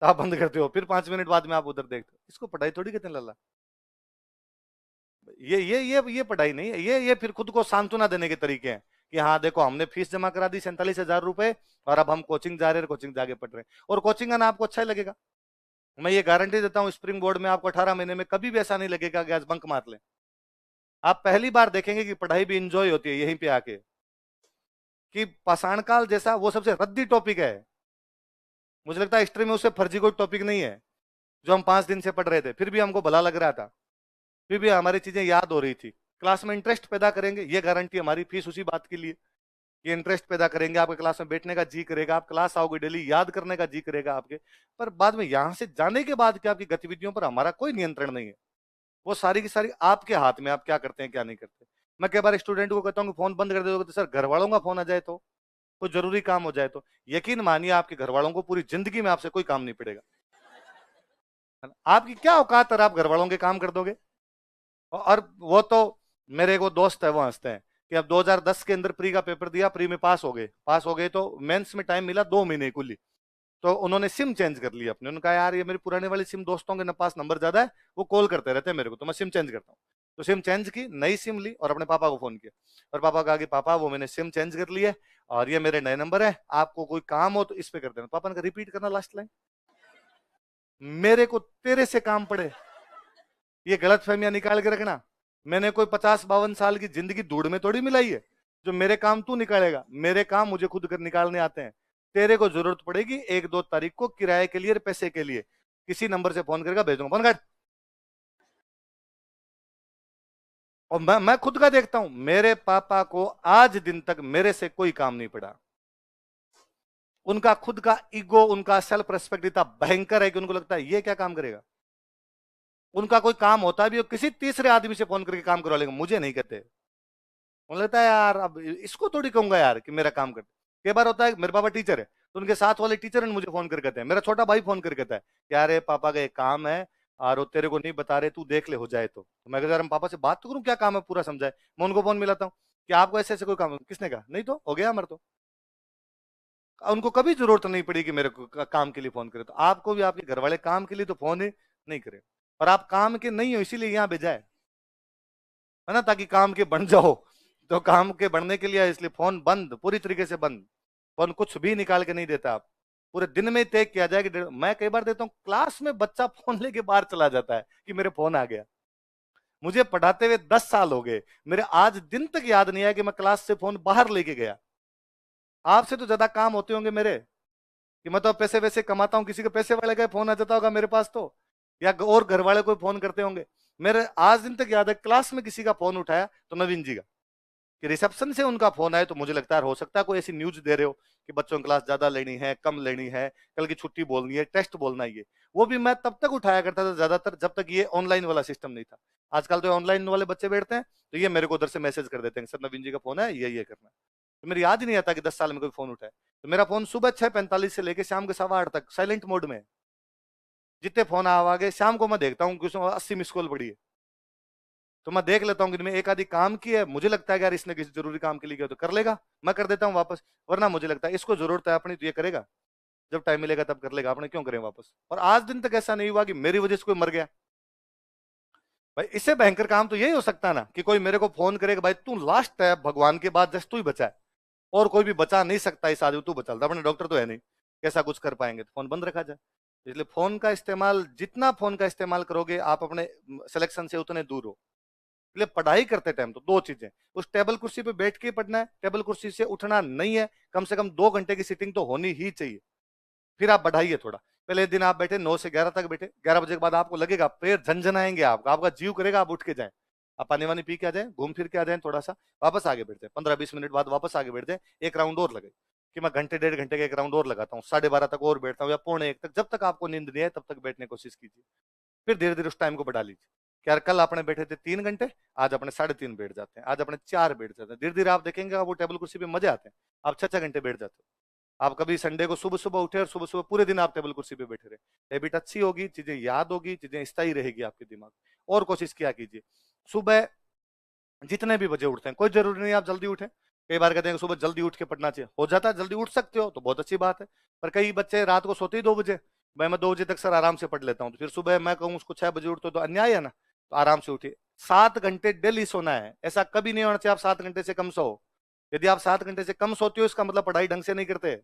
तो आप बंद करते हो, फिर 5 मिनट बाद में आप उधर देखते हो। इसको पढ़ाई थोड़ी कहते हैं लाला। ये पढ़ाई नहीं है, ये फिर खुद को सांत्वना देने के तरीके हैं कि हाँ देखो हमने फीस जमा करा दी 47,000 रुपए और अब हम कोचिंग जा रहे हैं, कोचिंग जाके पढ़ रहे हैं, और कोचिंग का ना आपको अच्छा ही लगेगा। मैं ये गारंटी देता हूँ स्प्रिंग बोर्ड में आपको 18 महीने में कभी भी ऐसा नहीं लगेगा कि आज बंक मार ले। आप पहली बार देखेंगे कि पढ़ाई भी इंजॉय होती है यहीं पे आके, कि पाषाण काल जैसा वो सबसे रद्दी टॉपिक है। मुझे लगता है हिस्ट्री में उससे फर्जी कोई टॉपिक नहीं है जो हम 5 दिन से पढ़ रहे थे, फिर भी हमको भला लग रहा था, फिर भी हमारी चीजें याद हो रही थी। क्लास में इंटरेस्ट पैदा करेंगे, ये गारंटी हमारी फीस उसी बात के लिए, ये इंटरेस्ट पैदा करेंगे, आपके क्लास में बैठने का जी करेगा, आप क्लास आओगे डेली, याद करने का जी करेगा आपके। पर बाद में यहां से जाने के बाद क्या आपकी गतिविधियों पर हमारा कोई नियंत्रण नहीं है, वो सारी की सारी आपके हाथ में, आप क्या करते हैं क्या नहीं करते। मैं कई बार स्टूडेंट को कहता हूँ कि फोन बंद कर दे, तो सर घर वालों का फोन आ जाए तो, कोई जरूरी काम हो जाए तो, यकीन मानिए आपके घर वालों को पूरी जिंदगी में आपसे कोई काम नहीं पड़ेगा। आपकी क्या औकात है, आप घर वालों के काम कर दोगे। और वो तो मेरे एक वो दोस्त है, वो हंसते हैं कि अब 2010 के अंदर प्री का पेपर दिया, प्री में पास हो गए तो मेंस में टाइम मिला 2 महीने कुल ही, तो उन्होंने सिम चेंज कर ली अपने। उन्होंने कहा यार ये मेरी पुराने वाली सिम, दोस्तों के पास नंबर ज्यादा है, वो कॉल करते रहते हैं मेरे को, तो मैं सिम चेंज करता हूँ। तो सिम चेंज की, नई सिम ली और अपने पापा को फोन किया, और पापा कहा कि पापा वो मैंने सिम चेंज कर ली है और ये मेरे नए नंबर है, आपको कोई काम हो तो इस पे कर देना। पापा ने कहा रिपीट करना लास्ट लाइन, मेरे को तेरे से काम पड़े, ये गलत फहमियां निकाल के रखना। मैंने कोई 50-52 साल की जिंदगी धूड़ में थोड़ी मिलाई है जो मेरे काम तू निकालेगा, मेरे काम मुझे खुद कर निकालने आते हैं। तेरे को जरूरत पड़ेगी 1-2 तारीख को किराए के लिए और पैसे के लिए, किसी नंबर से फोन करके भेज दूंगा, फोन कर। और मैं खुद का देखता हूं, मेरे पापा को आज दिन तक मेरे से कोई काम नहीं पड़ा। उनका खुद का ईगो, उनका सेल्फ रेस्पेक्ट इतना भयंकर है कि उनको लगता है ये क्या काम करेगा। उनका कोई काम होता भी हो किसी तीसरे आदमी से फोन करके काम करवा लेंगे, मुझे नहीं कहते। उन्हें लगता है यार अब इसको थोड़ी कहूंगा यार कि मेरा काम करते। कई बार होता है मेरे पापा टीचर है, तो उनके साथ वाले टीचर ने मुझे फोन करके कहते हैं, मेरा छोटा भाई फोन करके कहता है यार ये पापा का एक काम है और वो तेरे को नहीं बता रहे, तू देख ले हो जाए तो मैं कहता यार पापा से बात तो करूं, क्या काम है पूरा समझाए। मैं उनको फोन मिलाता हूँ कि आपको ऐसे ऐसे कोई काम है, किसने कहा, नहीं तो हो गया हमारे तो। उनको कभी जरूरत नहीं पड़ी कि मेरे को काम के लिए फोन करे। तो आपको भी आपके घर वाले काम के लिए तो फोन ही नहीं करे, और आप काम के नहीं हो इसीलिए यहाँ भेजा है ना, ताकि काम के बन जाओ। तो काम के बनने के लिए इसलिए फोन बंद, पूरी तरीके से बंद। फोन कुछ भी निकाल के नहीं देता आप, पूरे दिन में तय किया जाए कि मैं कई बार देता हूँ क्लास में बच्चा फोन लेके बाहर चला जाता है कि मेरे फोन आ गया। मुझे पढ़ाते हुए 10 साल हो गए, मेरे आज दिन तक याद नहीं आया कि मैं क्लास से फोन बाहर लेके गया। आपसे तो ज्यादा काम होते होंगे मेरे, कि मैं तो पैसे वैसे कमाता हूं, किसी के पैसे वाले का फोन आ जाता होगा मेरे पास तो, या और घर वाले कोई फोन करते होंगे। मेरे आज दिन तक याद है क्लास में किसी का फोन उठाया तो नवीन जी का, कि रिसेप्शन से उनका फोन आए, तो मुझे लगता है हो सकता है कोई ऐसी न्यूज दे रहे हो कि बच्चों की क्लास ज्यादा लेनी है, कम लेनी है, कल की छुट्टी बोलनी है, टेस्ट बोलना है। ये वो भी मैं तब तक उठाया करता था ज्यादातर जब तक ये ऑनलाइन वाला सिस्टम नहीं था। आजकल तो ऑनलाइन वाले बच्चे बैठते हैं, तो ये मेरे को उधर से मैसेज कर देते हैं, सर नवीन जी का फोन है, ये करना है। तो मेरी याद ही नहीं आता कि 10 साल में कोई फोन उठाए। तो मेरा फोन सुबह 6:45 से लेकर शाम के 8:15 तक साइलेंट मोड में है। जितने फोन आवागे शाम को मैं देखता हूँ कि उसमें 80 मिस कॉल पड़ी है, तो मैं देख लेता हूँ कि इनमें एक आधी काम की है, मुझे लगता है कि यार इसने किसी जरूरी काम के लिए किया तो कर लेगा, मैं कर देता हूँ वापस। वरना मुझे लगता है इसको जरूरत है अपनी, तो ये करेगा, जब टाइम मिलेगा तब कर लेगा, अपने क्यों करें वापस। और आज दिन तक ऐसा नहीं हुआ कि मेरी वजह से कोई मर गया। भाई इससे भयंकर काम तो यही हो सकता है ना, कि कोई मेरे को फोन करेगा, भाई तू लास्ट है भगवान के बाद, जस्ट तू ही बचा है, और कोई भी बचा नहीं सकता इस आदमी, तू बचा ले। अपने डॉक्टर तो है नहीं, कैसा कुछ कर पाएंगे, तो फोन बंद रखा जाए। इसलिए फोन का इस्तेमाल, जितना फोन का इस्तेमाल करोगे आप अपने सिलेक्शन से उतने दूर हो। इसलिए पढ़ाई करते टाइम तो दो चीजें, उस टेबल कुर्सी पे बैठ के पढ़ना है, टेबल कुर्सी से उठना नहीं है, कम से कम 2 घंटे की सीटिंग तो होनी ही चाहिए। फिर आप बढ़ाइए थोड़ा। पहले दिन आप बैठे 9 से 11 तक बैठे, 11 बजे के बाद आपको लगेगा पैर झंझनाएंगे, आपका आपका जीव करेगा आप उठ के जाएं, आप पानी वानी पी के आ जाएं, घूम फिर के आ जाएं, थोड़ा सा वापस आगे बैठ जाए, 15-20 मिनट बाद वापस आगे बैठ जाए, एक राउंड और लगे, कि मैं घंटे 1.5 घंटे का एक राउंड और लगाता हूँ, 12:30 तक और बैठता हूँ, या 12:45 तक, जब तक आपको नींद नहीं है तब तक बैठने की कोशिश कीजिए। फिर धीरे धीरे उस टाइम को बढ़ा लीजिए, कि यार कल आपने बैठे थे 3 घंटे, आज अपने 3.5 बैठ जाते हैं, आज अपने 4 बैठ जाते हैं। धीरे धीरे आप देखेंगे वो टेबल कुर्सी पे मजे आते हैं, आप 6-6 घंटे बैठ जाते हो। आप कभी संडे को सुबह सुबह उठे और सुबह सुबह पूरे दिन आप टेबल कुर्सी पे बैठे रहे, हैबिट अच्छी होगी, चीजें याद होगी, चीजें स्थायी रहेगी आपके दिमाग में। और कोशिश किया कीजिए, सुबह जितने भी बजे उठते हैं, कोई जरूरी नहीं आप जल्दी उठे। कई बार कहते हैं कि सुबह जल्दी उठ के पढ़ना चाहिए, हो जाता है, जल्दी उठ सकते हो तो बहुत अच्छी बात है। पर कई बच्चे रात को सोते ही 2 बजे, मैं 2 बजे तक सर आराम से पढ़ लेता हूँ, तो फिर सुबह मैं कहूँ उसको 6 बजे उठते तो अन्याय है ना। तो आराम से उठिए, 7 घंटे डेली सोना है, ऐसा कभी नहीं होना चाहिए आप 7 घंटे से कम सो। यदि आप 7 घंटे से कम सोते हो, इसका मतलब पढ़ाई ढंग से नहीं करते।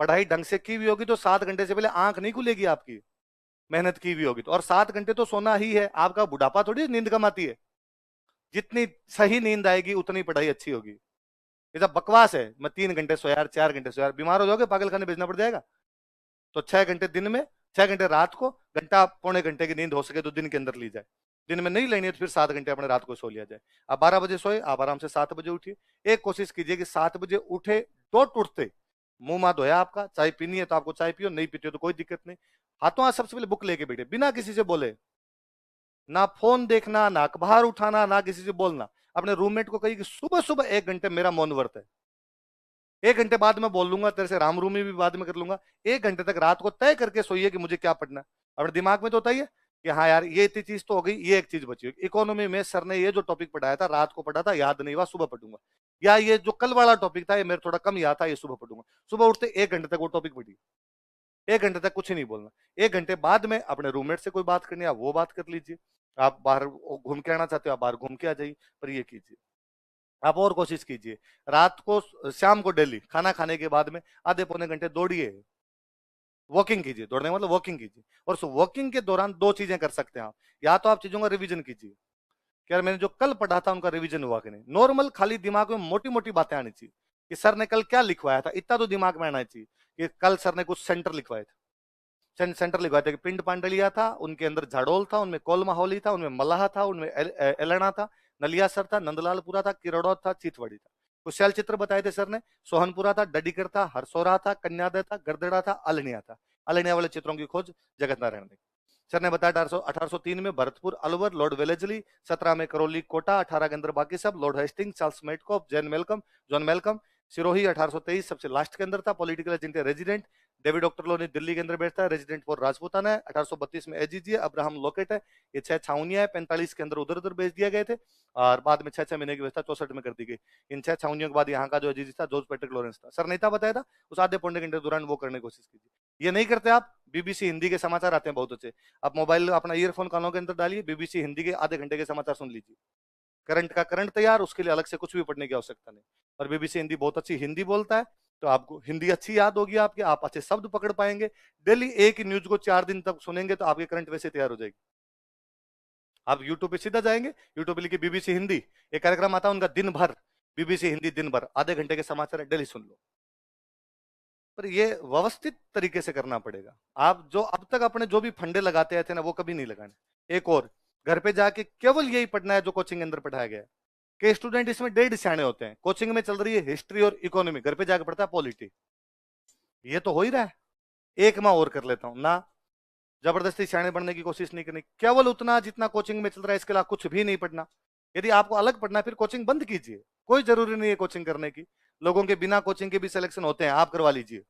पढ़ाई ढंग से की हुई होगी तो 7 घंटे से पहले आंख नहीं खुलेगी आपकी, मेहनत की हुई होगी तो। और 7 घंटे तो सोना ही है, आपका बुढ़ापा थोड़ी नींद कम आती है। जितनी सही नींद आएगी उतनी पढ़ाई अच्छी होगी। ये सब बकवास है, मैं 3 घंटे सोया यार, 4 घंटे सोया यार, बीमार हो जाओगे, पागल खाने भेजना पड़ जाएगा। तो 6 घंटे दिन में, 6 घंटे रात को, घंटा पौने घंटे की नींद हो सके तो दिन के अंदर ली जाए। दिन में नहीं लेनी है तो फिर 7 घंटे अपने रात को सो लिया जाए। आप 12 बजे सोए, आप आराम से 7 बजे उठिए। एक कोशिश कीजिए कि 7 बजे उठे, डोट उठते मुंह हाथ धोया, आपका चाय पीनी है तो आपको चाय पियो, नहीं पीते हो तो कोई दिक्कत नहीं। हाथों हाथ सबसे पहले बुक लेके बैठे, बिना किसी से बोले, ना फोन देखना, ना अखबार उठाना, ना किसी से बोलना। अपने रूममेट को कही कि सुबह सुबह 1 घंटे मेरा मौन व्रत है, 1 घंटे बाद मैं बोल लूंगा तेरे से, राम रूमी भी बाद में कर लूंगा। 1 घंटे तक रात को तय करके सोइए कि मुझे क्या पढ़ना है। अपने दिमाग में तो होता ही है कि हाँ यार ये इतनी चीज तो हो गई, ये एक चीज बची। इकोनॉमी में सर ने ये जो टॉपिक पढ़ाया था रात को पढ़ा था, याद नहीं हुआ, सुबह पढ़ूंगा। या ये जो कल वाला टॉपिक था ये मेरे थोड़ा कम याद था, ये सुबह पढ़ूंगा। सुबह उठते 1 घंटे तक वो टॉपिक पढ़ी, 1 घंटे तक कुछ नहीं बोलना। 1 घंटे बाद में अपने रूममेट से कोई बात करनी है वो बात कर लीजिए। आप बाहर घूम के आना चाहते हो आप बाहर घूम के आ जाइए, पर ये कीजिए। आप और कोशिश कीजिए, रात को, शाम को डेली खाना खाने के बाद में आधे पौने घंटे दौड़िए, वॉकिंग कीजिए। दौड़ने का मतलब वॉकिंग कीजिए। और उस वॉकिंग के दौरान दो चीजें कर सकते हैं आप, या तो आप चीजों का रिवीजन कीजिए कि यार मैंने जो कल पढ़ा था उनका रिवीजन हुआ कि नहीं। नॉर्मल खाली दिमाग में मोटी मोटी बातें आनी चाहिए कि सर ने कल क्या लिखवाया था, इतना तो दिमाग में आना चाहिए कि कल सर ने कुछ सेंटर लिखवाए थे। सेंटर लिखवाए थे कि पिंड पांडलिया था, उनके अंदर झाड़ोल था, उनमें कोलमा होली था, उनमें मलाह था, उनमें एलना था, नलियासर था, नंदलालपुरा था, किरड़ौद था, चितवड़ी था। कुछ शैल चित्र बताए थे सर ने, सोहनपुरा था, डडीकर था, हरसोरा था, कन्यादय था, गरदड़ा था, अलनिया था। अलनिया वाले चित्रों की खोज जगत नारायण ने। सर ने बताया 1803 में भरतपुर अलवर, लॉर्ड वेलेजली, 17 में करौली कोटा, 18 के अंदर बाकी सब, Lord Hasting, Charles Metcalfe, John Malcolm. Sirohi 1823 सबसे लास्ट के अंदर था, political agent resident. David Ochterlony Delhi के अंदर बैठता है, रेजिडेंट फॉर राजपूताना है। 1832 में एजीजी है, अब्राहम लोकेट है। ये 6 छावनियां है, 45 के अंदर उधर उधर भेज दिए गए थे, और बाद में 6-6 महीने की व्यवस्था 64 में कर दी गई। इन 6 छावनियों के बाद यहाँ का जो एजीजी था जॉर्ज पैट्रिक लॉरेंस था। सर नहीं था बताया था, उस आधे पौने घंटे दौरान वो करने की कोशिश कीजिए। ये नहीं करते आप, बीबीसी हिंदी के समाचार आते हैं बहुत अच्छे, आप मोबाइल अपना ईयरफोन कानों के अंदर डालिए, बीबीसी हिंदी के आधे घंटे के समाचार सुन लीजिए। करंट का करंट तैयार, उसके लिए अलग से कुछ भी पढ़ने की आवश्यकता नहीं। और बीबीसी हिंदी बहुत अच्छी हिंदी बोलता है, तो आपको हिंदी अच्छी याद होगी आपके, आप अच्छे शब्द पकड़ पाएंगे। डेली एक ही न्यूज को 4 दिन तक सुनेंगे तो आपके करंट वैसे तैयार हो जाएगी। आप यूट्यूब पे सीधा जाएंगे, यूट्यूब पे लिखिए बीबीसी हिंदी, एक कार्यक्रम आता है उनका दिन भर, बीबीसी हिंदी दिन भर, आधे घंटे के समाचार डेली सुन लो। पर ये व्यवस्थित तरीके से करना पड़ेगा। आप जो अब तक अपने जो भी फंडे लगाते आए थे ना, वो कभी नहीं लगाने। एक और, घर पे जाके केवल यही पढ़ना है जो कोचिंग के अंदर पढ़ाया गया है। कि स्टूडेंट इसमें डेढ़ सियाने होते हैं। कोचिंग में चल रही है हिस्ट्री और इकोनॉमी, घर पे जाकर पढ़ता है पॉलिटी। ये तो हो ही रहा है। एक माह और कर लेता हूं ना, जबरदस्ती सियाने बनने की कोशिश नहीं करनी, केवल उतना जितना कोचिंग में चल रहा है, इसके अलावा कुछ भी नहीं पढ़ना। यदि आपको अलग पढ़ना है फिर कोचिंग बंद कीजिए, कोई जरूरी नहीं है कोचिंग करने की। लोगों के बिना कोचिंग के भी सिलेक्शन होते हैं, आप करवा लीजिए।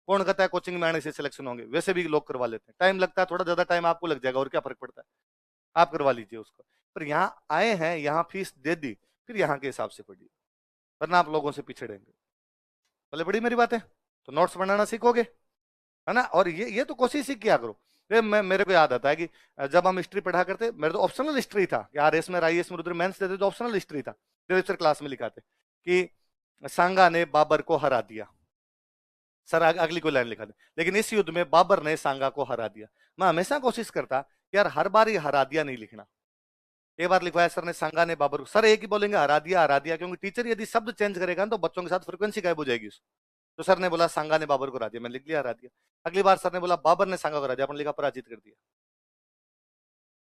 कौन कहता है कोचिंग में आने से सिलेक्शन होंगे? वैसे भी लोग करवा लेते हैं, टाइम लगता है, थोड़ा ज्यादा टाइम आपको लग जाएगा, और क्या फर्क पड़ता है, आप करवा लीजिए उसको। पर यहाँ आए हैं, यहाँ फीस दे दी, फिर यहाँ के हिसाब से पढ़िए, वरना आप लोगों से पिछड़ेंगे। बोले बड़ी मेरी बात है, तो नोट्स बनाना सीखोगे, है ना। और ये तो कोशिश ही किया करो। मेरे को याद आता है कि जब हम हिस्ट्री पढ़ा करते, मेरे तो ऑप्शनल हिस्ट्री था यार, एस में आईएएस में रुद्र मेंस देते तो ऑप्शनल हिस्ट्री था। लिटरेचर क्लास में लिखा थे कि सांगा ने बाबर को हरा दिया, सर अगली कोई लाइन लिखा दे, लेकिन इस युद्ध में बाबर ने सांगा को हरा दिया। मैं हमेशा कोशिश करता कि यार हर बार ये हरा दिया नहीं लिखना। एक बार लिखवाया सर ने, सांगा ने बाबर को, सर एक ही बोलेंगे हरा दिया, क्योंकि टीचर यदि शब्द चेंज करेगा तो बच्चों के साथ फ्रिक्वेंसी गायब हो जाएगी। तो सर ने बोला सांगा ने बाबर को हरा दिया, मैंने लिख लिया हरा दिया। अगली बार सर ने बोला बाबर ने सांगा को हरा दिया, अपने लिखा पराजित कर दिया।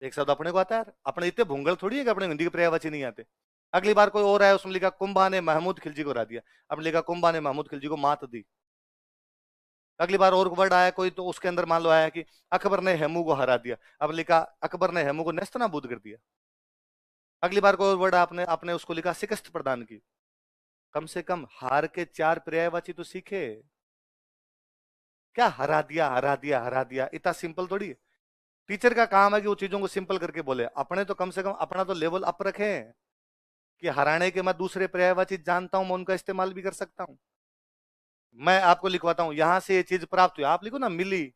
एक शब्द अपने को आता है, अपने इतने भूंगल थोड़ी है कि अपने हिंदी के पर्यायवाची नहीं आते। अगली बार कोई और आया, उसमें लिखा कुंभा ने महमूद खिलजी को हरा दिया, अपने लिखा कुंभा ने महमूद खिलजी को मात दी। अगली बार और वर्ड आया कोई, तो उसके अंदर मान लो आया कि अकबर ने हेमू को हरा दिया, अब लिखा अकबर ने हेमू को नेस्तनाबूद कर दिया। अगली बार कोई वर्ड आपने आपने उसको लिखा शिकस्त प्रदान की। कम से कम हार के 4 पर्यायवाची तो सीखे। क्या हरा दिया हरा दिया हरा दिया, इतना सिंपल थोड़ी है। टीचर का काम है कि वो चीजों को सिंपल करके बोले, अपने तो कम से कम अपना तो लेवल अप रखें कि हराने के मैं दूसरे पर्यायवाची जानता हूं, मैं उनका इस्तेमाल भी कर सकता हूं। मैं आपको लिखवाता हूं, यहां से ये चीज प्राप्त हुई, आप लिखो ना मिली।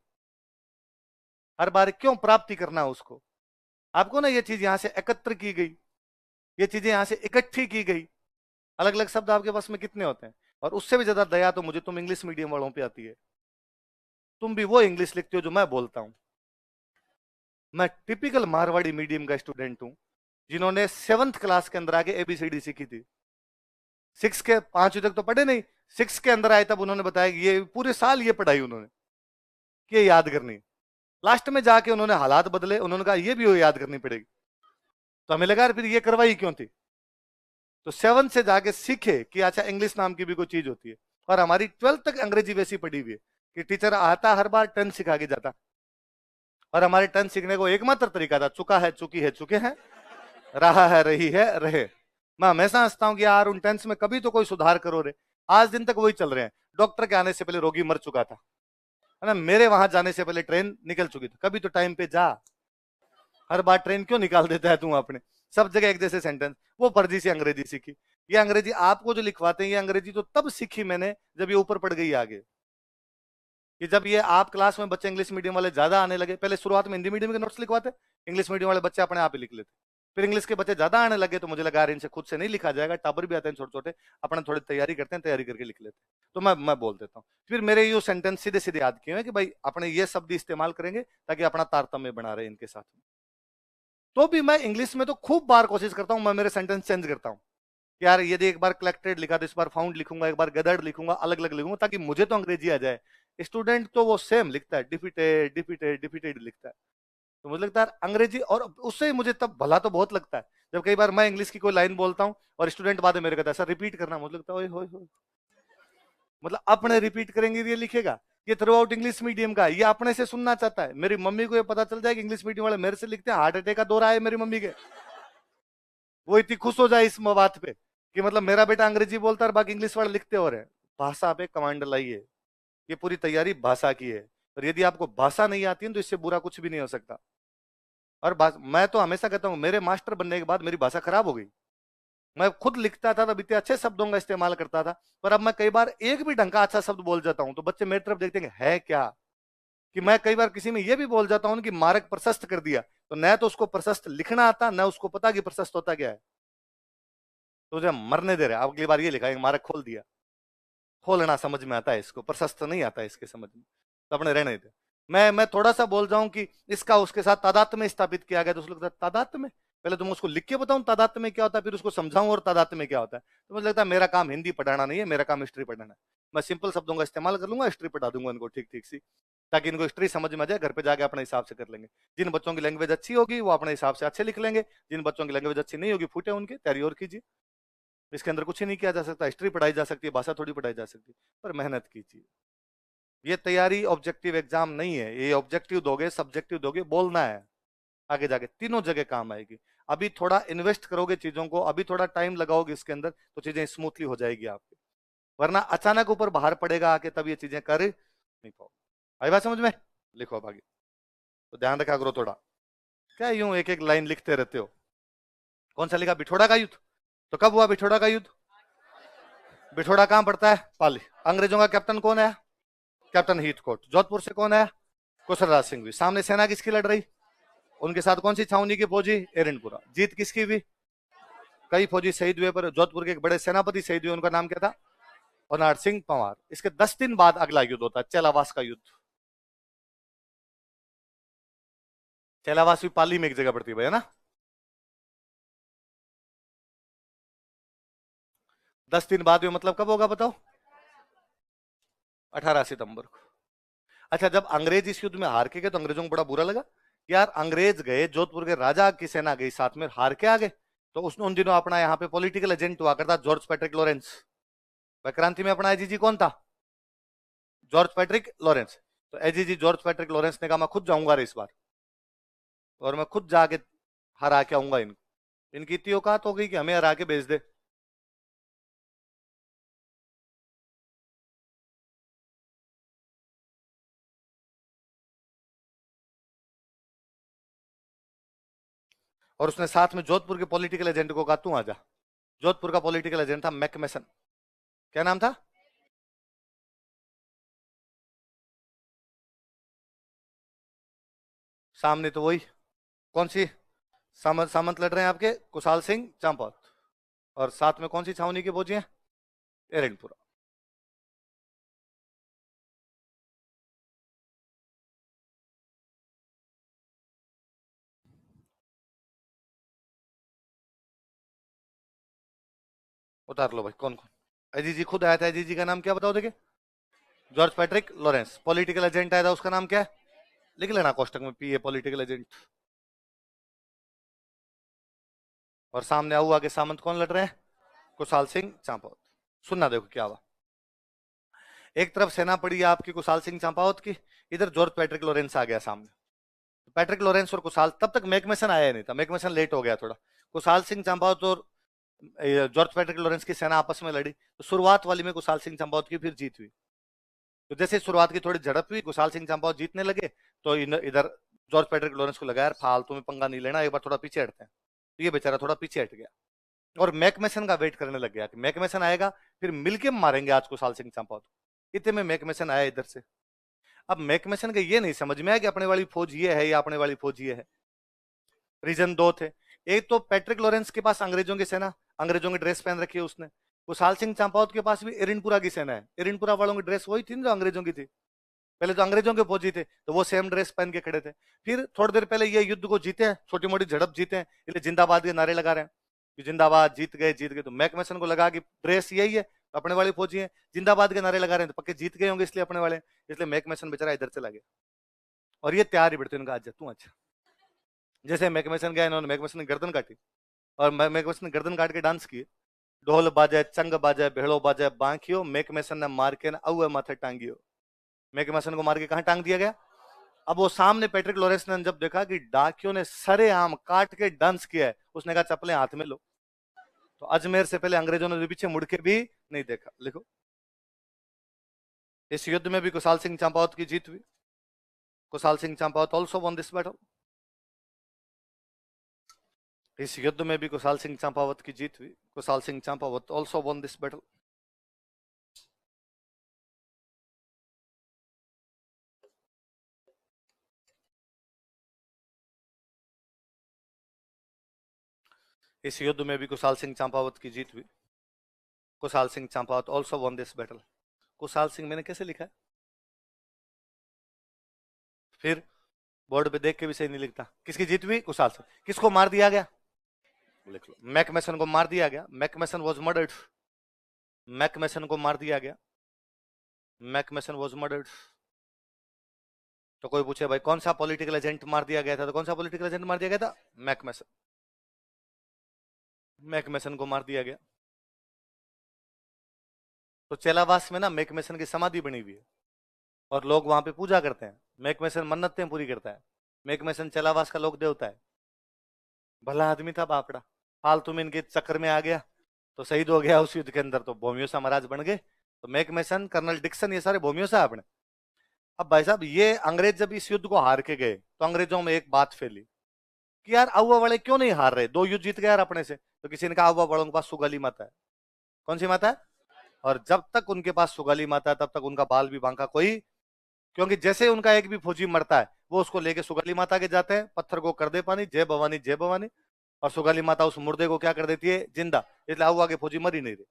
हर बार क्यों प्राप्ति करना उसको, आपको ना ये चीज यहां से एकत्र की गई, ये चीजें यहां से इकट्ठी की गई। अलग अलग शब्द आपके पास में कितने होते हैं। और उससे भी ज्यादा दया तो मुझे तुम इंग्लिश मीडियम वालों पे आती है। तुम भी वो इंग्लिश लिखते हो जो मैं बोलता हूं। मैं टिपिकल मारवाड़ी मीडियम का स्टूडेंट हूं, जिन्होंने 7th क्लास के अंदर आके एबीसीडी सीखी थी। 6 के 5 तक तो पढ़े नहीं, 6 के अंदर आए तब उन्होंने बताया कि ये पूरे साल ये पढ़ाई उन्होंने कि ये याद करनी। लास्ट में जाके उन्होंने हालात बदले, उन्होंने कहा ये भी वो याद करनी पड़ेगी। तो हमें लगा फिर ये करवाई क्यों थी। तो 7 से जाके सीखे कि अच्छा इंग्लिश नाम की भी कोई चीज होती है। और हमारी 12th तक अंग्रेजी वैसी पढ़ी हुई है कि टीचर आता हर बार टर्न सिखा के जाता, और हमारे टर्न सीखने को एकमात्र तरीका था, चुका है चुकी है चुके हैं, रहा है रही है रहे। मैं हमेशा हंसता हूं कि यार उन टेंस में कभी तो कोई सुधार करो रे। आज दिन तक वही चल रहे हैं। डॉक्टर के आने से पहले रोगी मर चुका था, है ना, मेरे वहां जाने से पहले ट्रेन निकल चुकी थी। कभी तो टाइम पे जा, हर बार ट्रेन क्यों निकाल देता है तू अपने, सब जगह एक जैसे सेंटेंस। वो फर्जी से अंग्रेजी सीखी। ये अंग्रेजी आपको जो लिखवाते हैं, ये अंग्रेजी तो तब सीखी मैंने जब ये ऊपर पड़ गई आगे। कि जब ये आप क्लास में बच्चे इंग्लिश मीडियम वाले ज्यादा आने लगे, पहले शुरुआत में हिंदी मीडियम के नोट्स लिखवाते, इंग्लिश मीडियम वाले बच्चे अपने आप ही लिख लेते। फिर इंग्लिश के बच्चे ज्यादा आने लगे तो मुझे लगा यार इनसे खुद से नहीं लिखा जाएगा, टाबर भी आते हैं छोटे छोटे, अपना थोड़ी तैयारी करते हैं, तैयारी करके लिख लेते। तो मैं बोल देता हूँ। फिर मेरे ये सेंटेंस सीधे सीधे याद किए हैं कि भाई अपने ये शब्द इस्तेमाल करेंगे ताकि अपना तारतम्य बना रहे इनके साथ में। तो भी मैं इंग्लिश में तो खूब बार कोशिश करता हूं, मैं मेरे सेंटेंस चेंज करता हूं। यार यदि एक बार कलेक्टेड लिखा तो इस बार फाउंड लिखूंगा, एक बार गदर्ड लिखूंगा, अलग अलग लिखूंगा ताकि मुझे तो अंग्रेजी आ जाए। स्टूडेंट तो वो सेम लिखता है, डिफिटेड डिफिटेड डिफिटेड लिखता है। तो मुझे लगता है अंग्रेजी, और उससे मुझे तब भला तो बहुत लगता है जब कई बार मैं इंग्लिश की कोई लाइन बोलता हूं और स्टूडेंट बाद में मेरे कहता है सर रिपीट करना। मुझे लगता है ओए मतलब अपने रिपीट करेंगे ये लिखेगा, ये थ्रू आउट इंग्लिश मीडियम का, ये अपने से सुनना चाहता है। मेरी मम्मी को ये पता चल जाए कि इंग्लिश मीडियम वाले मेरे से लिखते हैं, हार्ट अटैक का दौरा है मेरी मम्मी के। वो इतनी खुश हो जाए इस बात पे कि मतलब मेरा बेटा अंग्रेजी बोलता है और बाकी इंग्लिश वाले लिखते हो रहे हैं। भाषा पे कमांड लाइए, ये पूरी तैयारी भाषा की है। और यदि आपको भाषा नहीं आती है तो इससे बुरा कुछ भी नहीं हो सकता। और मैं तो हमेशा कहता हूं, मेरे मास्टर बनने के बाद मेरी भाषा खराब हो गई। मैं खुद लिखता था तब इतने अच्छे शब्दों का इस्तेमाल करता था, पर अब मैं कई बार एक भी ढंग का अच्छा शब्द बोल जाता हूं तो बच्चे मेरी तरफ देखते हैं है क्या। कि मैं कई बार किसी में यह भी बोल जाता हूं कि मार्ग प्रशस्त कर दिया, तो न तो उसको प्रशस्त लिखना आता, न उसको पता कि प्रशस्त होता क्या है। तो जब मरने दे रहे, अगली बार ये लिखा है मार्ग खोल दिया, खोलना समझ में आता है इसको, प्रशस्त नहीं आता है इसके समझ में, तो अपने रहने दे। मैं थोड़ा सा बोल जाऊं कि इसका उसके साथ तादात्म्य में स्थापित किया गया, तो उसको लगता है तादात्म्य में, पहले तुम उसको लिख के बताऊं तादात्म्य में क्या होता है, फिर उसको समझाऊं और तादात्म्य में क्या होता है। तो मुझे लगता है मेरा काम हिंदी पढ़ाना नहीं है, मेरा काम हिस्ट्री पढ़ाना है। मैं सिंपल शब्दों का इस्तेमाल कर लूंगा, हिस्ट्री पढ़ा दूंगा इनको ठीक ठीक सी, ताकि इनको हिस्ट्री समझ में आ जाए। घर पे जाके अपने हिसाब से कर लेंगे। जिन बच्चों की लैंग्वेज अच्छी होगी वो अपने हिसाब से अच्छे लिख लेंगे, जिन बच्चों की लैंग्वेज अच्छी नहीं होगी फूटे उनके, तैयारी और कीजिए। इसके अंदर कुछ ही नहीं किया जा सकता, हिस्ट्री पढ़ाई जा सकती है, भाषा थोड़ी पढ़ाई जा सकती है, पर मेहनत कीजिए। ये तैयारी ऑब्जेक्टिव एग्जाम नहीं है, ये ऑब्जेक्टिव दोगे सब्जेक्टिव दोगे, बोलना है, आगे जाके तीनों जगह काम आएगी। अभी थोड़ा इन्वेस्ट करोगे चीजों को, अभी थोड़ा टाइम लगाओगे इसके अंदर, तो चीजें स्मूथली हो जाएगी आपकी, वरना अचानक ऊपर बाहर पड़ेगा आके, तब ये चीजें कर नहीं पाओ। आई बात समझ में? लिखो अब आगे, तो ध्यान रखा करो थोड़ा, क्या यूं एक एक लाइन लिखते रहते हो। कौन सा लिखा? बिठोड़ा का युद्ध। तो कब हुआ बिठोड़ा का युद्ध? बिठोड़ा कहां पड़ता है? पाली। अंग्रेजों का कैप्टन कौन है? Captain Heathcote. जोधपुर से कौन है? कुशलराज सिंह भी। सामने सेना किसकी लड़ रही? उनके साथ कौन सी छावनी की फौजी? एरनपुरा। जीत किसकी हुई? कई फौजी शहीद हुए, पर जोधपुर के एक बड़े सेनापति शहीद हुए, उनका नाम क्या था? होनार सिंह पंवार। इसके 10 दिन बाद अगला युद्ध होता है, चेलावास का युद्ध। चेलावास भी पाली में एक जगह पड़ती है भैया ना। 10 दिन बाद में मतलब कब होगा बताओ? 18 सितंबर को। अच्छा, जब अंग्रेज इस युद्ध में हार के गए तो अंग्रेजों को बड़ा बुरा लगा, यार अंग्रेज गए, जोधपुर के राजा की सेना गई साथ में, हार के आ गए। तो उसने उन दिनों अपना यहाँ पे पॉलिटिकल एजेंट हुआ करता जॉर्ज पैट्रिक लॉरेंस। वह क्रांति में अपना एजीजी कौन था? George Patrick Lawrence. तो एजीजी जॉर्ज पैट्रिक लॉरेंस ने कहा मैं खुद जाऊंगा रे इस बार, और मैं खुद जाके हरा के आऊंगा इनको। इनकी इतनी औकात हो गई कि हमें हरा के भेज दे। और उसने साथ में जोधपुर के पॉलिटिकल एजेंट को कहा तू आजा। जोधपुर का पॉलिटिकल एजेंट था मैकमेसन। क्या नाम था? सामने तो वही, कौन सी सामंत लड़ रहे हैं आपके? कुशाल सिंह चंपावत। और साथ में कौन सी छावनी की फौजी हैं? एरनपुरा। उतार लो भाई, कौन कौन? एजीजी खुद आया था, एजीजी का नाम क्या बताओ देखिए? George Patrick Lawrence. Political agent आया था, उसका नाम क्या है? लिख लेना कोष्टक में, पीए पॉलिटिकल एजेंट। और सामने हुआ के सामंत कौन लड़ रहे हैं? कुशाल सिंह चंपावत। सुनना देखो क्या हुआ। एक तरफ सेना पड़ी है आपकी कुशाल सिंह चंपावत की, इधर जॉर्ज पैट्रिक लॉरेंस आ गया सामने। पैट्रिक लॉरेंस और कुशाल, तब तक मैकमेसन आया नहीं था, मैकमेसन लेट हो गया थोड़ा। कुशाल सिंह चंपावत और जॉर्ज पैट्रिक लॉरेंस की सेना आपस में लड़ी, तो शुरुआत वाली में कुशाल सिंह चंपावत की फिर जीत हुई। तो जैसे शुरुआत की थोड़ी झड़प हुई, कुशाल सिंह चंपावत जीतने लगे, तो इधर जॉर्ज पैट्रिक लॉरेंस को लगा यार फालतू में पंगा नहीं लेना, एक बार थोड़ा पीछे हटते हैं। तो ये बेचारा थोड़ा पीछे हट गया, और मैकमेसन का वेट करने लग गया कि मैकमेसन आएगा फिर मिलके मारेंगे आज कुशाल सिंह चंपावत को। इतने में मैकमेसन आया इधर से। अब मैकमेसन के ये नहीं समझ में आया कि अपने वाली फौज ये है या अपने वाली फौज ये है। रीजन दो थे। एक तो पैट्रिक लॉरेंस के पास अंग्रेजों की सेना, अंग्रेजों की ड्रेस पहन रखी है उसने। कुशाल सिंह चंपावत के पास भी एरनपुरा की सेना है, एरनपुरा वालों की ड्रेस वही थी ना जो अंग्रेजों की थी। पहले तो अंग्रेजों के फौजी थे तो वो सेम ड्रेस पहन के खड़े थे। फिर थोड़ी देर पहले ये युद्ध को जीते हैं, छोटी मोटी झड़प जीते हैं, इसलिए जिंदाबाद के नारे लगा रहे हैं कि जिंदाबाद, जीत गए जीत गए। तो मैकमेसन को लगा कि ड्रेस यही है, अपने वाली फौजी है, जिंदाबाद के नारे लगा रहे हैं तो पक्के जीत गए होंगे, इसलिए अपने वाले, इसलिए मैकमेसन बेचारा इधर चला गया। और ये तैयार ही बैठते, उनका आज तू अच्छा। जैसे मैकमेसन गया, इन्होंने मैकमेसन की गर्दन काटी, और मैकमेसन ने गर्दन काट के डांस किए। ढोल बाजे, चंग बाजे, भेड़ो बाजे, बांकियो, मैकमेसन ने मार के ना अवे माथे टांगियो। मैकमेसन को मार के कहां टांग दिया गया? अब वो सामने पैट्रिक लॉरेंस ने जब देखा कि डाकियों ने सरेआम काट के डांस किया है, उसने कहा चप्पलें हाथ में लो। तो अजमेर से पहले अंग्रेजों ने पीछे मुड़ के भी नहीं देखा। लिखो, इस युद्ध में भी कुशाल सिंह चंपावत की जीत हुई। Kushal Singh Champawat also won this battle. इस युद्ध में भी कुशाल सिंह चंपावत की जीत हुई। Kushal Singh Champawat also won this battle. इस युद्ध में भी कुशाल सिंह चंपावत की जीत हुई। Kushal Singh Champawat also won this battle. Kushal Singh मैंने कैसे लिखा है? फिर बोर्ड पे देख के भी सही नहीं लिखता। किसकी जीत हुई? कुशाल सिंह। किसको मार दिया गया? लिख लो, मैकमेसन को मार दिया गया। मैकमेसन वॉज मर्डर्ड। मैकमेसन को मार दिया गया। मैकमेसन वॉज मर्डर्ड। तो कोई पूछे भाई कौन सा पॉलिटिकल एजेंट मार दिया गया था, तो कौन सा पॉलिटिकल एजेंट मार दिया गया था? मैकमेसन। मैकमेसन को मार दिया गया। तो चेलावास में ना मैकमेसन की समाधि बनी हुई है और लोग वहां पे पूजा करते हैं। मैकमेसन मन्नतें पूरी करता है। मैकमेसन चेलावास का लोक देवता है। भला आदमी था बापड़ा, फालतू में इनके चक्कर में आ गया तो शहीद हो गया उस युद्ध के अंदर, तो भोमियोसा महाराज बन गए। तो मैकमेसन, कर्नल डिक्सन, ये सारे भोमियोसा अपने। अब भाई साहब, ये अंग्रेज जब इस युद्ध को हार के गए तो अंग्रेजों में एक बात फैली कि यार अव्वा वाले क्यों नहीं हार रहे, 2 युद्ध जीत गए यार अपने से। तो किसी ने कहा अव्वा वालों के पास सुगाली माता है। कौन सी माता है? और जब तक उनके पास सुगाली माता है तब तक उनका बाल भी बांका कोई, क्योंकि जैसे उनका एक भी फौजी मरता है वो उसको लेके सुगाली माता के जाते हैं, पत्थर को कर दे पानी, जय भवानी जय भवानी। और सुगाली माता उस मुर्दे को क्या कर देती है? जिंदा। इसलिए अव्वा के फौजी मर ही नहीं रहे।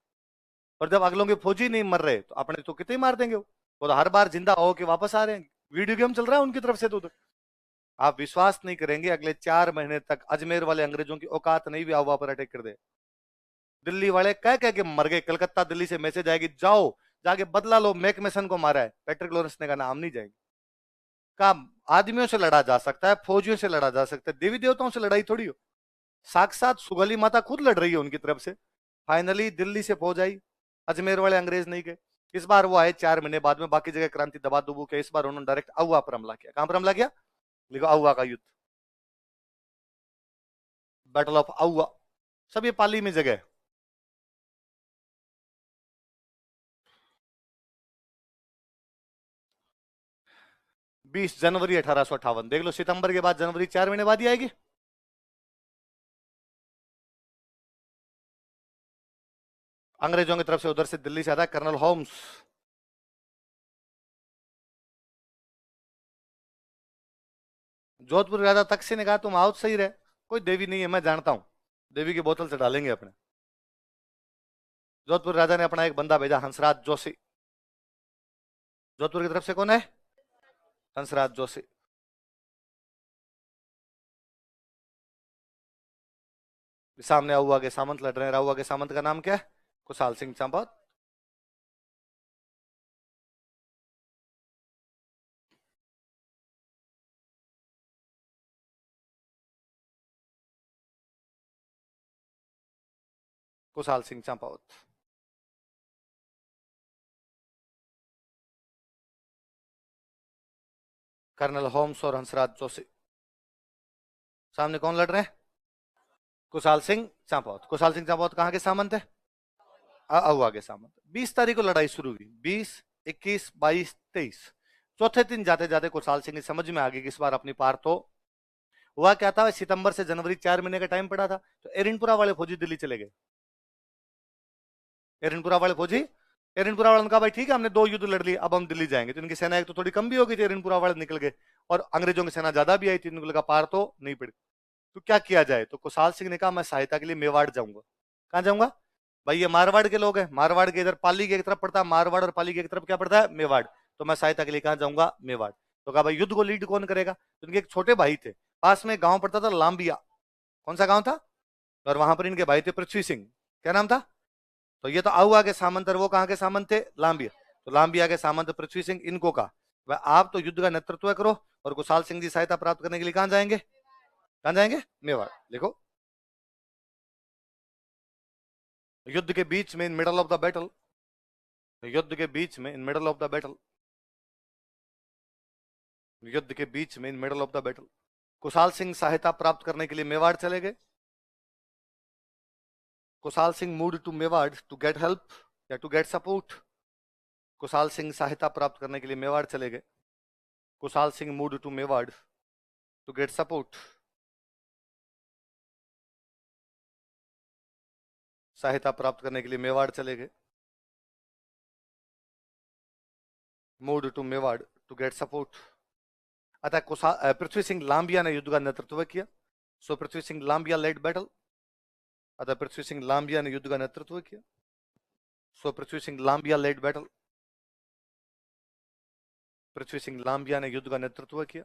और जब अगलों के फौजी नहीं मर रहे तो अपने तो कितने ही मार देंगे वो तो हर बार जिंदा होके वापस आ रहे हैं। वीडियो गेम चल रहा है उनकी तरफ से। तो उधर आप विश्वास नहीं करेंगे, अगले 4 महीने तक अजमेर वाले अंग्रेजों की औकात नहीं भी अव्वा पर अटैक कर दे। दिल्ली वाले कह कह के मर गए। कलकत्ता दिल्ली से मैसेज आएगी, जाओ जाके बदला लो, मैकमेसन को मारा है। पैट्रिक लॉरेंस ने कहा नाम नहीं जाएंगे। का आदमियों से लड़ा जा सकता है, फौजियों से लड़ा जा सकता है, देवी देवताओं से लड़ाई थोड़ी हो। साक्षात सुगली माता खुद लड़ रही है उनकी तरफ से। फाइनली दिल्ली से फौज आई, अजमेर वाले अंग्रेज नहीं गए। इस बार वो आए 4 महीने बाद में, बाकी जगह क्रांति दबा दुबू के। इस बार उन्होंने डायरेक्ट अहुआ पर हमला किया। कहां पर हमला किया? लिखो अहुआ का युद्ध, बैटल ऑफ अहुआ। सब ये पाली में जगह है। 20 जनवरी 1858। देख लो, सितंबर के बाद जनवरी 4 महीने बाद ही आएगी। अंग्रेजों की तरफ से उधर से दिल्ली से आता कर्नल होम्स। जोधपुर राजा तक्षी ने कहा तुम आओ सही रहे, कोई देवी नहीं है मैं जानता हूं, देवी की बोतल से डालेंगे अपने। जोधपुर राजा ने अपना एक बंदा भेजा, हंसराज जोशी। जोधपुर की तरफ से कौन है? हंसराज जोशी। सामने अहुआ के सामंत लड़ रहे हैं। अहुआ के सामंत का नाम क्या है? कुशाल सिंह चंपत। कुशाल सिंह चंपावत। कर्नल होम्स और हंसराज जोशी। सामने कौन लड़ रहे हैं? कुशाल सिंह चंपावत। कुशाल सिंह चंपावत कहाँ के सामंत है? अहुआ के सामंत। 20 तारीख को लड़ाई शुरू हुई। 20, 21, 22, 23। चौथे दिन जाते जाते कुशाल सिंह की समझ में आ गई कि इस बार अपनी पार तो। हुआ क्या था, सितंबर से जनवरी 4 महीने का टाइम पड़ा था, तो एरिनपुरा वाले फौजी दिल्ली चले गए। एरिनपुरा वाले फौजी, एरिनपुरा वालों ने कहा भाई ठीक है हमने 2 युद्ध लड़ लिए, अब हम दिल्ली जाएंगे। तो इनकी सेना एक तो थोड़ी कम भी हो गई थी, एरिनपुरा वाले निकल गए, और अंग्रेजों की सेना ज्यादा भी आई थी। इनको लगा पार तो नहीं पड़ी, तो क्या किया जाए। तो कुशाल सिंह ने कहा मैं सहायता के लिए मेवाड़ जाऊंगा। कहां जाऊंगा भाई? ये मारवाड़ के लोग हैं, मारवाड़ के इधर पाली के एक तरफ पड़ता है, मारवाड़ और पाली के एक तरफ क्या पड़ता है? मेवाड़। तो मैं सहायता के लिए कहां जाऊंगा? मेवाड़। तो कहा भाई युद्ध को लीड कौन करेगा? तो इनके एक छोटे भाई थे, पास में गांव पड़ता था लांबिया। कौन सा गांव था? और वहां पर इनके भाई थे पृथ्वी सिंह। क्या नाम था? तो ये तो आहुआ के सामंत, और वो कहां के सामंत थे? लांबिया। तो लांबिया के सामंत पृथ्वी सिंह, इनको कहा भाई आप तो युद्ध का नेतृत्व करो, और कुशाल सिंह जी सहायता प्राप्त करने के लिए कहां जाएंगे? कहां जाएंगे? मेवाड़। लिखो, युद्ध के बीच में, in middle of the battle, युद्ध के बीच में, in middle of the battle, युद्ध के बीच में, in middle of the battle, Kushal Singh सहायता प्राप्त करने के लिए मेवाड़ चले गए। Kushal Singh moved to Mewar to get help या to get support. Kushal Singh सहायता प्राप्त करने के लिए मेवाड़ चले गए। Kushal Singh moved to Mewar to get support. सहायता प्राप्त करने के लिए मेवाड़ चले गए। Moved to Mewar to get support. अतः पृथ्वी सिंह लांबिया ने युद्ध का नेतृत्व किया। So Prithvi Singh Lambiya led battle. अतः पृथ्वी सिंह लांबिया ने युद्ध का नेतृत्व किया। So Prithvi Singh Lambiya led battle. Prithvi Singh Lambiya ने युद्ध का नेतृत्व किया।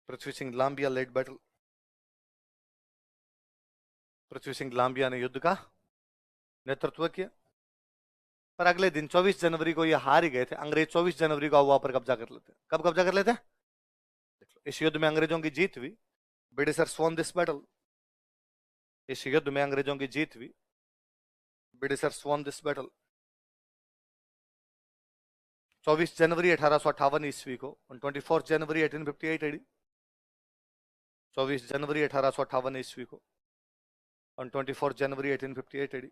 Prithvi Singh Lambiya led battle. पृथ्वी सिंह लांबिया ने युद्ध का नेतृत्व किया। पर अगले दिन 24 जनवरी को ये हार ही गए थे। अंग्रेज 24 जनवरी को अहुआ पर कब्जा कर लेते। कब कब्जा कर लेते? इस युद्ध में अंग्रेजों की जीत हुई। Britishers von this battle. इस युद्ध में अंग्रेजों की जीत हुई। Britishers von this battle. 24 जनवरी 1858 ईस्वी को, on 24 जनवरी 1858 AD, 24 जनवरी 1858 ईस्वी को, on 24 जनवरी 1858 AD,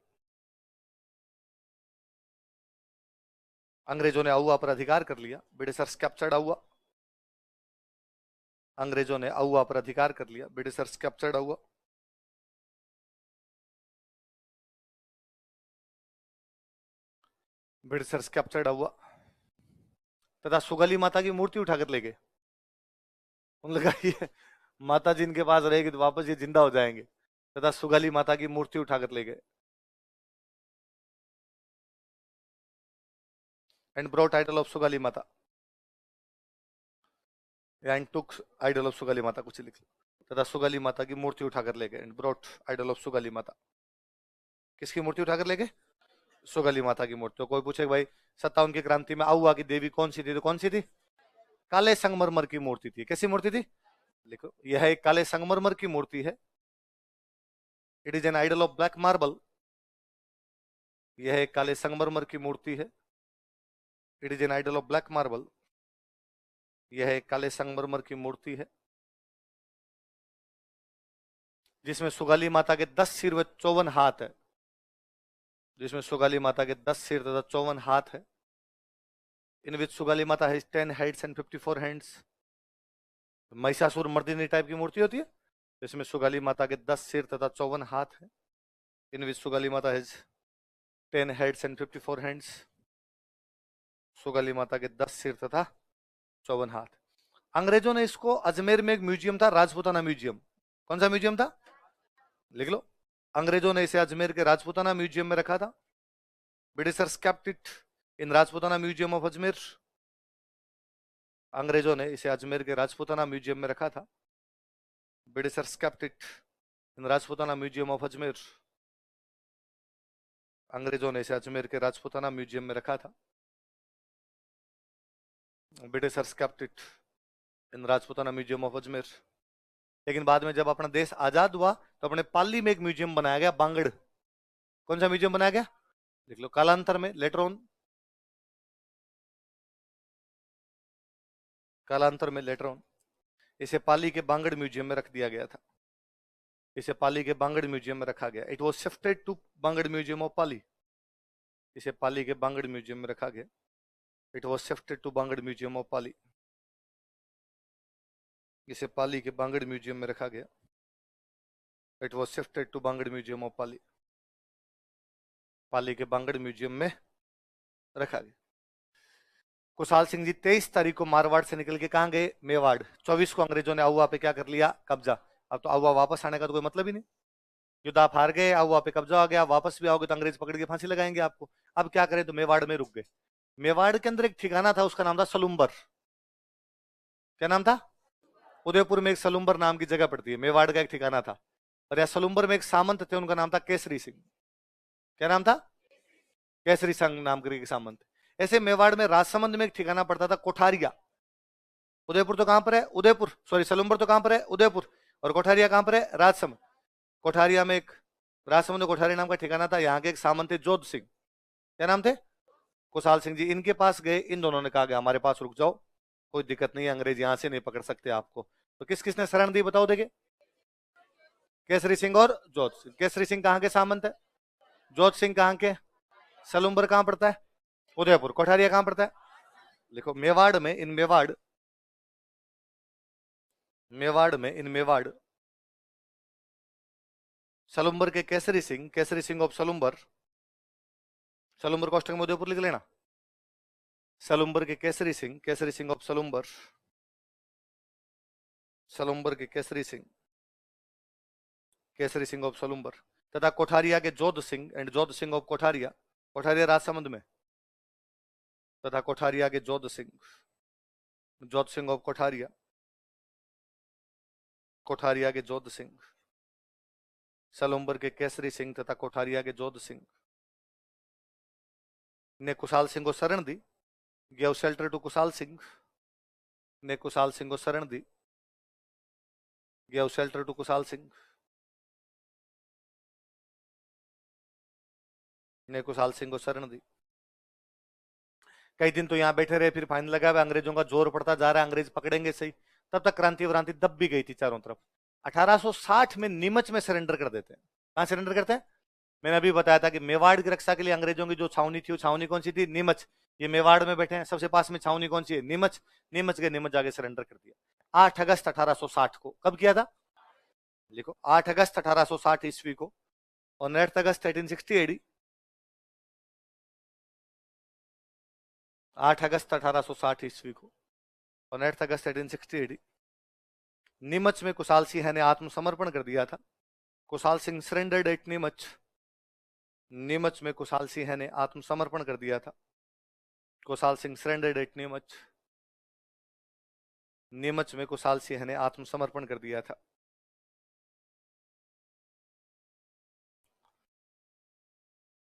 अंग्रेजों ने आउवा पर अधिकार कर लिया। Britishers captured Auwa. अंग्रेजों ने आउवा पर अधिकार कर लिया। Britishers captured Auwa. Britishers captured Auwa तथा सुगली माता की मूर्ति उठाकर ले गए। उन लगा ये माता जी इनके पास रहेगी तो वापस ये जिंदा हो जाएंगे, तथा सुगली माता की मूर्ति उठाकर ले गए। And brought idol of Sugali Mata, and took idol of Sugali Mata, कुछ लिख लो, तथा सुगाली माता की मूर्ति उठाकर ले गए। And brought idol of Sugali Mata, किसकी मूर्ति उठाकर ले गए? सुगाली माता की मूर्ति। तो कोई पूछे भाई 57 की क्रांति में आउवा की देवी कौन सी थी, तो कौन सी थी? काले संगमरमर की मूर्ति थी। कैसी मूर्ति थी? लिखो, यह एक काले संगमरमर की मूर्ति है। It is an idol of black marble. यह एक काले संगमरमर की मूर्ति है। It is an idol of black marble. यह एक काले संगमरमर की मूर्ति है जिसमें सुगाली माता के 10 सिर व 54 हाथ है। जिसमें सुगाली माता के 10 सिर तथा 54 हाथ है। इन which Sugali Mata has 10 heads and 54 hands. Mahishasur Mardini type की मूर्ति होती है, जिसमें सुगाली माता के 10 सिर तथा 54 हाथ है। इन which Sugali Mata has 10 heads and 54 hands. Sugali माता के 10 सिर तथा 54 हाथ। अंग्रेजों ने इसको, अजमेर में एक म्यूजियम था, राजपूताना म्यूजियम। कौन सा म्यूजियम था? लिख लो। अंग्रेजों ने इसे अजमेर के राजपूताना म्यूजियम में रखा था। Britishers kept it in Rajputana museum of Ajmer. अंग्रेजों ने इसे अजमेर के राजपूताना म्यूजियम में रखा था। Britishers kept it in Rajputana museum of Ajmer. अंग्रेजों ने इसे अजमेर के राजपूताना म्यूजियम में रखा था। Britishers kept it in Rajputana museum of Ajmer. लेकिन बाद में जब अपना देश आजाद हुआ तो अपने पाली में एक म्यूजियम बनाया गया, बांगड़। कौन सा म्यूजियम बनाया गया? लिख लो, कालांतर में, लेटर ऑन, कालांतर में, लेटर ऑन, इसे पाली के बांगड़ म्यूजियम में रख दिया गया था। इसे पाली के बांगड़ म्यूजियम में रखा गया। It was shifted to Bangar museum of Pali. इसे पाली के बांगड़ म्यूजियम में रखा गया। It was shifted to Bangar museum of Pali. इसे पाली के बांगड़ म्यूजियम में रखा गया। It was shifted to Bangar museum of Pali. Pali के बांगड़ म्यूजियम में रखा गया। कुशाल सिंह जी 23 तारीख को मारवाड़ से निकल के कहां गए? मेवाड़। 24 को अंग्रेजों ने आउवा पे क्या कर लिया? कब्जा। अब तो आउवा वापस आने का तो कोई मतलब ही नहीं। युद्ध आप हार गए, आउवा पे कब्जा आ गया, वापस भी आओगे तो अंग्रेज पकड़ के फांसी लगाएंगे आपको। अब क्या करें? तो मेवाड़ में रुक गए। मेवाड़ के अंदर एक ठिकाना था, उसका नाम था सलुम्बर। क्या नाम था? उदयपुर में एक सलुम्बर नाम की जगह पड़ती है, मेवाड़ का एक ठिकाना था। और यह सलुम्बर में एक सामंत थे, उनका नाम था केसरी सिंह। क्या नाम था? केसरी सिंह नाम के सामंत। ऐसे मेवाड़ में राजसमंद में एक ठिकाना पड़ता था, कोठारिया। उदयपुर तो कहां पर है? उदयपुर, सॉरी, सलुम्बर तो कहां पर है? उदयपुर। और कोठारिया कहां पर है? राजसमंद। कोठारिया में एक राजसमंद कोठारी नाम का ठिकाना था। यहाँ के एक सामंत थे जोध सिंह। क्या नाम थे? कुशाल सिंह जी। इनके पास गए, इन दोनों ने कहा कि हमारे पास रुक जाओ, कोई दिक्कत नहीं है, अंग्रेज यहां से नहीं पकड़ सकते आपको। तो किस किसने शरण दी बताओ देखे? केसरी सिंह और जोध सिंह। केसरी सिंह कहां के सामंत है? जोध सिंह कहां के? सलुम्बर कहां पड़ता है? उदयपुर। कोठारिया कहां पड़ता है? लिखो, मेवाड़ में, इन मेवाड़, मेवाड़ में, इन मेवाड़, सलुम्बर के केसरी सिंह, केसरी सिंह ऑफ सलुम्बर, सलुम्बर कोष्टक में उदयपुर लिख लेना। सलुम्बर के केसरी सिंह, केसरी सिंह ऑफ सलुम्बर, सलुम्बर के केसरी सिंह, केसरी सिंह ऑफ सलुम्बर, तथा कोठारिया के जोध सिंह एंड जोध सिंह ऑफ कोठारिया। कोठारिया राजसमंद में। तथा कोठारिया के जोध सिंह, जोध सिंह ऑफ कोठारिया, कोठारिया के जोध सिंह, सलुम्बर के केसरी सिंह तथा कोठारिया के जोध सिंह ने कुशाल सिंह को शरण दी। Give shelter to Kushal Singh, ने कुशाल सिंह को शरण दी। Give shelter to Kushal Singh, ने कुशाल सिंह को शरण दी। कई दिन तो यहाँ बैठे रहे, फिर फाइन लगा हुआ, अंग्रेजों का जोर पड़ता जा रहा है, अंग्रेज पकड़ेंगे सही। तब तक क्रांति व्रांति दब भी गई थी चारों तरफ। 1860 में नीमच में सरेंडर कर देते हैं। कहां सरेंडर करते हैं? मैंने अभी बताया था कि मेवाड़ की रक्षा के लिए अंग्रेजों की जो छावनी थी, वो छावनी कौन सी थी? नीमच। ये मेवाड़ में बैठे हैं, सबसे पास में छावनी कौन सी है? नीमच। नीमच के नीमच जाके सरेंडर कर दिया 8 अगस्त 1860 को। कब किया था? लिखो, 8 अगस्त 1860 ईस्वी को। और 8 अगस्त 1860 एडी। 8 अगस्त 1860 ईस्वी को और 8 अगस्त 1860 एडी। नीमच में कुशाल सिंह ने आत्मसमर्पण कर दिया था। Kushal Singh surrendered at Neemuch. नीमच में कुशाल सिंह ने आत्मसमर्पण कर दिया था। Kushal Singh surrendered at Neemuch. नीमच में कुशाल सिंह ने आत्मसमर्पण कर दिया था।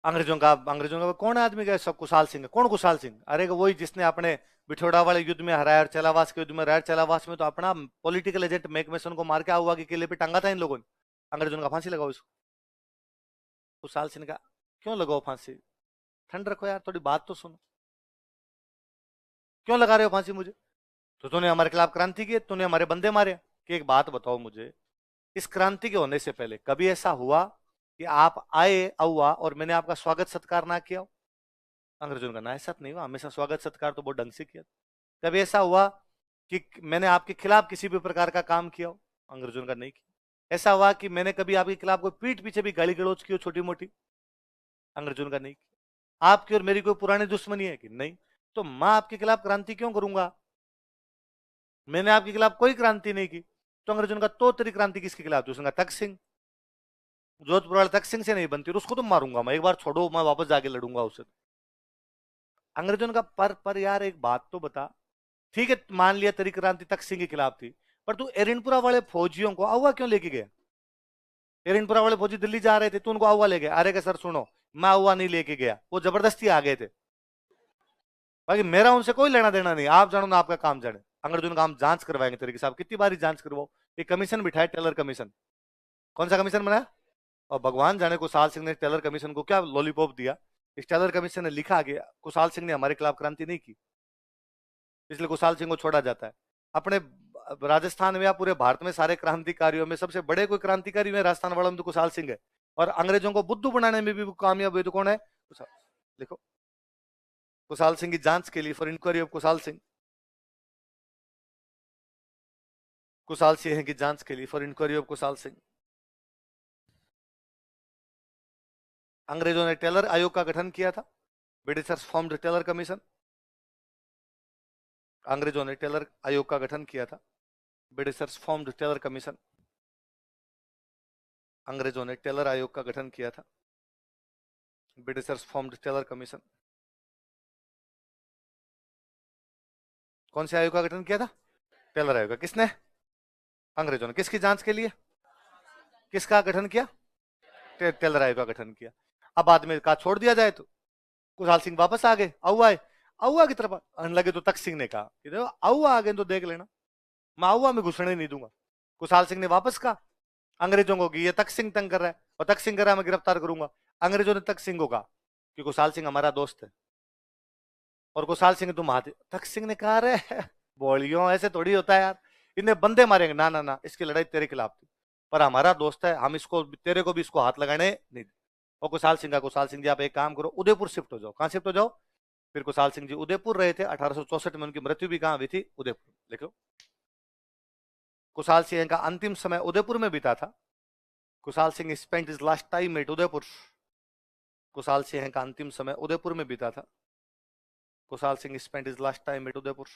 अंग्रेजों का कौन आदमी गया? सब कुशाल सिंह। कौन कुशाल सिंह? अरे वही जिसने अपने बिठोड़ा वाले युद्ध में हराया, और चेलावास के युद्ध में हराया। चेलावास में तो अपना पॉलिटिकल एजेंट मैकमेसन को मार के हुआ के किले पे टांगा था इन लोगों ने। अंग्रेजों का फांसी लगाओ इसको। कुशाल सिंह का क्यों लगाओ फांसी? ठंड रखो यार, थोड़ी बात तो सुनो। क्यों लगा रहे हो फांसी मुझे? तो तूने हमारे खिलाफ क्रांति की, तूने हमारे बंदे मारे। कि एक बात बताओ मुझे, इस क्रांति के होने से पहले कभी ऐसा हुआ कि आप आए अहुआ और मैंने आपका स्वागत सत्कार ना किया हो? अंग्रेजों का ना, ऐसा नहीं हुआ। हमेशा स्वागत सत्कार तो बहुत ढंग से किया। कभी ऐसा हुआ कि मैंने आपके खिलाफ किसी भी प्रकार का काम किया हो? अंग्रेजों का नहीं किया। ऐसा हुआ कि मैंने कभी आपके खिलाफ कोई पीठ पीछे भी गाली गलौज की हो छोटी मोटी? अंग्रेजों का नहीं किया। आपकी और मेरी कोई पुरानी दुश्मनी है कि नहीं? तो मैं आपके खिलाफ क्रांति क्यों करूंगा? मैंने आपके खिलाफ कोई क्रांति नहीं की। तो अंग्रेजों का तो तेरी क्रांति किसके खिलाफ थी? उसने कहा तख्त सिंह। जोधपुर वाले तख्त सिंह से नहीं बनती, और उसको तो मारूंगा मैं। एक बार छोड़ो, मैं वापस जाके लड़ूंगा उससे। अंग्रेजों का पर यार एक बात तो बता। ठीक है, मान लिया तेरी क्रांति तख्त सिंह के खिलाफ थी, पर तू एरनपुरा वाले फौजियों को अहुआ क्यों लेके गया? एरनपुरा वाले फौजी दिल्ली जा रहे थे, तू उनको अहुआ ले गया। अरे सर सुनो, मैं अहुआ नहीं लेके गया, वो जबरदस्ती आ गए थे। बाकी मेरा उनसे कोई लेना देना नहीं। आप जानो ना, आपका काम जाने। अंग्रेजों का हम जांच करवाएंगे तेरे के साहब, कितनी बारी जांच करवाओ। एक कमीशन बिठाए, टेलर कमीशन। कौन सा कमीशन बनाया? और भगवान जाने कुशाल सिंह ने टेलर कमीशन को क्या लॉलीपॉप दिया। इस टेलर कमीशन ने लिखा गया कुशाल सिंह ने हमारे खिलाफ क्रांति नहीं की, इसलिए कुशाल सिंह को छोड़ा जाता है। अपने राजस्थान में या पूरे भारत में सारे क्रांतिकारियों में सबसे बड़े कोई क्रांतिकारी में राजस्थान वालों में तो कुशाल सिंह है। और अंग्रेजों को बुद्धू बनाने में भी कामयाब हुए तो कौन है? कुशाल। लिखो, कुशाल सिंह की जांच के लिए, for inquiry of Kushal Singh. Kushal Singh की जांच के लिए, for inquiry of Kushal Singh. अंग्रेजों ने टेलर आयोग का गठन किया था। Britishers formed Taylor commission. अंग्रेजों ने टेलर आयोग का गठन किया था। Britishers formed Taylor commission. अंग्रेजों ने टेलर आयोग का गठन किया था। Britishers formed Taylor commission. कौन से आयोग का गठन किया था? टेलर आयोग का। किसने? अंग्रेजों ने। किसकी जांच के लिए? किसका गठन किया? टेलर आयोग का गठन किया। अब बाद में कहा छोड़ दिया जाए, तो कुशाल सिंह वापस आ गए, अहुआ आए। अहुआ की तरफ आने लगे तो तख्त सिंह ने कहा कि देखो अहुआ आ गए तो देख लेना, मैं अहुआ में घुसने नहीं दूंगा। कुशाल सिंह ने वापस कहा अंग्रेजों को कि ये तख्त सिंह तंग कर रहा है, और तख्त सिंह कर रहा है, मैं गिरफ्तार करूंगा। अंग्रेजों ने तख्त सिंह को कहा कि कुशाल सिंह हमारा दोस्त है, और कुशाल सिंह तुम हाथ। तख्त सिंह ने कहा रे बोलियो, ऐसे थोड़ी होता है यार, इन्हें बंदे मारेंगे। ना ना ना, इसकी लड़ाई तेरे खिलाफ थी, पर हमारा दोस्त है, हम इसको तेरे को भी इसको हाथ लगाने नहीं। और कुशाल सिंह का, कुशाल सिंह जी आप एक काम करो, उदयपुर शिफ्ट हो जाओ। कहां शिफ्ट हो जाओ? फिर कुशाल सिंह जी उदयपुर रहे थे। 1864 में उनकी मृत्यु भी कहां हुई थी? उदयपुर। लिखो, कुशाल सिंह का अंतिम समय उदयपुर में बीता था। Kushal Singh spent his last time at Udaipur. Kushal Singh का अंतिम समय उदयपुर में बीता था। Kushal Singh spent his last time at Udaipur.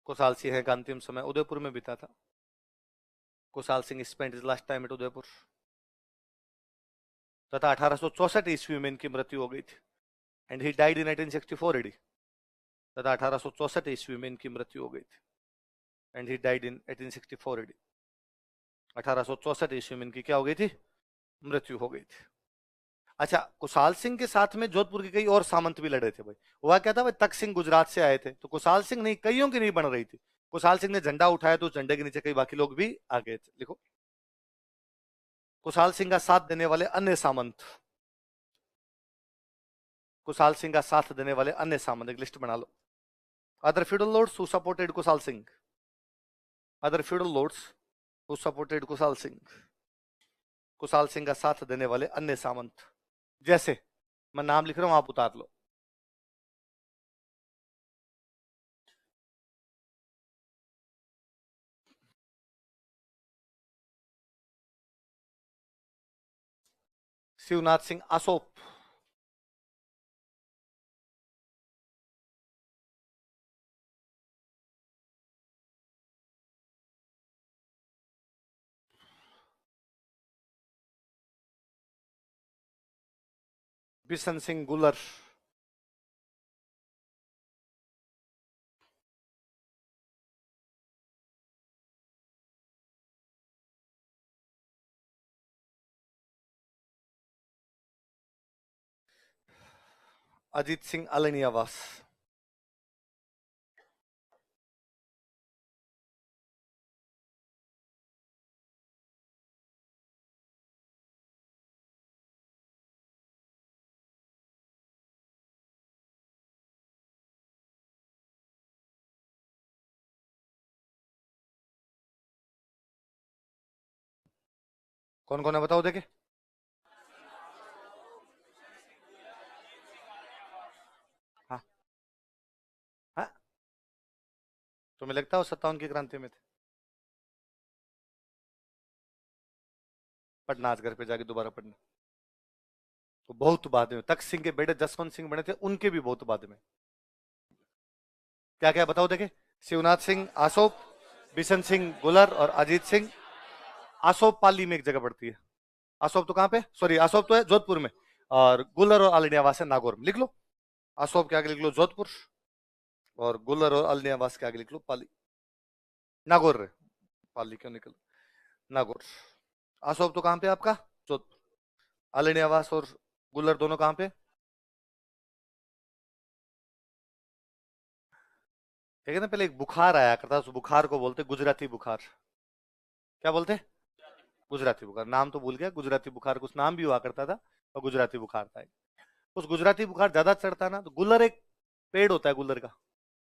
Kushal Singh का अंतिम समय उदयपुर में बीता था। Kushal Singh spent his last time at Udaipur. तथा 1864 ईस्वी में इनकी मृत्यु हो गई थी, and he died in 1864 AD. तथा 1864 ईस्वी में इनकी मृत्यु हो गई थी, and he died in 1864 AD. 1864 ईस्वी में इनकी क्या हो गई थी? मृत्यु हो गई थी। अच्छा, कुशाल सिंह के साथ में जोधपुर के कई और सामंत भी लड़े थे भाई। हुआ क्या था भाई, तख्त सिंह गुजरात से आए थे, तो कुशाल सिंह नहीं, कईयों की नहीं बन रही थी। कुशाल सिंह ने झंडा उठाया तो उस झंडे के नीचे कई बाकी लोग भी आ गए थे। लिखो, कुशाल सिंह का साथ देने वाले अन्य सामंत। कुशाल सिंह का साथ देने वाले अन्य सामंत लिस्ट बना लो। Other feudal lords who supported Kushal Singh, other feudal lords who supported Kushal Singh, Kushal Singh का साथ देने वाले अन्य सामंत, जैसे मैं नाम लिख रहा हूं, आप उतार लो। शिवनाथ सिंह आसोप, बिशन सिंह गुलर, अजीत सिंह अलनियावास, कौन कौन है बताओ देखे। हाँ हाँ, तुम्हें लगता है 57 की क्रांति में थे? पढ़ना आज घर पे जाके दोबारा पढ़ना। तो बहुत बाद में तख्त सिंह के बेटे जसवंत सिंह बने थे, उनके भी बहुत बाद में। क्या क्या बताओ देखे। शिवनाथ सिंह आसोप, बिशन सिंह गुलर और अजीत सिंह। आसोप पाली में एक जगह पड़ती है। आसोप तो कहां पे, सॉरी आसोप तो है जोधपुर में, और गुलर और अलनियावास है नागौर में। लिख लो, आसोप के आगे लिख लो जोधपुर, और गुलर और अलनियावास के आगे लिख लो पाली। नागौर रे, पाली क्यों निकल, नागौर। आसोप तो कहां पे आपका, जोधपुर। अलनियावास और गुलर दोनों कहां पे, ठीक है ना। पहले एक बुखार आया करता, उस बुखार को बोलते गुजराती बुखार। क्या बोलते, गुजराती बुखार। नाम तो भूल गया, गुजराती बुखार कुछ नाम भी हुआ करता था, और गुजराती बुखार था। उस गुजराती बुखार ज्यादा चढ़ता ना, तो गुल्लर एक पेड़ होता है गुल्लर का,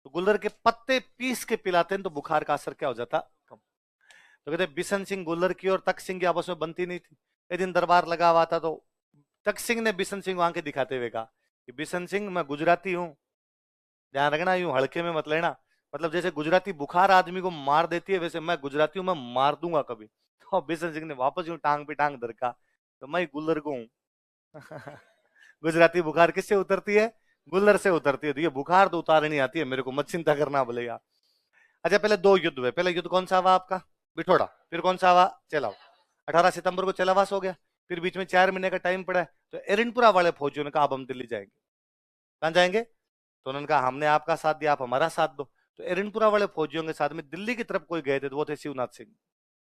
तो गुल्लर के पत्ते पीस के पिलाते हैं, तो बुखार का असर क्या हो जाता कम। तो कहते बिशन सिंह गुल्लर की और तख्त सिंह की आपस में बनती नहीं थी। एक दिन दरबार लगा हुआ था, तो तख्त सिंह ने बिशन सिंह को आंखें दिखाते हुए कहा कि बिशन सिंह मैं गुजराती हूँ, ध्यान रखना, यूं हड़के में मत लेना। मतलब जैसे गुजराती बुखार आदमी को मार देती है, वैसे मैं गुजराती हूं, मैं मार दूंगा कभी। तो बिशन सिंह ने वापस यूं टांग पे टांग धरका, तो मैं गुल्लर को हूं। गुजराती बुखार किससे उतरती है, गुल्लर से उतरती है। तो ये बुखार तो उतारनी आती है मेरे को, मत चिंता करना बोलेगा। अच्छा, पहले दो युद्ध हुए। पहले युद्ध कौन सा हुआ आपका, बिठोड़ा। फिर कौन सा हुआ, चेलाव। 18 सितंबर को चेलावास हो गया। फिर बीच में 4 महीने का टाइम पड़ा है, तो एरनपुरा वाले फौजियों ने कहा अब हम दिल्ली जाएंगे। कहाँ जाएंगे, तो उन्होंने कहा हमने आपका साथ दिया, आप हमारा साथ दो। तो एरनपुरा वाले फौजियों के साथ में दिल्ली की तरफ कोई गए थे, तो वो थे शिवनाथ सिंह।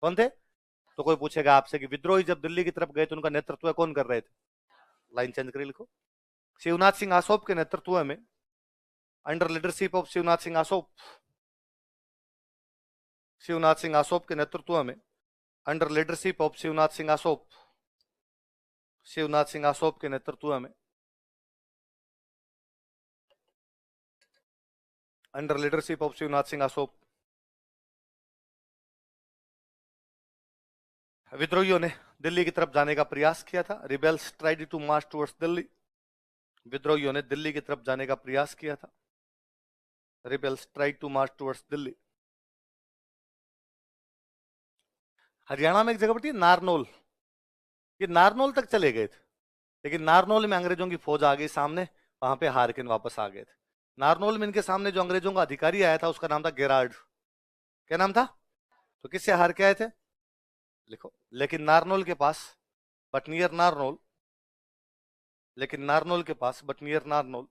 कौन थे, तो कोई पूछेगा आपसे कि विद्रोही जब दिल्ली की तरफ गए तो उनका नेतृत्व कौन कर रहे थे, लाइन चेंज कर लिखो। शिवनाथ सिंह आसोप के नेतृत्व में, under leadership of Shivnath Singh Asop, Shivnath Singh Asop के नेतृत्व में, under leadership of Shivnath Singh Asop, Shivnath Singh Asop के नेतृत्व में, under leadership of Shivnath Singh Asop, विद्रोहियों ने दिल्ली की तरफ जाने का प्रयास किया था। Rebels tried to march towards Delhi, विद्रोहियों ने दिल्ली की तरफ जाने का प्रयास किया था। Rebels tried to march towards Delhi. Haryana में एक जगह पड़ती है नारनौल, ये नारनौल तक चले गए थे, लेकिन नारनौल में अंग्रेजों की फौज आ गई सामने, वहां पे हार के वापस आ गए थे। नारनौल में इनके सामने जो अंग्रेजों का अधिकारी आया था, उसका नाम था गेरार्ड। क्या नाम था, तो किससे हार के आए थे, लिखो। लेकिन नारनौल के पास, बट नियर नारनौल, लेकिन नारनौल के पास, बट नियर नारनौल,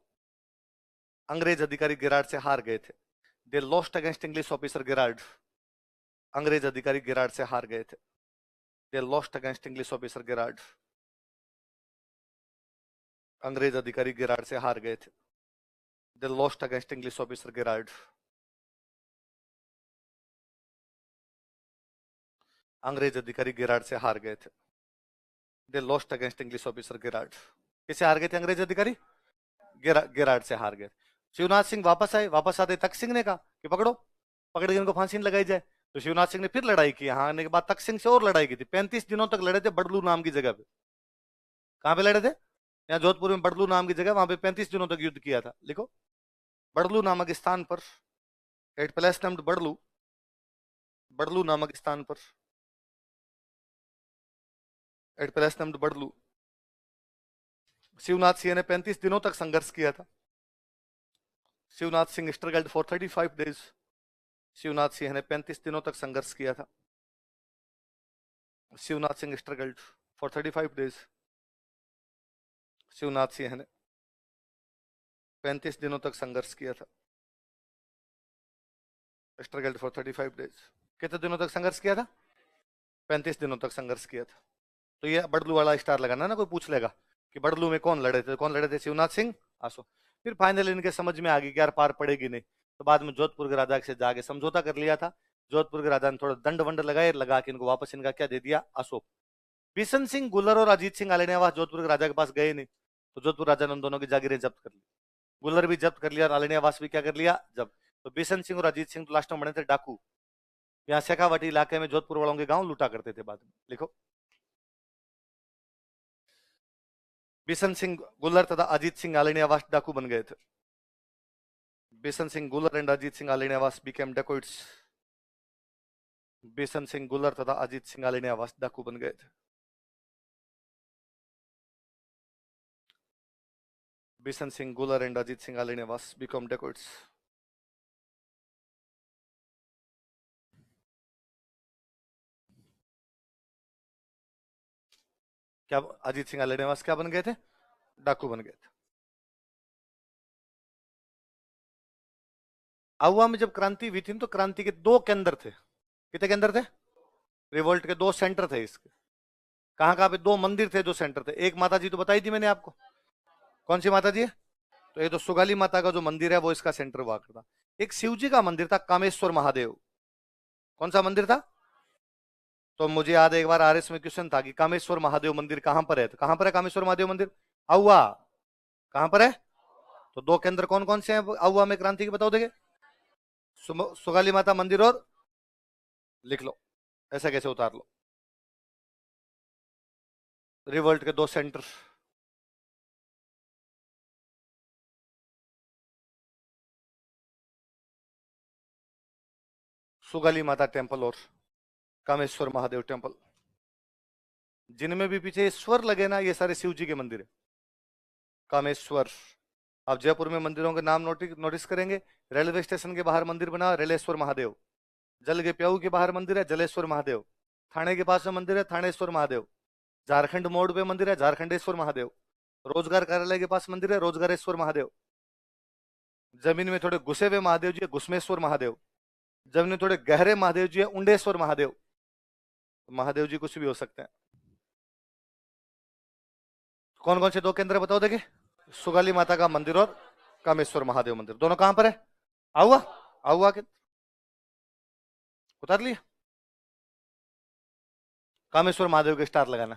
अंग्रेज अधिकारी गिराड से हार गए थे। They lost against English officer Gerard, अंग्रेज अधिकारी गिराड से हार गए थे। They lost against English officer Gerard, अंग्रेज अधिकारी गिराड से हार गए थे। They lost against English officer Gerard, अंग्रेज अधिकारी गिराड से हार गए थे। They lost against English officer Gerard, किसे हार गए थे अंग्रेज अधिकारी, गेराड से हार गए। शिवनाथ सिंह वापस आए, वापस आते तख्त सिंह ने कहा कि पकड़ो, पकड़ के इनको फांसी न लगाई जाए। तो शिवनाथ सिंह ने फिर लड़ाई की, यहाँ आने के बाद तख्त सिंह से और लड़ाई की थी, 35 दिनों तक लड़े थे बड़लू नाम की जगह पे। कहां पे लड़े थे? यहाँ जोधपुर में बड़लू नाम की जगह, वहां पे 35 दिनों तक युद्ध किया था। लिखो, बड़लू नामक स्थान पर, at place named Badlu, Badlu नामक स्थान पर, at place named Badlu, Shivnath Singh ने 35 दिनों तक संघर्ष किया था। Shivnath Singh struggled for 35 days. Shivnath Singh ने 35 दिनों तक संघर्ष किया था। Shivnath Singh struggled for 35 days. Shivnath Singh ने 35 दिनों तक संघर्ष किया था। Struggled for 35 days. कितने दिनों तक संघर्ष किया था? 35 दिनों तक संघर्ष किया था। तो ये बड़लू वाला स्टार लगाना ना, कोई पूछ लेगा कि बड़लू में कौन लड़े थे, कौन लड़े थे? शिवनाथ सिंह, आसो। फिर फाइनल इनके समझ में आ गई कि यार पार पड़ेगी नहीं, तो बाद में जोधपुर के राजा से जाके समझौता कर लिया था। जोधपुर के राजा ने थोड़ा दंड वंड लगाए, लगा के इनको वापस इनका क्या दे दिया? अशोक। बिशन सिंह गुल्लर और अजीत सिंह आलनेवास जोधपुर के राजा के पास गए नहीं, तो जोधपुर राजा ने उन दोनों की जागीरें जब्त कर ली। गुल्लर भी जब्त कर लिया और आलनेवास भी क्या कर लिया? जब्त। तो बिशन सिंह और अजीत सिंह तो लास्ट में बने थे डाकू, यहाँ शेखावाटी इलाके में जोधपुर वालों के गांव लूटा करते थे बाद में। लिखो, बिशन सिंह गुल्लर तथा अजीत सिंह आलनेवास डाकू बन गए थे। Bishan Singh Gullar and Ajit Singh Alnewas became dacoits. Bishan Singh Gullar तथा अजीत सिंह आलनेवास डाकू बन गए थे। Bishan Singh Gullar and Ajit Singh Alnewas become dacoits. क्या अजीत सिंह आलनेवास क्या बन गए थे? डाकू बन गए थे। आहुआ में जब क्रांति हुई थी तो क्रांति के दो केंद्र थे। कितने केंद्र थे? रिवोल्ट के दो सेंटर थे इसके। कहां कहां पे? दो मंदिर थे जो सेंटर थे। एक माता जी तो बताई थी मैंने आपको, कौन सी माता जी है? तो ये तो सुगाली माता का जो मंदिर है वो इसका सेंटर हुआ करता। एक शिव जी का मंदिर था, कामेश्वर महादेव। कौन सा मंदिर था? तो मुझे याद है एक बार आरएस में क्वेश्चन था कि कामेश्वर महादेव मंदिर कहां पर है, तो कहां पर है कामेश्वर महादेव मंदिर? आहुआ। कहां पर है? तो दो केंद्र कौन कौन से हैं आहुआ में क्रांति के, बताओ देखे? सुगाली माता मंदिर और, लिख लो, ऐसा कैसे उतार लो, रिवोल्ट के दो सेंटर। सुगाली माता टेम्पल और कामेश्वर महादेव टेम्पल। जिनमें भी पीछे स्वर लगे ना, ये सारे शिव जी के मंदिर है। कामेश्वर। आप जयपुर में मंदिरों के नाम नोटिस करेंगे, रेलवे स्टेशन के बाहर मंदिर बना, रेलेश्वर महादेव। जल के प्याऊ के बाहर मंदिर है, जलेश्वर महादेव। थाने के पास में मंदिर है, थानेश्वर महादेव। झारखंड मोड़ पे मंदिर है, झारखंडेश्वर महादेव। रोजगार कार्यालय के पास मंदिर है, रोजगारेश्वर महादेव। जमीन में थोड़े घुसे हुए महादेव जी है, घुसमेश्वर महादेव। जमीन में थोड़े गहरे महादेव जी है, उंडेश्वर महादेव। महादेव जी कुछ भी हो सकते हैं। कौन कौन से दो केंद्र बताओ देखे? सुगाली माता का मंदिर और कामेश्वर महादेव मंदिर। दोनों कहां पर है? आहुआ। आहुआ के उतार लिया। कामेश्वर महादेव के स्टार लगाना।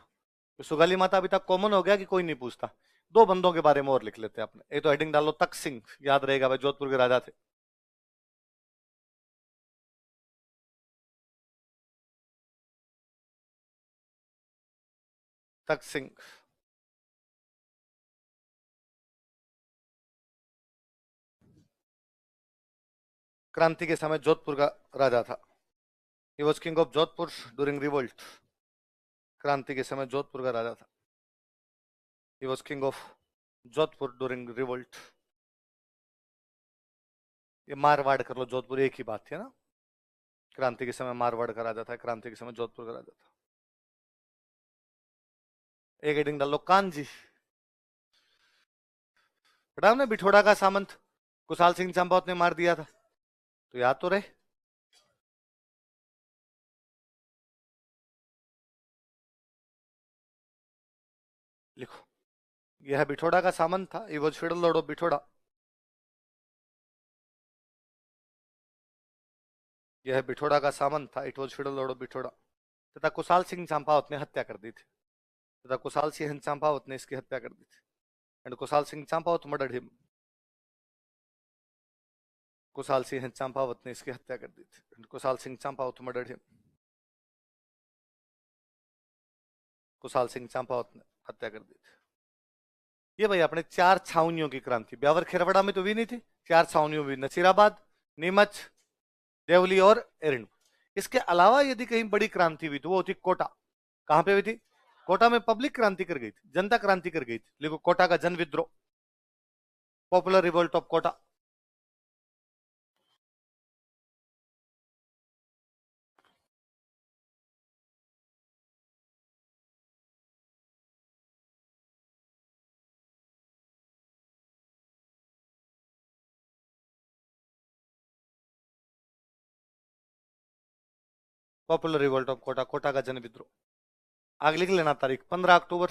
तो सुगाली माता अभी तक कॉमन हो गया कि कोई नहीं पूछता। दो बंदों के बारे में और लिख लेते हैं अपने। एक तो हेडिंग डालो तख्त सिंह, याद रहेगा भाई, जोधपुर के राजा थे। तख्त सिंह क्रांति के समय जोधपुर का राजा था। He was king of Jodhpur during revolt. क्रांति के समय जोधपुर का राजा था। He was king of Jodhpur during revolt. ये मारवाड़ कर लो, जोधपुर एक ही बात थी ना। क्रांति के समय मारवाड़ का राजा था, क्रांति के समय जोधपुर का राजा था। एक हेडिंग डाल लो कानजी। पता हमने बिठोड़ा का सामंत कुशाल सिंह चंपावत ने मार दिया था, तो याद तो रहे। लिखो, यह बिठोड़ा का सामंत था। ये वो फिडल लॉर्ड ऑफ बिठोड़ा। यह बिठोड़ा का सामंत था। It was feudal lord of Bithora. तथा कुशाल सिंह चंपावत ने हत्या कर दी थी। तथा कुशाल सिंह चंपावत ने इसकी हत्या कर दी थी। And Kushal Singh Champawat murdered him. Kushal Singh Champawat ने इसकी हत्या कर दी थी। And Kushal Singh Champawat murdered him. Kushal Singh Champawat ने हत्या कर दी थी। ये भाई अपने चार छावनियों की क्रांति। ब्यावर खेरवड़ा में तो भी नहीं थी, चार छावनियों में नसीराबाद, नीमच, देवली और एरंड। इसके अलावा यदि कहीं बड़ी क्रांति हुई तो वो होती कोटा। कहां पे हुई थी? कोटा में पब्लिक क्रांति कर गई थी, जनता क्रांति कर गई थी, लेकिन कोटा का जन विद्रोह, popular revolt of Kota. Popular revolt of Kota, Kota का जन विद्रोह। आगे लिख लेना तारीख 15 अक्टूबर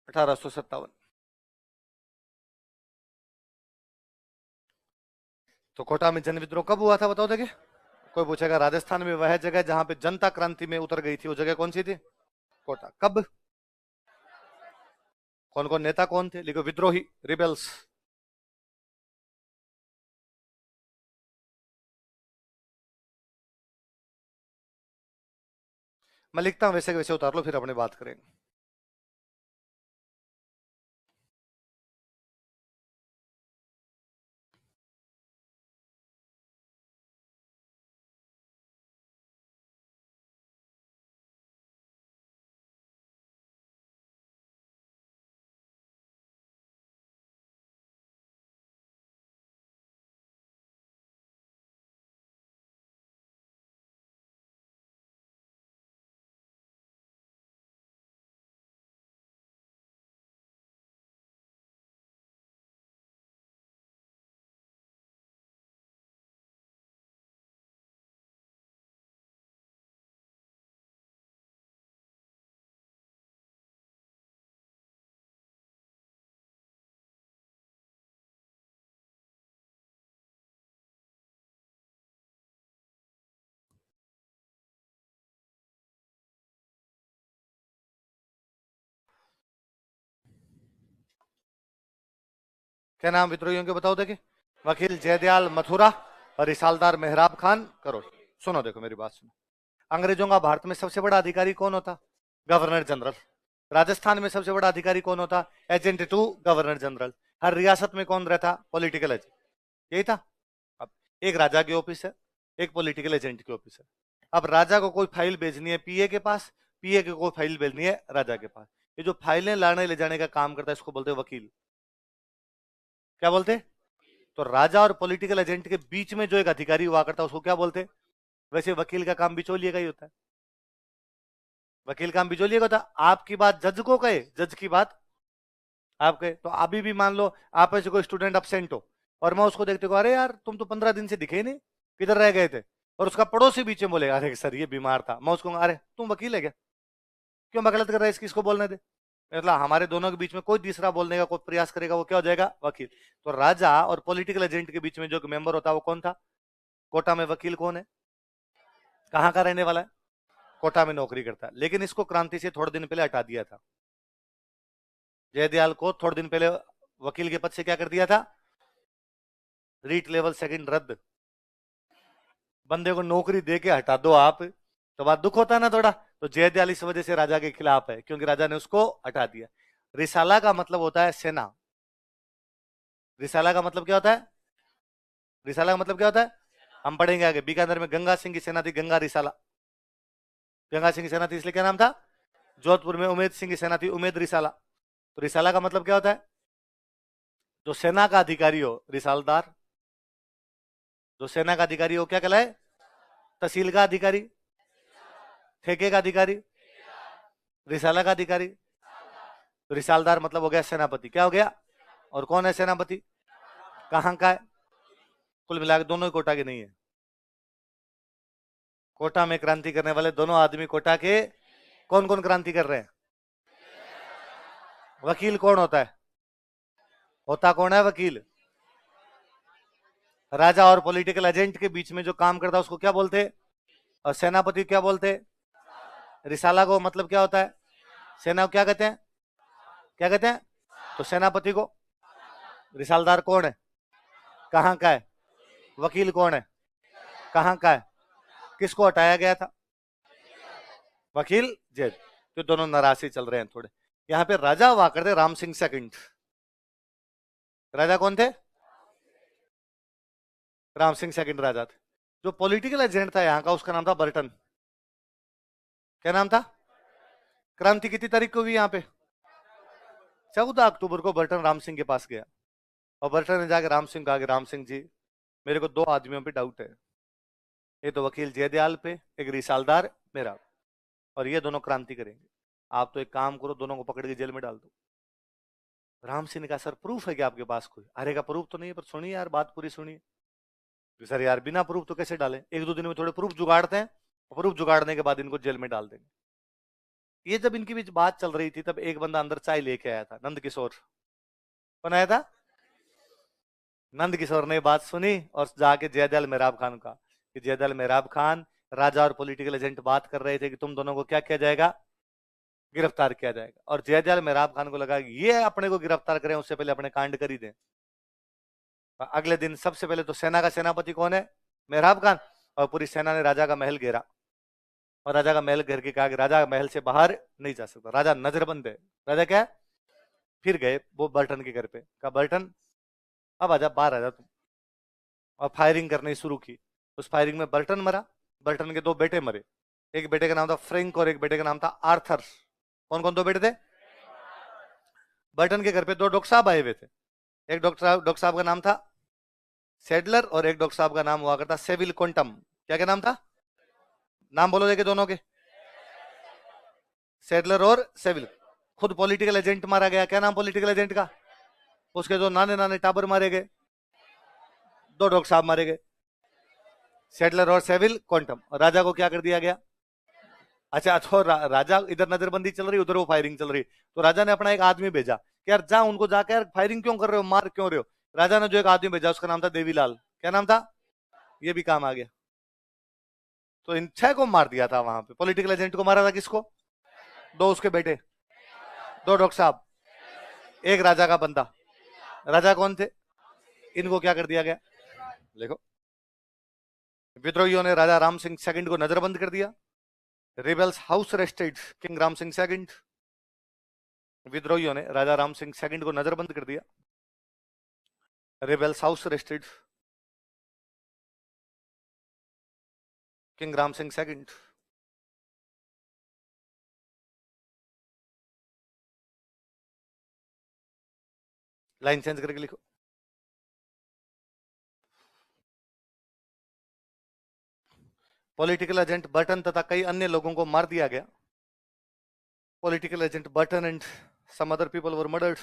1857। तो कोटा में जन विद्रोह कब हुआ था बताओ देखिए। कोई पूछेगा राजस्थान में वह जगह जहां पे जनता क्रांति में उतर गई थी, वो जगह कौन सी थी? कोटा। कब? कौन कौन नेता कौन थे? लिखो विद्रोही, रिबेल्स। मैं लिखता हूं वैसे के वैसे उतार लो, फिर अपने बात करेंगे। क्या नाम विद्रोहियों के बताओ देखिए। वकील जयदयाल मथुरा और रिसालदार मेहराब खान करोल। सुनो देखो मेरी बात सुनो। अंग्रेजों का भारत में सबसे बड़ा अधिकारी कौन होता? Governor general. राजस्थान में सबसे बड़ा अधिकारी कौन होता? Agent to governor general. हर रियासत में कौन रहता? Political agent. यही था। अब एक राजा की ऑफिस है, एक पॉलिटिकल एजेंट की ऑफिस है। अब राजा को कोई फाइल भेजनी है पीए के पास, पीए को कोई फाइल भेजनी है राजा के पास। ये जो फाइलें लाने ले जाने का काम करता है इसको बोलते हैं वकील। क्या बोलते? तो राजा और पॉलिटिकल एजेंट के बीच में जो एक अधिकारी हुआ करता है उसको क्या बोलते? वैसे वकील का काम बिचौलिए का ही होता है। वकील काम बिचौलिए का होता है। आपकी बात जज को कहे, जज की बात आप कहे। तो अभी भी मान लो आप ऐसे कोई स्टूडेंट अपसेंट हो और मैं उसको देखते को, अरे यार तुम तो 15 दिन से दिखे ही नहीं, किधर रह गए थे? और उसका पड़ोसी बीच में बोलेगा अरे सर ये बीमार था, मैं उसको अरे तुम वकील है क्या, क्यों वकालत कर रहा है इसकी, इसको बोलने दे। मतलब हमारे दोनों के बीच में कोई तीसरा बोलने का कोई प्रयास करेगा वो क्या हो जाएगा? वकील। तो राजा और पॉलिटिकल एजेंट के बीच में जो मेंबर होता है वो कौन था? कोटा में वकील कौन है? कहाँ का रहने वाला है? कोटा में नौकरी करता है। लेकिन इसको क्रांति से थोड़े दिन पहले हटा दिया था। जयदयाल को थोड़े दिन पहले वकील के पद से क्या कर दिया था? रीट लेवल सेकंड रद्द। बंदे को नौकरी दे के हटा दो आप, तो बात दुख होता है ना थोड़ा। तो जयदयाल इस वजह से राजा के खिलाफ है क्योंकि राजा ने उसको हटा दिया। रिसाला का मतलब होता है सेना। रिसाला का मतलब क्या होता है? रिसाला का मतलब क्या होता है? हम पढ़ेंगे आगे। बीकानेर में गंगा सिंह की सेना थी, गंगा रिसाला। गंगा सिंह की सेना थी इसलिए क्या नाम था? जोधपुर में उमेद सिंह की सेना थी, उमेद रिसाला। तो रिसाला का मतलब क्या होता है? जो सेना का अधिकारी हो रिसालदार। जो सेना का अधिकारी हो क्या कहलाए? तहसील का अधिकारी, ठेके का अधिकारी, रिसाला का अधिकारी। तो रिसालदार मतलब हो गया सेनापति। क्या हो गया? और कौन है सेनापति? कहां का है? कुल मिलाकर दोनों ही कोटा के नहीं है। कोटा में क्रांति करने वाले दोनों आदमी कोटा के। कौन कौन क्रांति कर रहे हैं? वकील कौन होता है? होता कौन है वकील? राजा और पॉलिटिकल एजेंट के बीच में जो काम करता है उसको क्या बोलते? और सेनापति क्या बोलते? रिसाला को मतलब क्या होता है? सेना को क्या कहते हैं? क्या कहते हैं? तो सेनापति को, रिसालदार कौन है, कहां का है, वकील कौन है, कहां का है, किसको हटाया गया था, वकील जज। तो दोनों नाराज चल रहे हैं थोड़े। यहां पे राजा हुआ करते राम सिंह सेकंड। राजा कौन थे, राम सिंह सेकंड राजा थे। जो पॉलिटिकल एजेंट था यहाँ का, उसका नाम था बर्टन। क्या नाम था, क्रांति कितनी तारीख को हुई यहाँ पे, 14 अक्टूबर को बर्टन राम सिंह के पास गया और बर्टन ने जाकर राम सिंह कहा कि राम सिंह जी, मेरे को दो आदमियों पे डाउट है, एक तो वकील जयदयाल पे, एक रिसालदार मेरा, और ये दोनों क्रांति करेंगे। आप तो एक काम करो, दोनों को पकड़ के जेल में डाल दो। राम सिंह ने कहा, सर प्रूफ है कि आपके पास कोई, अरे का प्रूफ तो नहीं है, पर सुनिए यार, बात पूरी सुनिए। सर यार बिना प्रूफ तो कैसे डालें, एक दो दिन में थोड़े प्रूफ जुगाड़ते हैं, और प्रूफ जुगाड़ने के बाद इनको जेल में डाल देंगे। ये जब इनकी बीच बात चल रही थी, तब एक बंदा अंदर चाय लेके आया था, नंद किशोर। कौन आया था, नंद किशोर ने बात सुनी और जाके जयदयाल मेहराब खान का कि जयदयाल मेहराब खान, राजा और पॉलिटिकल एजेंट बात कर रहे थे कि तुम दोनों को क्या किया जाएगा, गिरफ्तार किया जाएगा। और जयदयाल मेहराब खान को लगा ये अपने को गिरफ्तार करें, उससे पहले अपने कांड कर ही दें। अगले दिन सबसे पहले तो सेना का सेनापति कौन है, मेहराब खान, और पूरी सेना ने राजा का महल घेरा और राजा का महल घेर के कहा कि राजा महल से बाहर नहीं जा सकता, राजा नजरबंद है। राजा क्या, फिर गए वो बर्टन के घर पे, कहा बर्टन अब आजा, बाहर आजा तुम, और फायरिंग करनी शुरू की। उस फायरिंग में बर्टन मरा, बर्टन के दो बेटे मरे, एक बेटे का नाम था फ्रैंक और एक बेटे का नाम था आर्थर। कौन कौन दो बेटे थे, बर्टन के घर पे दो डॉक्टर साहब आए हुए थे, एक डॉक्टर साहब का नाम था सेडलर और एक डॉक्टर साहब का नाम हुआ करता सेविल क्वांटम। क्या क्या नाम था, नाम बोलो देखे दोनों के, सेडलर और सेविल। खुद पॉलिटिकल एजेंट मारा गया, क्या नाम पॉलिटिकल एजेंट का, उसके दो नाने नाने टाबर मारे गए, दो डॉक्टर साहब मारे गए, सेडलर और सेविल क्वांटम। और राजा को क्या कर दिया गया, अच्छा तो राजा इधर नजरबंदी चल रही, उधर वो फायरिंग चल रही, तो राजा ने अपना एक आदमी भेजा कि यार जा उनको जाकर यार फायरिंग क्यों कर रहे हो, मार क्यों रहे हो। राजा ने जो एक आदमी भेजा उसका नाम था देवीलाल। क्या नाम था, ये भी काम आ गया। तो इन 6 को मार दिया था वहां पे, पॉलिटिकल एजेंट को मारा था किसको, दो उसके बेटे, दो डॉक्टर साहब, एक राजा का बंदा। राजा कौन थे, इनको क्या कर दिया गया, देखो विद्रोहियों ने राजा राम सिंह सेकंड को नजरबंद कर दिया। Rebels house arrested king Ram Singh second. विद्रोहियों ने राजा राम सिंह सेकंड को नजरबंद कर दिया। Rebels house arrested king Ram Singh second. Line change करके लिखो। पॉलिटिकल एजेंट बर्टन तथा कई अन्य लोगों को मार दिया गया। Political agent Burton and some other people were murdered.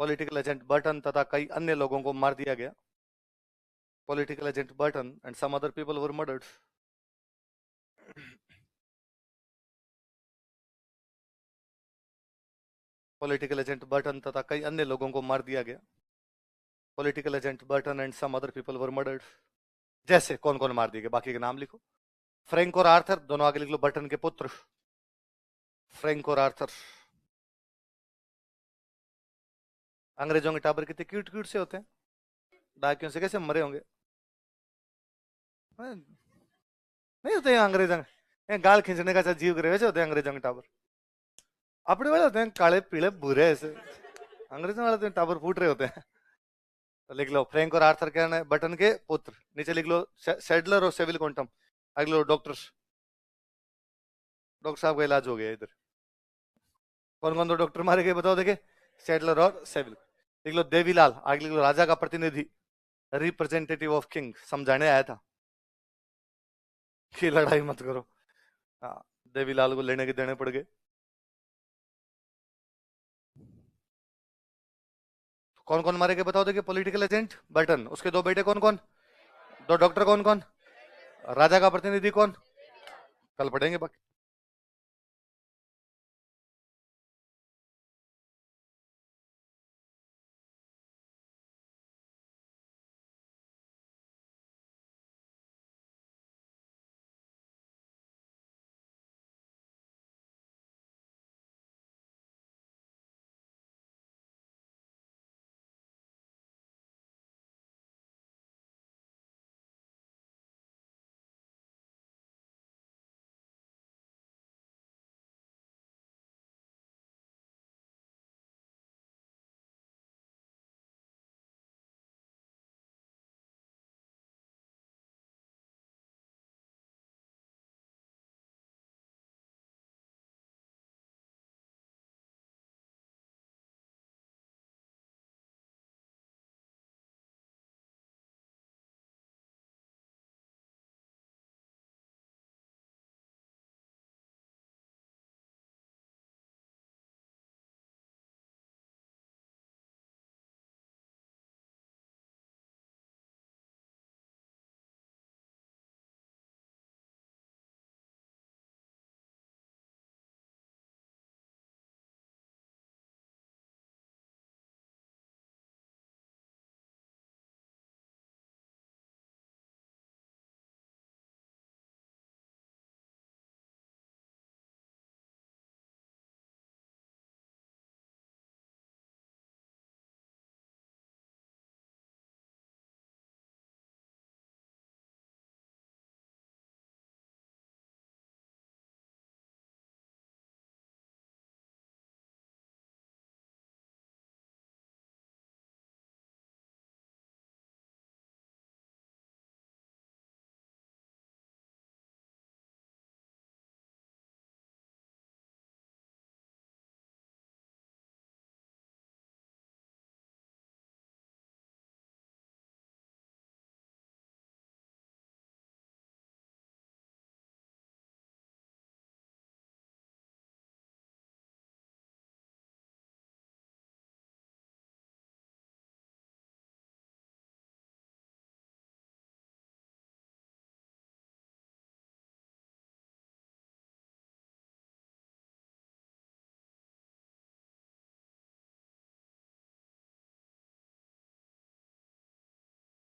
Political agent Burton तथा कई अन्य लोगों को मार दिया गया। Political agent Burton and some other people were murdered. Political agent Burton तथा कई अन्य लोगों को मार दिया गया। Political agent Burton and some other people were murdered. जैसे कौन कौन मार दिए गए, बाकी के नाम लिखो। फ्रैंक और आर्थर, दोनों आगे लिख लो, बर्टन के पुत्र फ्रैंक और आर्थर। अंग्रेजों के टाबर कितने क्यूट क्यूट से होते हैं, डाकियों से कैसे मरे होंगे, नहीं होते हैं अंग्रेजों के, गाल खींचने का जीव करे वैसे होते हैं अंग्रेजों के टाबर। अपने वाले होते हैं काले पीले बुरे ऐसे, अंग्रेजों वाले तो टाबर फूट रहे होते हैं। तो लिख लो फ्रैंक और आर्थर क्या है, बटन के पुत्र। नीचे लिख लो सेडलर और सेविल क्वांटम। आगे लो डॉक्टर, डॉक्टर साहब का इलाज हो गया इधर। कौन कौन दो डॉक्टर मारे गए बताओ देखे, सेडलर और सेविल। लिख लो देवीलाल। आगे लिख लो राजा का प्रतिनिधि, रिप्रेजेंटेटिव ऑफ किंग, समझाने आया था कि लड़ाई मत करो। हाँ, देवीलाल को लेने के देने पड़ गए। कौन कौन मारे गए बताओ देखिए, पॉलिटिकल एजेंट बर्टन, उसके दो बेटे कौन कौन, दो डॉक्टर कौन कौन, राजा का प्रतिनिधि कौन, कल पढ़ेंगे बाकी।